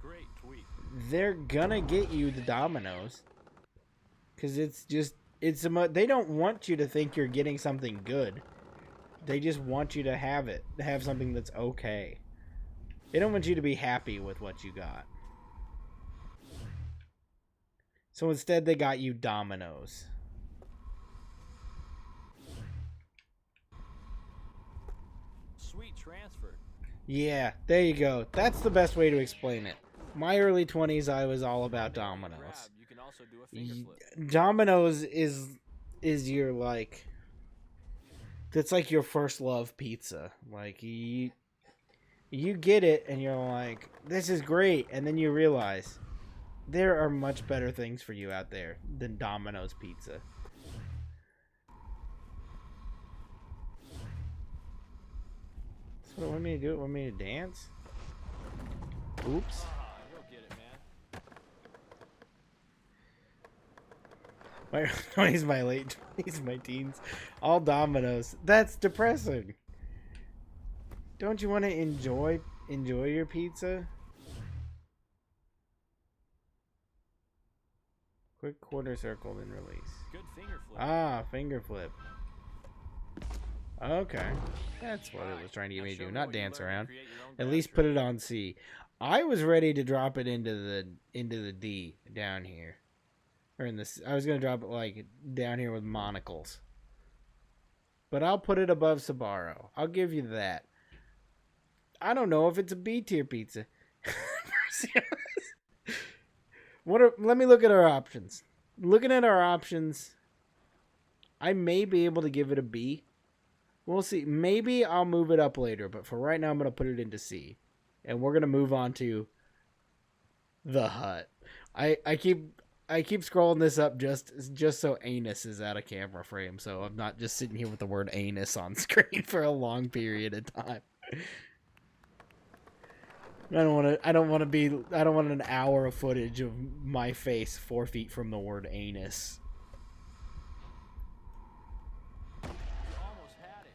Great tweet. They're gonna get you the Domino's. Because they don't want you to think you're getting something good. They just want you to have something that's okay. They don't want you to be happy with what you got. So instead they got you Domino's. Sweet transfer. Yeah, there you go. That's the best way to explain it. My early 20s, I was all about Domino's. You can also do a finger flip. Domino's is your, like, that's like your first love pizza. Like, you get it and you're like, this is great, and then you realize there are much better things for you out there than Domino's pizza. So what want me to do? Want me to dance? Oops. My 20s, my late 20s, my teens, all Domino's. That's depressing. Don't you want to enjoy your pizza? Quick quarter circle, then release. Good finger flip. Ah, finger flip. Okay, that's what it was trying to get me to do. Not dance around. At least put it on C. I was ready to drop it into the D down here. Or in this, I was gonna drop it like down here with monocles. But I'll put it above Sbarro. I'll give you that. I don't know if it's a B tier pizza. Let me look at our options. Looking at our options, I may be able to give it a B. We'll see. Maybe I'll move it up later, but for right now, I'm gonna put it into C, and we're gonna move on to the Hut. I keep scrolling this up just so anus is out of camera frame, so I'm not just sitting here with the word anus on screen for a long period of time. I don't want to. I don't want to be. I don't want an hour of footage of my face 4 feet from the word anus. Almost had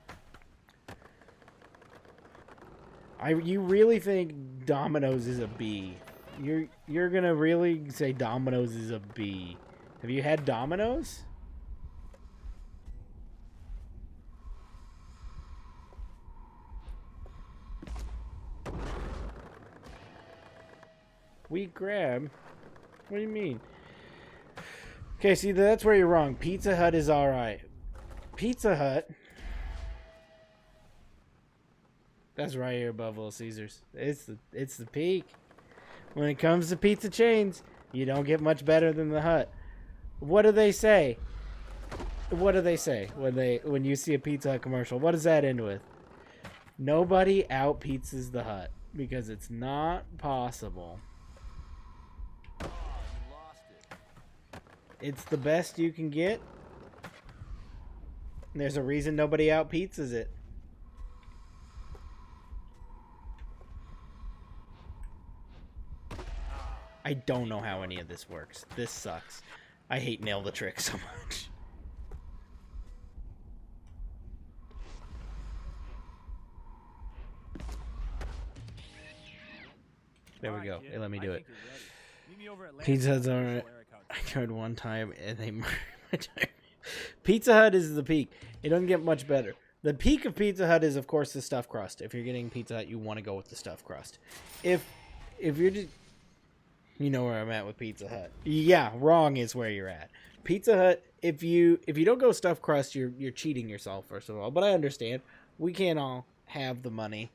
it. You really think Domino's is a B? You're gonna really say Domino's is a B? Have you had Domino's? Weak grab? What do you mean? Okay, see, that's where you're wrong. Pizza Hut is alright. Pizza Hut. That's right here above Little Caesars. It's the peak. When it comes to pizza chains, you don't get much better than the Hut. What do they say? What do they say when you see a Pizza Hut commercial? What does that end with? Nobody out pizzas the Hut because it's not possible. It's the best you can get. There's a reason nobody out pizzas it. I don't know how any of this works. This sucks. I hate Nail the Trick so much. There we go. It let me do it. Pizza Hut's alright. I tried one time and they murdered my time. Pizza Hut is the peak. It doesn't get much better. The peak of Pizza Hut is, of course, the stuffed crust. If you're getting Pizza Hut, you want to go with the stuffed crust. If you're just... You know where I'm at with Pizza Hut. Yeah, wrong is where you're at. Pizza Hut, if you don't go stuffed crust, you're cheating yourself, first of all. But I understand. We can't all have the money.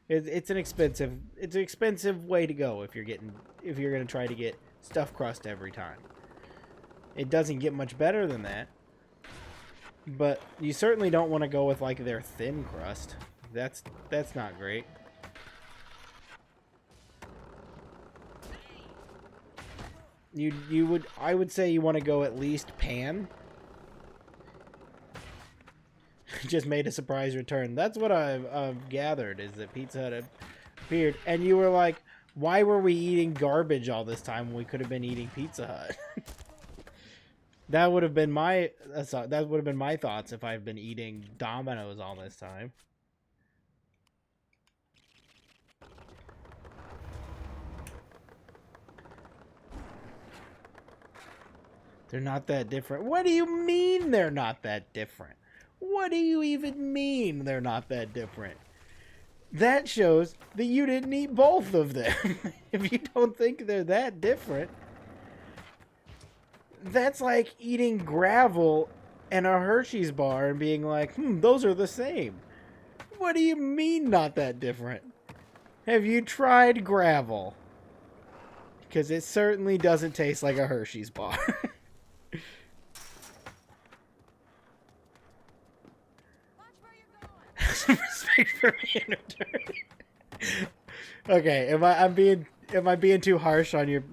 It's an expensive way to go if you're gonna try to get stuffed crust every time. It doesn't get much better than that. But you certainly don't want to go with like their thin crust. That's not great. I would say you want to go at least pan. Just made a surprise return. That's what I've gathered, is that Pizza Hut appeared, and you were like, why were we eating garbage all this time when we could have been eating Pizza Hut? That would have been my thoughts if I've been eating Domino's all this time. They're not that different. What do you mean they're not that different? What do you even mean they're not that different? That shows that you didn't eat both of them. If you don't think they're that different. That's like eating gravel and a Hershey's bar and being like, those are the same. What do you mean not that different? Have you tried gravel? Because it certainly doesn't taste like a Hershey's bar. Some respect for me in return. Okay, am I being too harsh on your...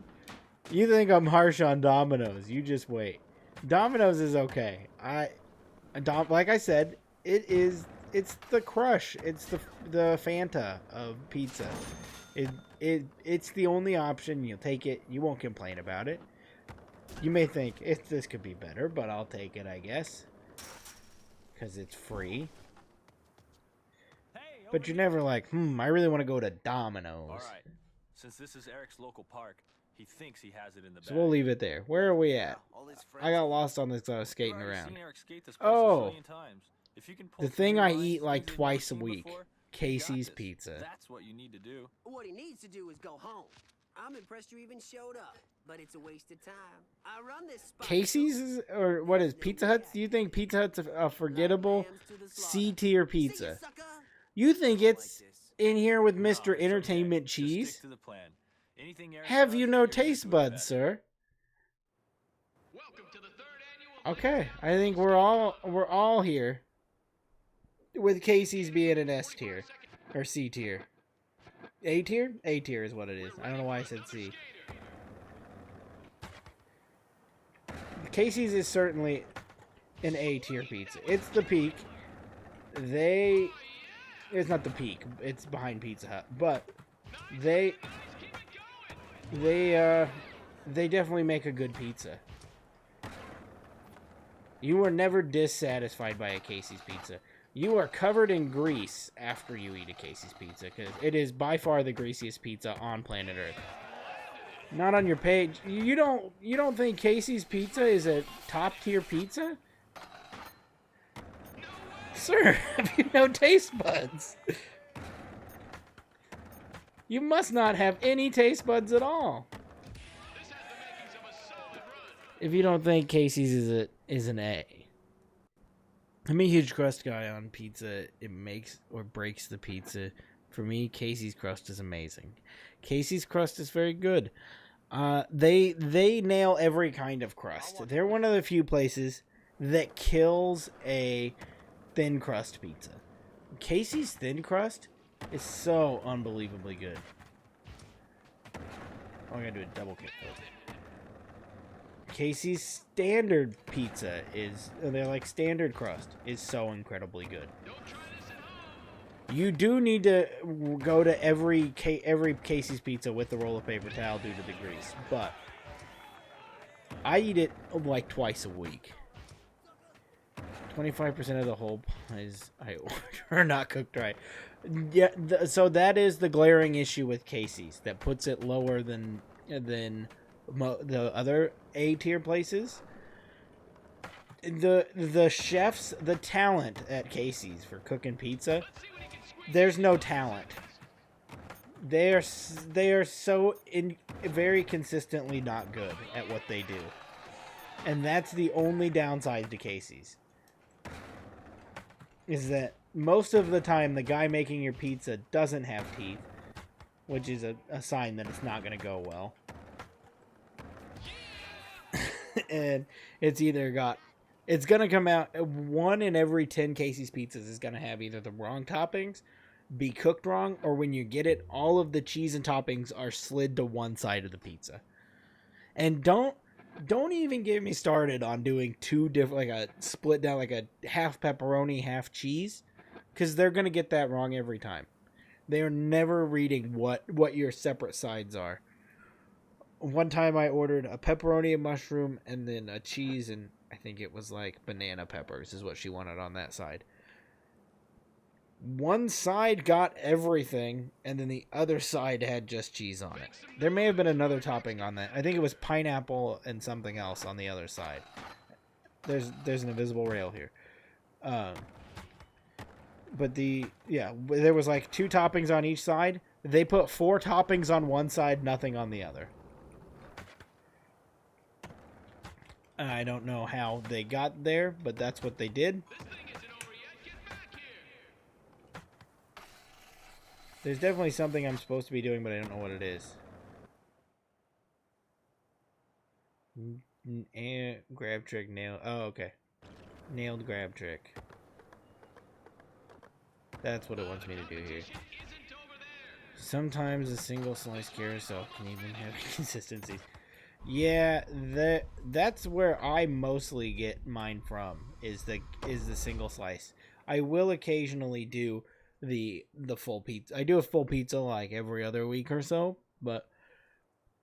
You think I'm harsh on Domino's? You just wait. Domino's is okay. Like I said, it's the crush. It's the Fanta of pizza. It's the only option. You'll take it. You won't complain about it. You may think this could be better, but I'll take it, I guess, because it's free. But you're never like, I really want to go to Domino's. All right. Since this is Eric's local park, he thinks he has it in the bag. So we'll leave it there. Where are we at? I got lost on this skating around. Oh, the thing I eat like twice a week. Casey's Pizza. That's what you need to do. What he needs to do is go home. I'm impressed you even showed up, but it's a waste of time. I run this spot. Casey's is, or what is Pizza Hut? Do you think Pizza Hut's a forgettable C-tier pizza? You think it's in here with Mr. Entertainment Cheese? Have you no taste buds, sir? Okay, I think we're all here with Casey's being an S tier or C tier. A tier? A tier is what it is. I don't know why I said C. Casey's is certainly an A tier pizza. It's the peak. It's not the peak. It's behind Pizza Hut, but They definitely make a good pizza. You are never dissatisfied by a Casey's pizza. You are covered in grease after you eat a Casey's pizza because it is by far the greasiest pizza on planet Earth. Not on your page. You don't think Casey's pizza is a top tier pizza? Sir, have you no taste buds? You must not have any taste buds at all. If you don't think Casey's is an A. I'm a huge crust guy on pizza. It makes or breaks the pizza. For me, Casey's crust is amazing. Casey's crust is very good. They nail every kind of crust. They're one of the few places that kills a thin crust pizza. Casey's thin crust is so unbelievably good. Oh, I gotta do a double kick first. Casey's standard pizza they're like standard crust, is so incredibly good. You do need to go to every Casey's pizza with the roll of paper towel due to the grease, but I eat it like twice a week. 25% of the whole pies I order are not cooked right. Yeah, so that is the glaring issue with Casey's that puts it lower than the other A tier places. The chefs, the talent at Casey's for cooking pizza, there's no talent. They are so very consistently not good at what they do, and that's the only downside to Casey's. Is that most of the time the guy making your pizza doesn't have teeth, which is a sign that it's not going to go well. And it's going to come out, 1 in every 10 Casey's pizzas is going to have either the wrong toppings, be cooked wrong, or when you get it, all of the cheese and toppings are slid to one side of the pizza. And don't even get me started on doing two different, like a split down, like a half pepperoni, half cheese, because they're going to get that wrong every time. They are never reading what your separate sides are. One time I ordered a pepperoni, a mushroom, and then a cheese, and I think it was like banana peppers is what she wanted on that side. One side got everything, and then the other side had just cheese on it. There may have been another topping on that. I think it was pineapple and something else on the other side. There's an invisible rail here. But there was like 2 toppings on each side. They put 4 toppings on one side, nothing on the other. I don't know how they got there, but that's what they did. There's definitely something I'm supposed to be doing, but I don't know what it is. Grab trick, nail. Oh, okay. Nailed grab trick. That's what it wants me to do here. Sometimes a single slice carousel can even have inconsistencies. Yeah, that's where I mostly get mine from, is the single slice. I will occasionally do the full pizza. I do a full pizza like every other week or so, but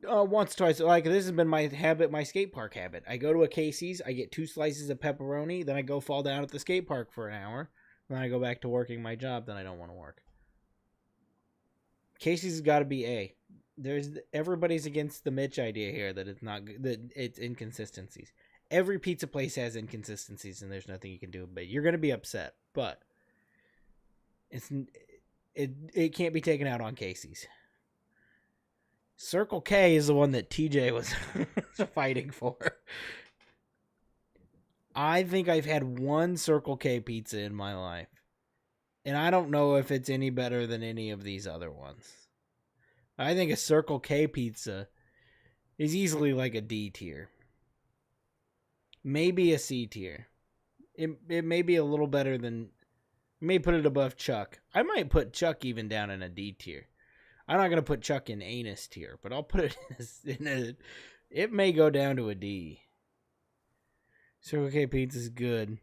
once, twice. Like, this has been my habit, my skate park habit. I go to a Casey's, I get 2 slices of pepperoni, then I go fall down at the skate park for an hour, then I go back to working my job that I don't want to work. Casey's has got to be A. Everybody's against the Mitch idea here that it's not that it's inconsistencies. Every pizza place has inconsistencies, and there's nothing you can do. But you're gonna be upset. But it can't be taken out on Casey's. Circle K is the one that TJ was fighting for. I think I've had 1 Circle K pizza in my life, and I don't know if it's any better than any of these other ones. I think a Circle K pizza is easily like a D tier. Maybe a C tier. It may be a little better than... May put it above Chuck. I might put Chuck even down in a D tier. I'm not going to put Chuck in anus tier, but I'll put it in a... It may go down to a D. Circle K pizza is good,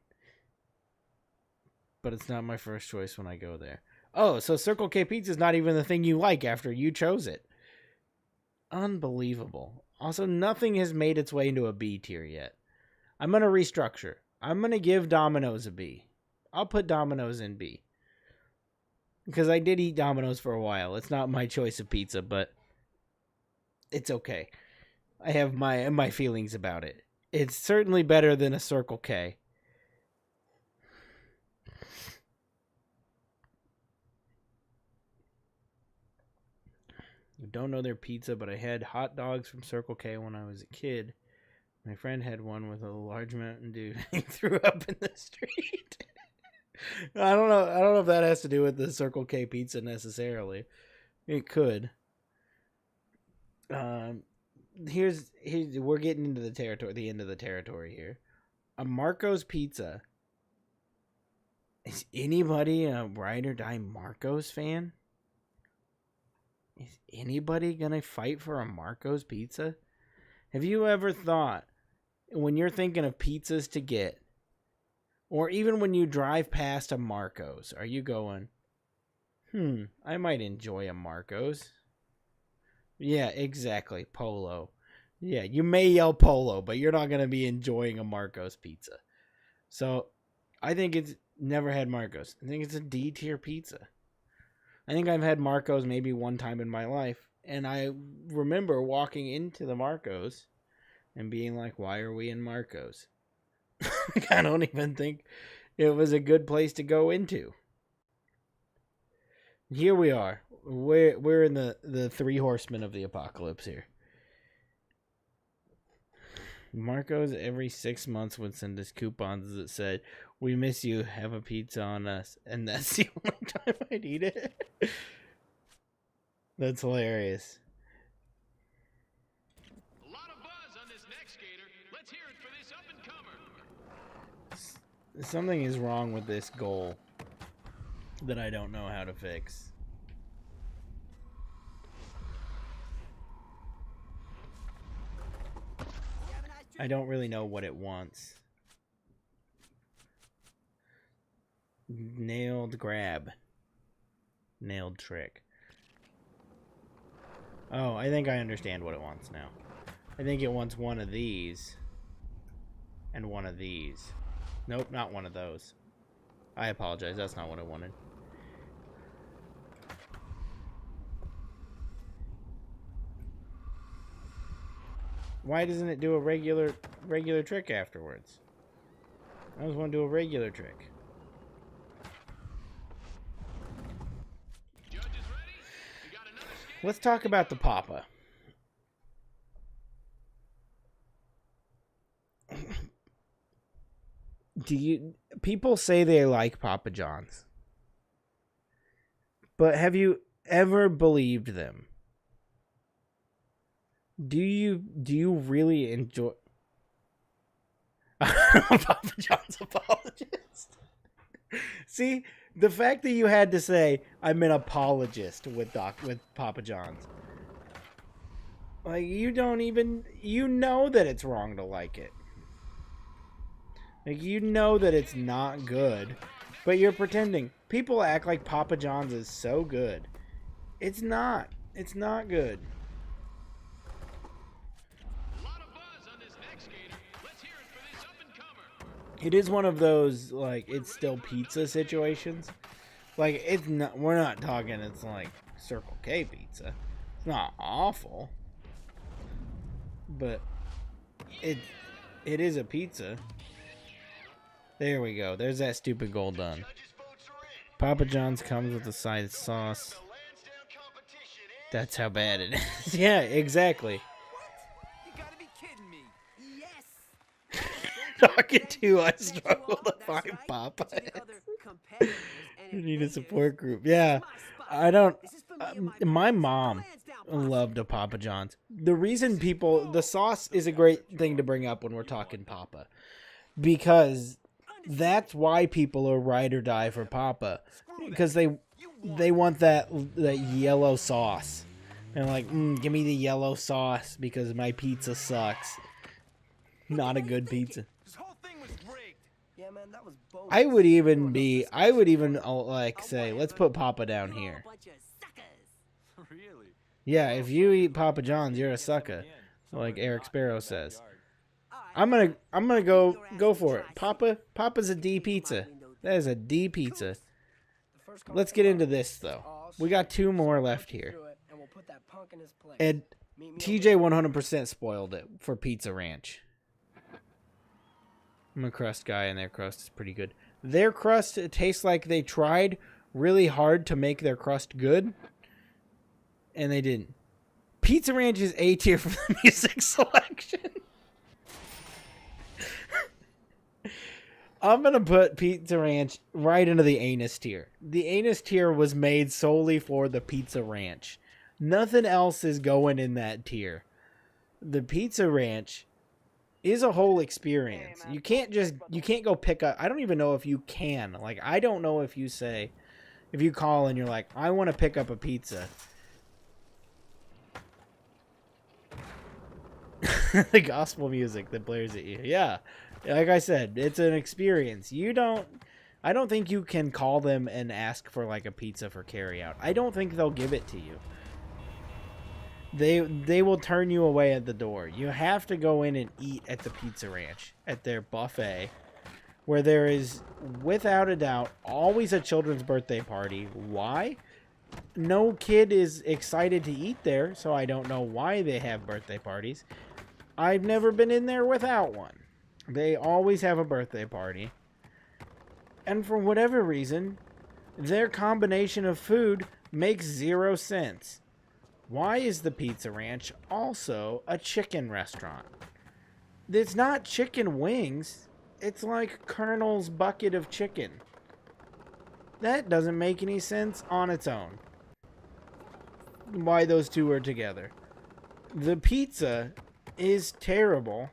but it's not my first choice when I go there. Oh, so Circle K pizza is not even the thing you like after you chose it. Unbelievable. Also, nothing has made its way into a B tier yet. I'm going to restructure. I'm going to give Domino's a B. I'll put Domino's in B. Because I did eat Domino's for a while. It's not my choice of pizza, but it's okay. I have my feelings about it. It's certainly better than a Circle K. I don't know their pizza, but I had hot dogs from Circle K when I was a kid. My friend had one with a large Mountain Dew. He threw up in the street. I don't know if that has to do with the Circle K pizza necessarily. It could. Here's we're getting into the end of the territory here. A Marco's pizza. Is anybody a ride or die Marco's fan? Is anybody gonna fight for a Marco's pizza? Have you ever thought, when you're thinking of pizzas to get, or even when you drive past a Marco's, are you going, I might enjoy a Marco's? Yeah, exactly. Polo. Yeah, you may yell Polo, but you're not going to be enjoying a Marco's pizza. So, I think it's never had Marco's. I think it's a D tier pizza. I think I've had Marco's maybe one time in my life, and I remember walking into the Marco's and being like, why are we in Marco's? I don't even think it was a good place to go into. Here we are. We're in the three horsemen of the apocalypse here. Marco's every 6 months would send us coupons that said, we miss you, have a pizza on us. And that's the only time I'd eat it. That's hilarious. A lot of buzz on this next skater. Let's hear it for this up-and-comer. Something is wrong with this goal that I don't know how to fix. I don't really know what it wants. Nailed grab. Nailed trick. Oh, I think I understand what it wants now. I think it wants one of these. And one of these. Nope, not one of those. I apologize, that's not what I wanted. Why doesn't it do a regular trick afterwards? I just want to do a regular trick. Let's talk about the Papa. People say they like Papa John's, but have you ever believed them? Do you really enjoy Papa John's apologist? See, the fact that you had to say I'm an apologist with Papa John's. Like, you know that it's wrong to like it. Like, you know that it's not good, but you're pretending. People act like Papa John's is so good. It's not. It's not good. It is one of those, like, it's still pizza situations. Like, it's not, we're not talking, it's like Circle K pizza. It's not awful. But it is a pizza. There we go. There's that stupid goal done. Papa John's comes with a side of sauce. That's how bad it is. Yeah, exactly. You gotta be kidding me. Yes. Talking to, I struggle to find Papa. You need a support group. Yeah, I don't. My mom loved a Papa John's. The reason the sauce is a great thing to bring up when we're talking Papa, because that's why people are ride or die for Papa, because they want that yellow sauce. They're like, give me the yellow sauce because my pizza sucks. Not a good pizza. This whole thing was rigged. Yeah, man, man, that was bogus. I would You even don't be, help this I would guy. even like say, let's put Papa down here. Really? Yeah, if you eat Papa John's, you're a sucker, like Eric Sparrow says. I'm gonna go for it. Papa's a D pizza. That is a D pizza. Let's get into this though. We got 2 more left here. And TJ 100% spoiled it for Pizza Ranch. I'm a crust guy, and their crust is pretty good. Their crust, it tastes like they tried really hard to make their crust good, and they didn't. Pizza Ranch is A tier for the music selection. I'm going to put Pizza Ranch right into the anus tier. The anus tier was made solely for the Pizza Ranch. Nothing else is going in that tier. The Pizza Ranch is a whole experience. You can't go pick up. I don't even know if you can. Like, I don't know if you call and you're like, I want to pick up a pizza. The gospel music that blares at you. Yeah. Like I said, it's an experience. I don't think you can call them and ask for like a pizza for carryout. I don't think they'll give it to you. They will turn you away at the door. You have to go in and eat at the Pizza Ranch, at their buffet, where there is, without a doubt, always a children's birthday party. Why? No kid is excited to eat there, so I don't know why they have birthday parties. I've never been in there without one. They always have a birthday party. And for whatever reason, their combination of food makes 0 sense. Why is the Pizza Ranch also a chicken restaurant? It's not chicken wings. It's like Colonel's bucket of chicken. That doesn't make any sense on its own. Why those two are together. The pizza is terrible.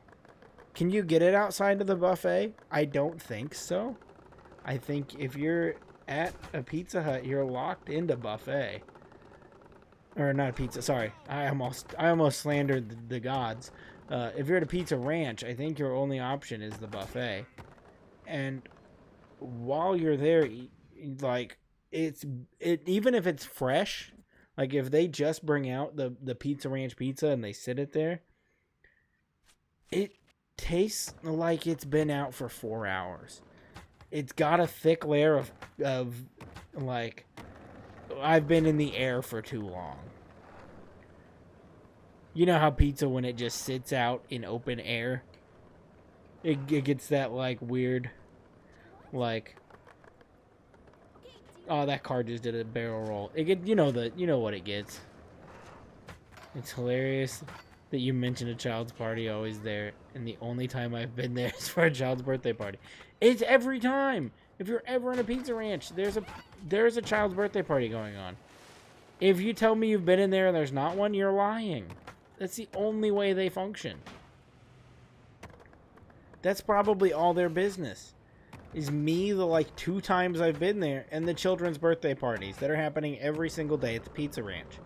Can you get it outside of the buffet? I don't think so. I think if you're at a Pizza Hut, you're locked into buffet. Or not pizza, sorry. I almost slandered the gods. If you're at a Pizza Ranch, I think your only option is the buffet. And while you're there, like, even if it's fresh, like if they just bring out the Pizza Ranch pizza and they sit it there, it tastes like it's been out for 4 hours. It's got a thick layer of like, I've been in the air for too long. You know how pizza, when it just sits out in open air, it gets that like weird, like, oh, that car just did a barrel roll. You know what it gets. It's hilarious that you mentioned a child's party always there, and the only time I've been there is for a child's birthday party. It's every time. If you're ever in a Pizza Ranch, there's a child's birthday party going on. If you tell me you've been in there and there's not one, you're lying. That's the only way they function. That's probably all their business. Is me, the like 2 times I've been there, and the children's birthday parties that are happening every single day at the Pizza Ranch.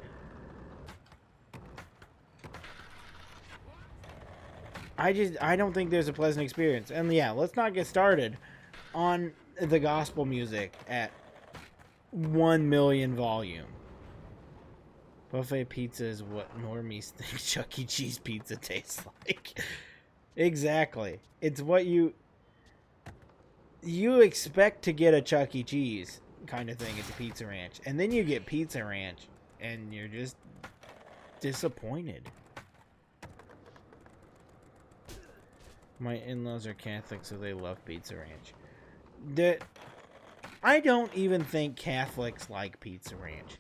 I don't think there's a pleasant experience. And yeah, let's not get started on the gospel music at 1 million volume. Buffet pizza is what normies think Chuck E. Cheese pizza tastes like. Exactly. It's what you expect to get a Chuck E. Cheese kind of thing at the Pizza Ranch. And then you get Pizza Ranch and you're just disappointed. My in-laws are Catholic, so they love Pizza Ranch. I don't even think Catholics like Pizza Ranch.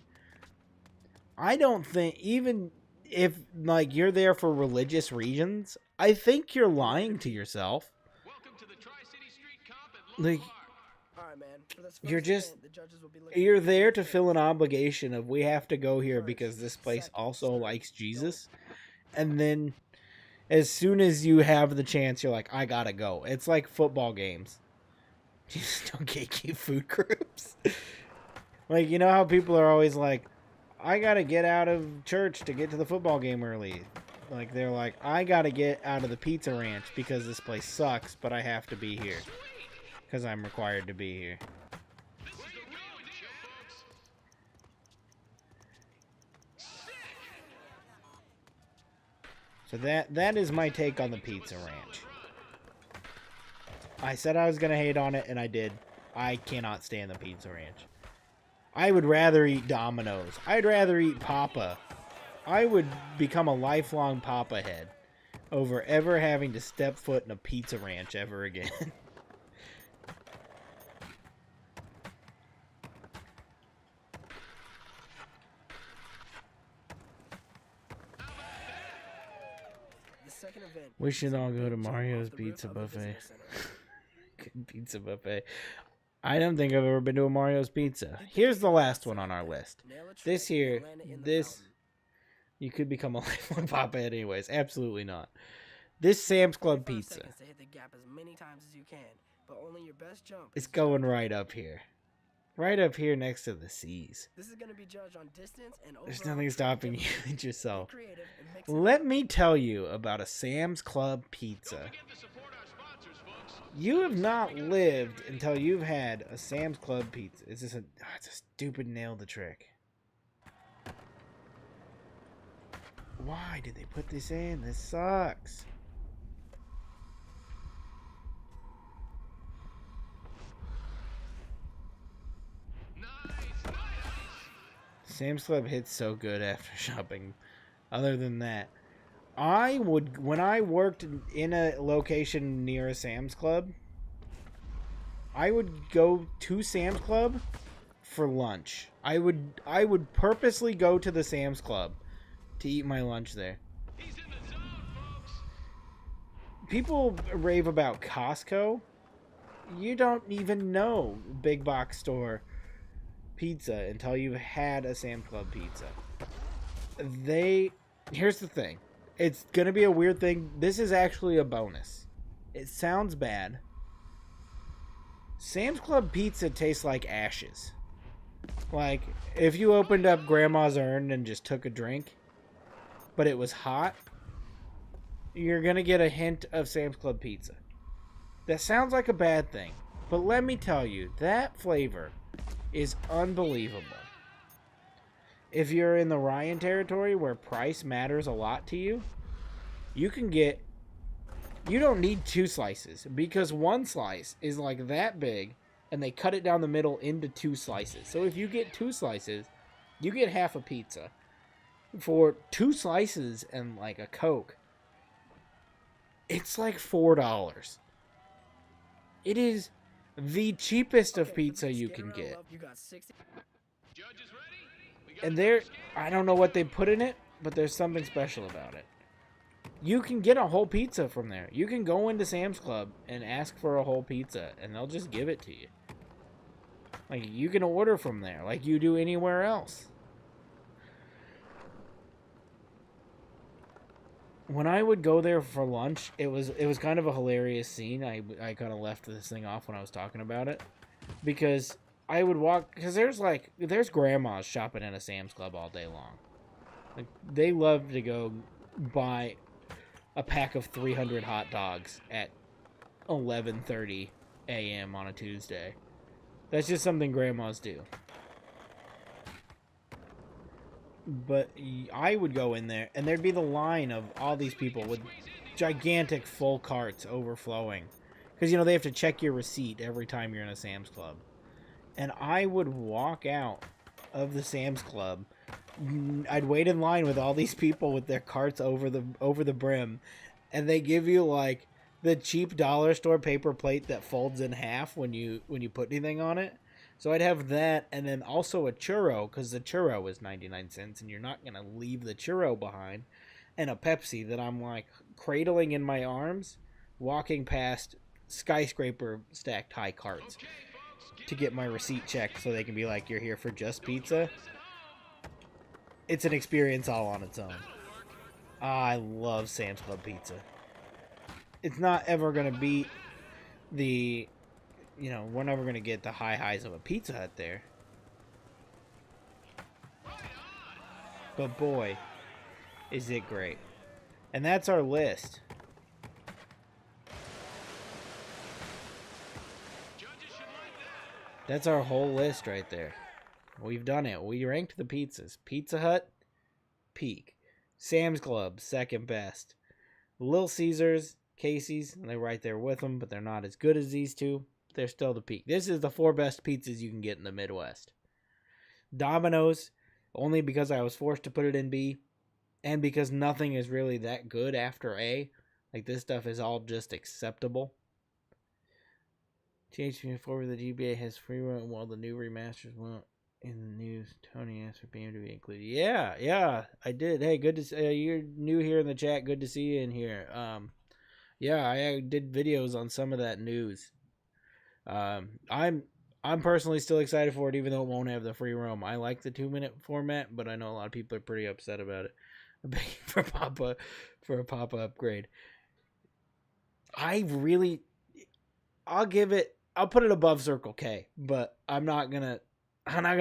I don't think, even if like you're there for religious reasons, I think you're lying to yourself. Welcome to the Tri-City Street Comp at Lowe's Like, Bar. All right, man. you're there to fill an obligation of, we have to go here because this place also likes Jesus. And then as soon as you have the chance, you're like, I gotta go. It's like football games. You just don't gatekeep food groups. Like, you know how people are always like, I gotta get out of church to get to the football game early. Like, they're like, I gotta get out of the Pizza Ranch because this place sucks, but I have to be here. because I'm required to be here. This is the real deal, folks. So that is my take on the Pizza Ranch. I said I was gonna hate on it, and I did. I cannot stand the Pizza Ranch. I would rather eat Domino's. I'd rather eat Papa. I would become a lifelong Papa head over ever having to step foot in a Pizza Ranch ever again. The second event. We should all go to Mario's Pizza Buffet. Pizza Buffet. I don't think I've ever been to a Mario's Pizza. Here's the last one on our list. This here, you could become a lifelong Papa head anyways. Absolutely not. This Sam's Club pizza. It's going right up here. Right up here next to the C's. This is going to be judged on distance and There's nothing stopping you and yourself. Let me tell you about a Sam's Club pizza. You have not lived until you've had a Sam's Club pizza. It's just it's a stupid nail the trick. Why did they put this in? This sucks. Sam's Club hits so good after shopping. Other than that, when I worked in a location near a Sam's Club, I would go to Sam's Club for lunch. I would purposely go to the Sam's Club to eat my lunch there. He's in the zone, folks. People rave about Costco. You don't even know big box store pizza until you've had a Sam's Club pizza. Here's the thing. It's gonna be a weird thing. This is actually a bonus. It sounds bad. Sam's Club pizza tastes like ashes. Like, if you opened up Grandma's urn and just took a drink, but it was hot, you're gonna get a hint of Sam's Club pizza. That sounds like a bad thing, but let me tell you, that flavor is unbelievable. If you're in the Ryan territory where price matters a lot to you, you don't need 2 slices, because 1 slice is like that big and they cut it down the middle into 2 slices. So if you get 2 slices, you get half a pizza. For 2 slices and like a Coke, it's like $4. It is the cheapest of pizza you can get. And I don't know what they put in it, but there's something special about it. You can get a whole pizza from there. You can go into Sam's Club and ask for a whole pizza, and they'll just give it to you. Like, you can order from there, like you do anywhere else. When I would go there for lunch, it was kind of a hilarious scene. I kind of left this thing off when I was talking about it, because I would walk, because there's grandmas shopping at a Sam's Club all day long. Like, they love to go buy a pack of 300 hot dogs at 11:30 a.m. on a Tuesday. That's just something grandmas do. But I would go in there, and there'd be the line of all these people with gigantic full carts overflowing. Because, they have to check your receipt every time you're in a Sam's Club. And I would walk out of the Sam's Club. I'd wait in line with all these people with their carts over the brim. And they give you, like, the cheap dollar store paper plate that folds in half when you put anything on it. So I'd have that, and then also a churro, because the churro is 99 cents, and you're not going to leave the churro behind. And a Pepsi that I'm, like, cradling in my arms, walking past skyscraper stacked high carts to get my receipt checked so they can be like, you're here for just pizza. It's an experience all on its own. I love Sam's Club pizza. It's not ever going to beat the... we're never going to get the highs of a Pizza Hut there. But boy, is it great. And that's our list. That's our whole list right there. We've done it. We ranked the pizzas. Pizza Hut, peak. Sam's Club, second best. Little Caesars, Casey's, they're right there with them, but they're not as good as these two. They're still the peak. This is the 4 best pizzas you can get in the Midwest. Domino's, only because I was forced to put it in B, and because nothing is really that good after A. Like, this stuff is all just acceptable. THP4 with the GBA has free run while the new remasters won't. In the news, Tony asked for BM to be included. Yeah, I did. Hey, good to see you're new here in the chat. Good to see you in here. Yeah, I did videos on some of that news. I'm personally still excited for it, even though it won't have the free roam. I like the 2-minute format, but I know a lot of people are pretty upset about it. I'm begging for a Papa upgrade. I'll put it above Circle K, but I'm not gonna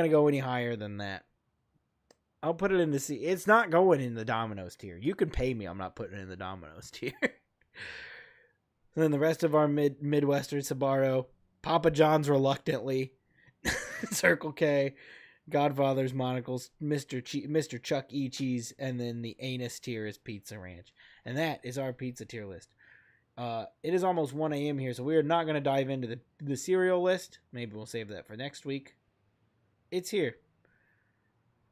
go any higher than that. I'll put it in the C. It's not going in the Domino's tier. You can pay me. I'm not putting it in the Domino's tier. And then the rest of our Midwestern Sbarro, Papa John's reluctantly, Circle K, Godfather's Monocles, Mr. Chuck E. Cheese, and then the anus tier is Pizza Ranch. And that is our pizza tier list. It is almost 1 a.m. here, so we are not going to dive into the cereal list. Maybe we'll save that for next week. It's here.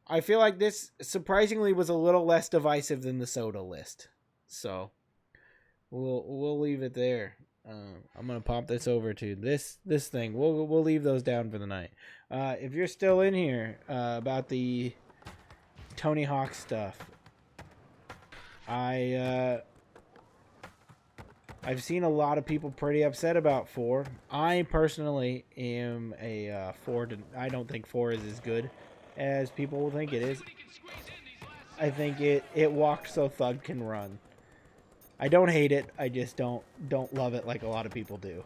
I feel like this surprisingly was a little less divisive than the soda list. So we'll leave it there. I'm gonna pop this over to this thing. We'll leave those down for the night. If you're still in here about the Tony Hawk stuff, I've seen a lot of people pretty upset about 4. I personally am a 4. I don't think 4 is as good as people will think it is. I think it walked so Thug can run. I don't hate it. I just don't love it like a lot of people do.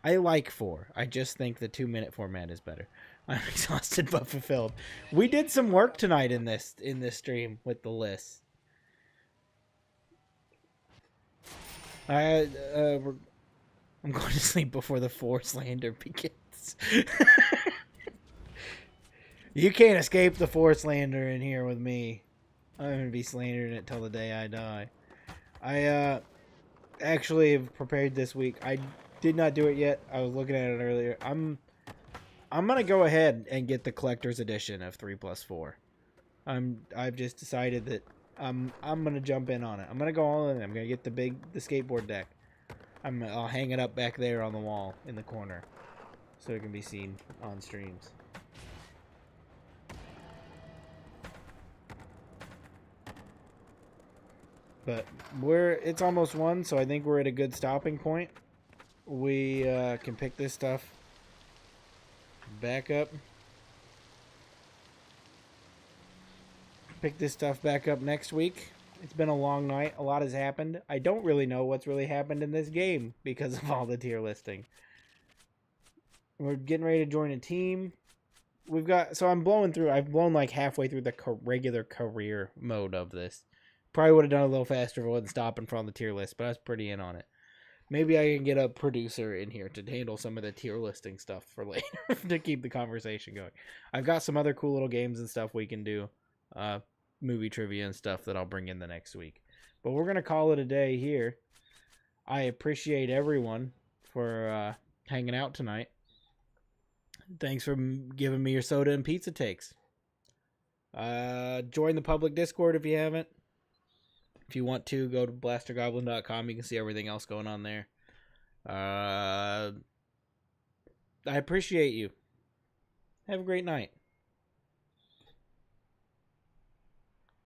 I like 4. I just think the 2-minute format is better. I'm exhausted but fulfilled. We did some work tonight in this stream with the list. I'm going to sleep before the 4 slander begins. You can't escape the 4 slander in here with me. I'm going to be slandering it till the day I die. I actually have prepared this week. I did not do it yet. I was looking at it earlier. I'm gonna go ahead and get the collector's edition of 3+4. I've just decided that I'm gonna jump in on it. I'm gonna go all in. I'm gonna get the skateboard deck. I'll hang it up back there on the wall in the corner, so it can be seen on streams. But it's almost 1, so I think we're at a good stopping point. We can pick this stuff back up. Pick this stuff back up next week. It's been a long night. A lot has happened. I don't really know what's really happened in this game because of all the tier listing. We're getting ready to join a team. I've blown like halfway through the regular career mode of this. Probably would have done a little faster if I wasn't stopping from the tier list, but I was pretty in on it. Maybe I can get a producer in here to handle some of the tier listing stuff for later to keep the conversation going. I've got some other cool little games and stuff we can do. Movie trivia and stuff that I'll bring in the next week. But we're going to call it a day here. I appreciate everyone for hanging out tonight. Thanks for giving me your soda and pizza takes. Join the public Discord if you haven't. If you want to, go to blastergoblin.com. You can see everything else going on there. I appreciate you. Have a great night.